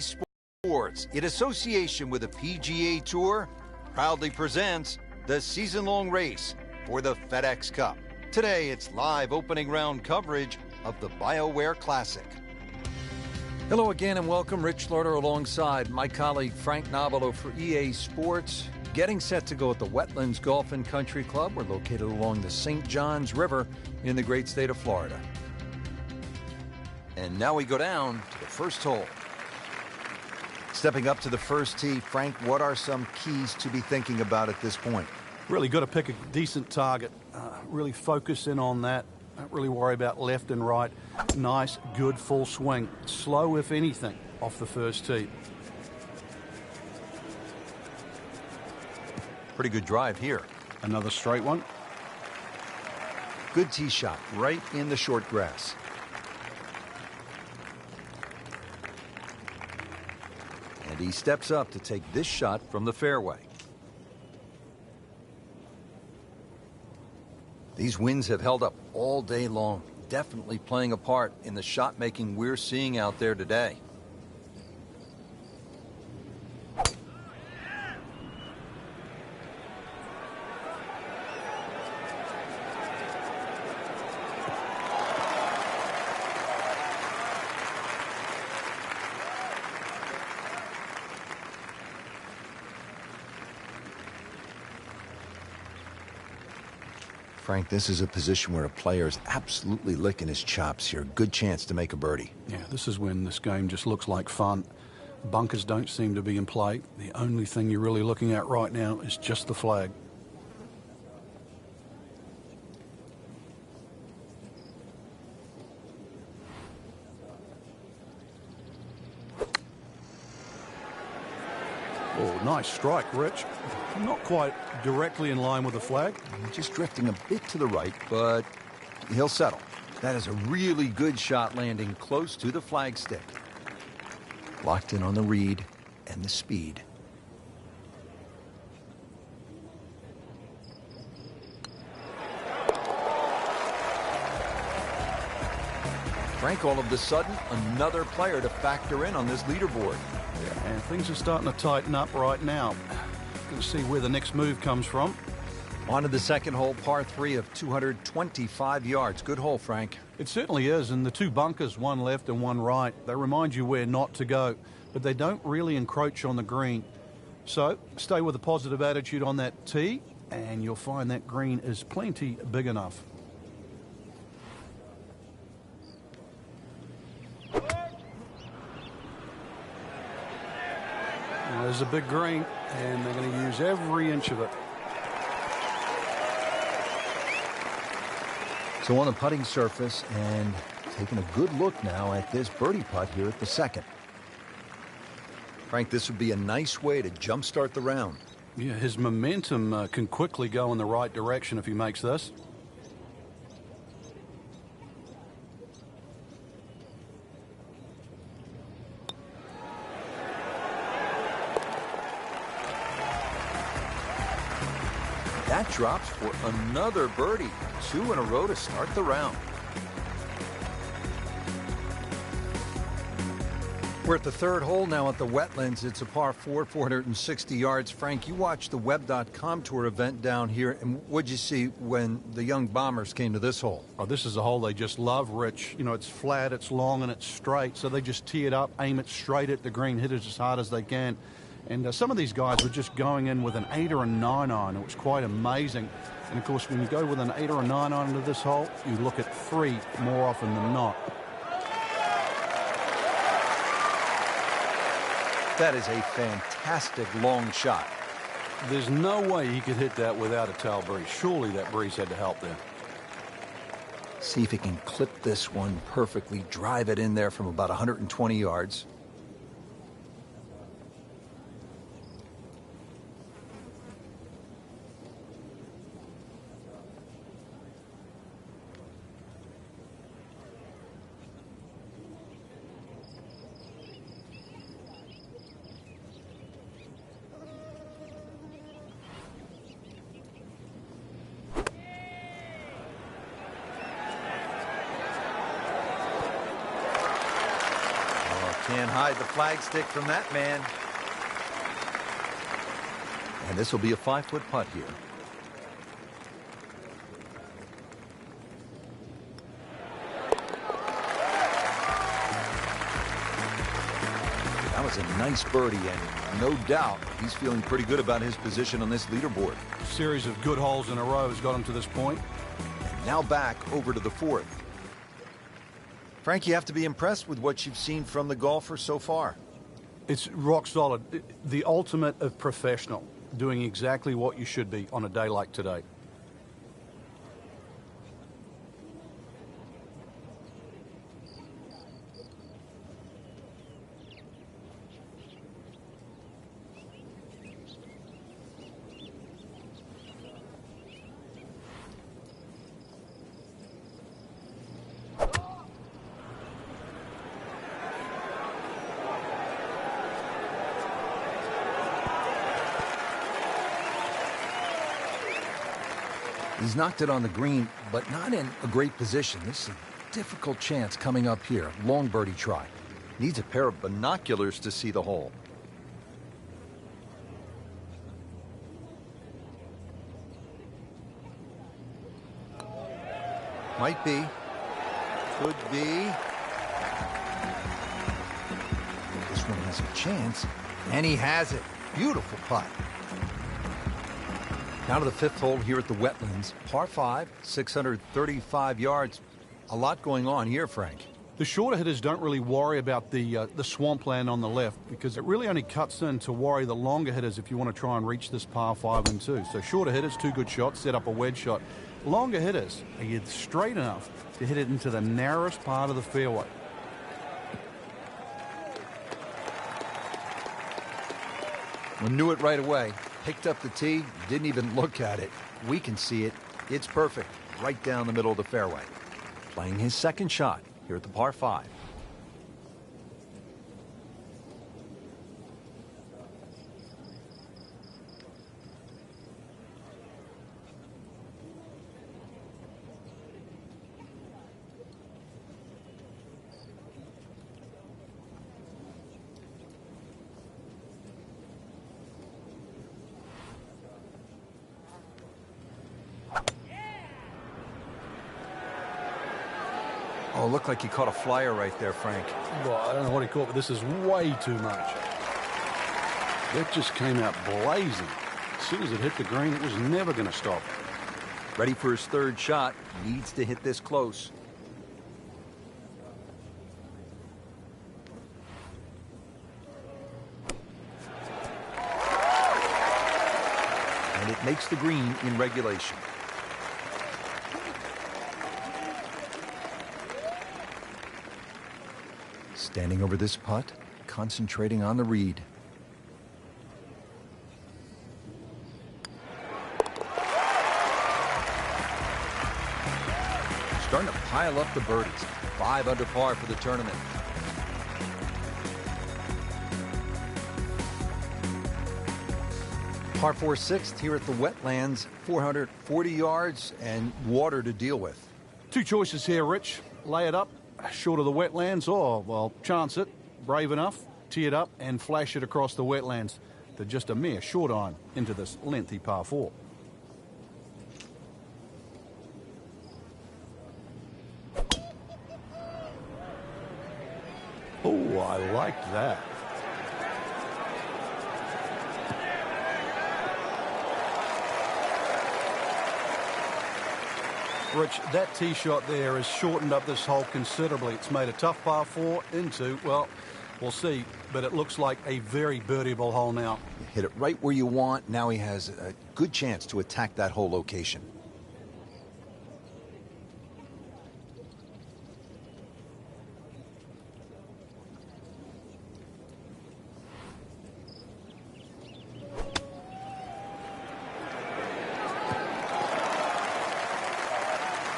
Sports, in association with the PGA Tour, proudly presents the season-long race for the FedEx Cup. Today, it's live opening round coverage of the BioWare Classic. Hello again and welcome. Rich Slaughter alongside my colleague Frank Nobilo for EA Sports. Getting set to go at the Wetlands Golf and Country Club. We're located along the St. Johns River in the great state of Florida. And now we go down to the first hole. Stepping up to the first tee, Frank, what are some keys to be thinking about at this point? Really got to pick a decent target. Really focus in on that. Don't really worry about left and right. Nice, good full swing. Slow, if anything, off the first tee. Pretty good drive here. Another straight one. Good tee shot right in the short grass. And he steps up to take this shot from the fairway. These winds have held up all day long, definitely playing a part in the shot making we're seeing out there today. Frank, this is a position where a player is absolutely licking his chops here. Good chance to make a birdie. Yeah, this is when this game just looks like fun. Bunkers don't seem to be in play. The only thing you're really looking at right now is just the flag. Oh, nice strike, Rich. Not quite directly in line with the flag. Just drifting a bit to the right, but he'll settle. That is a really good shot landing close to the flagstick. Locked in on the read and the speed. Frank, all of a sudden, another player to factor in on this leaderboard. Yeah, and things are starting to tighten up right now. Going to see where the next move comes from. On to the second hole, par 3 of 225 yards. Good hole, Frank. It certainly is, and the two bunkers, one left and one right, they remind you where not to go, but they don't really encroach on the green. So stay with a positive attitude on that tee, and you'll find that green is plenty big enough. There's a big green, and they're going to use every inch of it. So on the putting surface, and taking a good look now at this birdie putt here at the second. Frank, this would be a nice way to jumpstart the round. Yeah, his momentum can quickly go in the right direction if he makes this. That drops for another birdie. 2 in a row to start the round. We're at the third hole now at the Wetlands. It's a par 4, 460 yards. Frank, you watched the Web.com Tour event down here, and what'd you see when the young bombers came to this hole? Oh, this is a hole they just love, Rich. You know, it's flat, it's long, and it's straight, so they just tee it up, aim it straight at the green, hit it as hard as they can. And some of these guys were just going in with an 8 or a 9 iron. It was quite amazing. And, of course, when you go with an 8 or a 9 iron into this hole, you look at 3 more often than not. That is a fantastic long shot. There's no way he could hit that without a tail breeze. Surely that breeze had to help there. See if he can clip this one perfectly, drive it in there from about 120 yards. Can't hide the flag stick from that man. And this will be a 5-foot putt here. That was a nice birdie, and no doubt he's feeling pretty good about his position on this leaderboard. A series of good holes in a row has got him to this point. And now back over to the 4th. Frank, you have to be impressed with what you've seen from the golfer so far. It's rock solid. The ultimate of professional, doing exactly what you should be on a day like today. He's knocked it on the green, but not in a great position. This is a difficult chance coming up here. Long birdie try. Needs a pair of binoculars to see the hole. Might be. Could be. This one has a chance. And he has it. Beautiful putt. Now to the 5th hole here at the Wetlands. Par 5, 635 yards. A lot going on here, Frank. The shorter hitters don't really worry about the swampland on the left, because it really only cuts in to worry the longer hitters if you want to try and reach this par 5 and 2. So shorter hitters, 2 good shots, set up a wedge shot. Longer hitters, are you straight enough to hit it into the narrowest part of the fairway? We knew it right away. Picked up the tee, didn't even look at it. We can see it. It's perfect. Right down the middle of the fairway. Playing his 2nd shot here at the par 5. Oh, looked like he caught a flyer right there, Frank. Well, I don't know what he caught, but this is way too much. That just came out blazing. As soon as it hit the green, it was never going to stop. Ready for his 3rd shot. Needs to hit this close. And it makes the green in regulation. Standing over this putt, concentrating on the read. Starting to pile up the birdies. 5 under par for the tournament. Par 4 6th here at the Wetlands. 440 yards and water to deal with. 2 choices here, Rich. Lay it up short of the Wetlands, or, well, chance it, brave enough, tee it up and flash it across the Wetlands to just a mere short iron into this lengthy par 4. Oh, I like that. Rich, that tee shot there has shortened up this hole considerably. It's made a tough par 4 into, well, we'll see, but it looks like a very birdieable hole now. You hit it right where you want. Now he has a good chance to attack that whole location.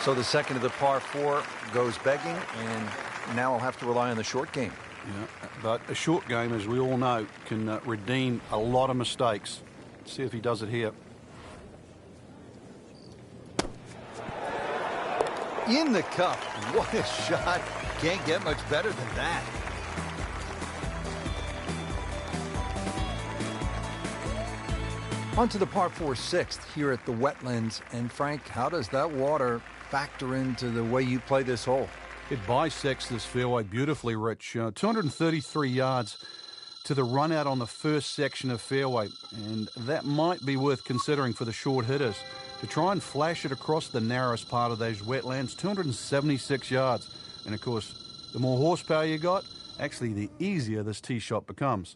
So the 2nd of the par 4 goes begging, and now I'll have to rely on the short game. Yeah, but a short game, as we all know, can redeem a lot of mistakes. Let's see if he does it here. In the cup. What a shot. Can't get much better than that. On to the par 4 sixth here at the Wetlands. And Frank, how does that water factor into the way you play this hole? It bisects this fairway beautifully, Rich. 233 yards to the run out on the first section of fairway, and that might be worth considering for the short hitters to try and flash it across the narrowest part of those wetlands. 276 yards, and of course the more horsepower you got, actually the easier this tee shot becomes.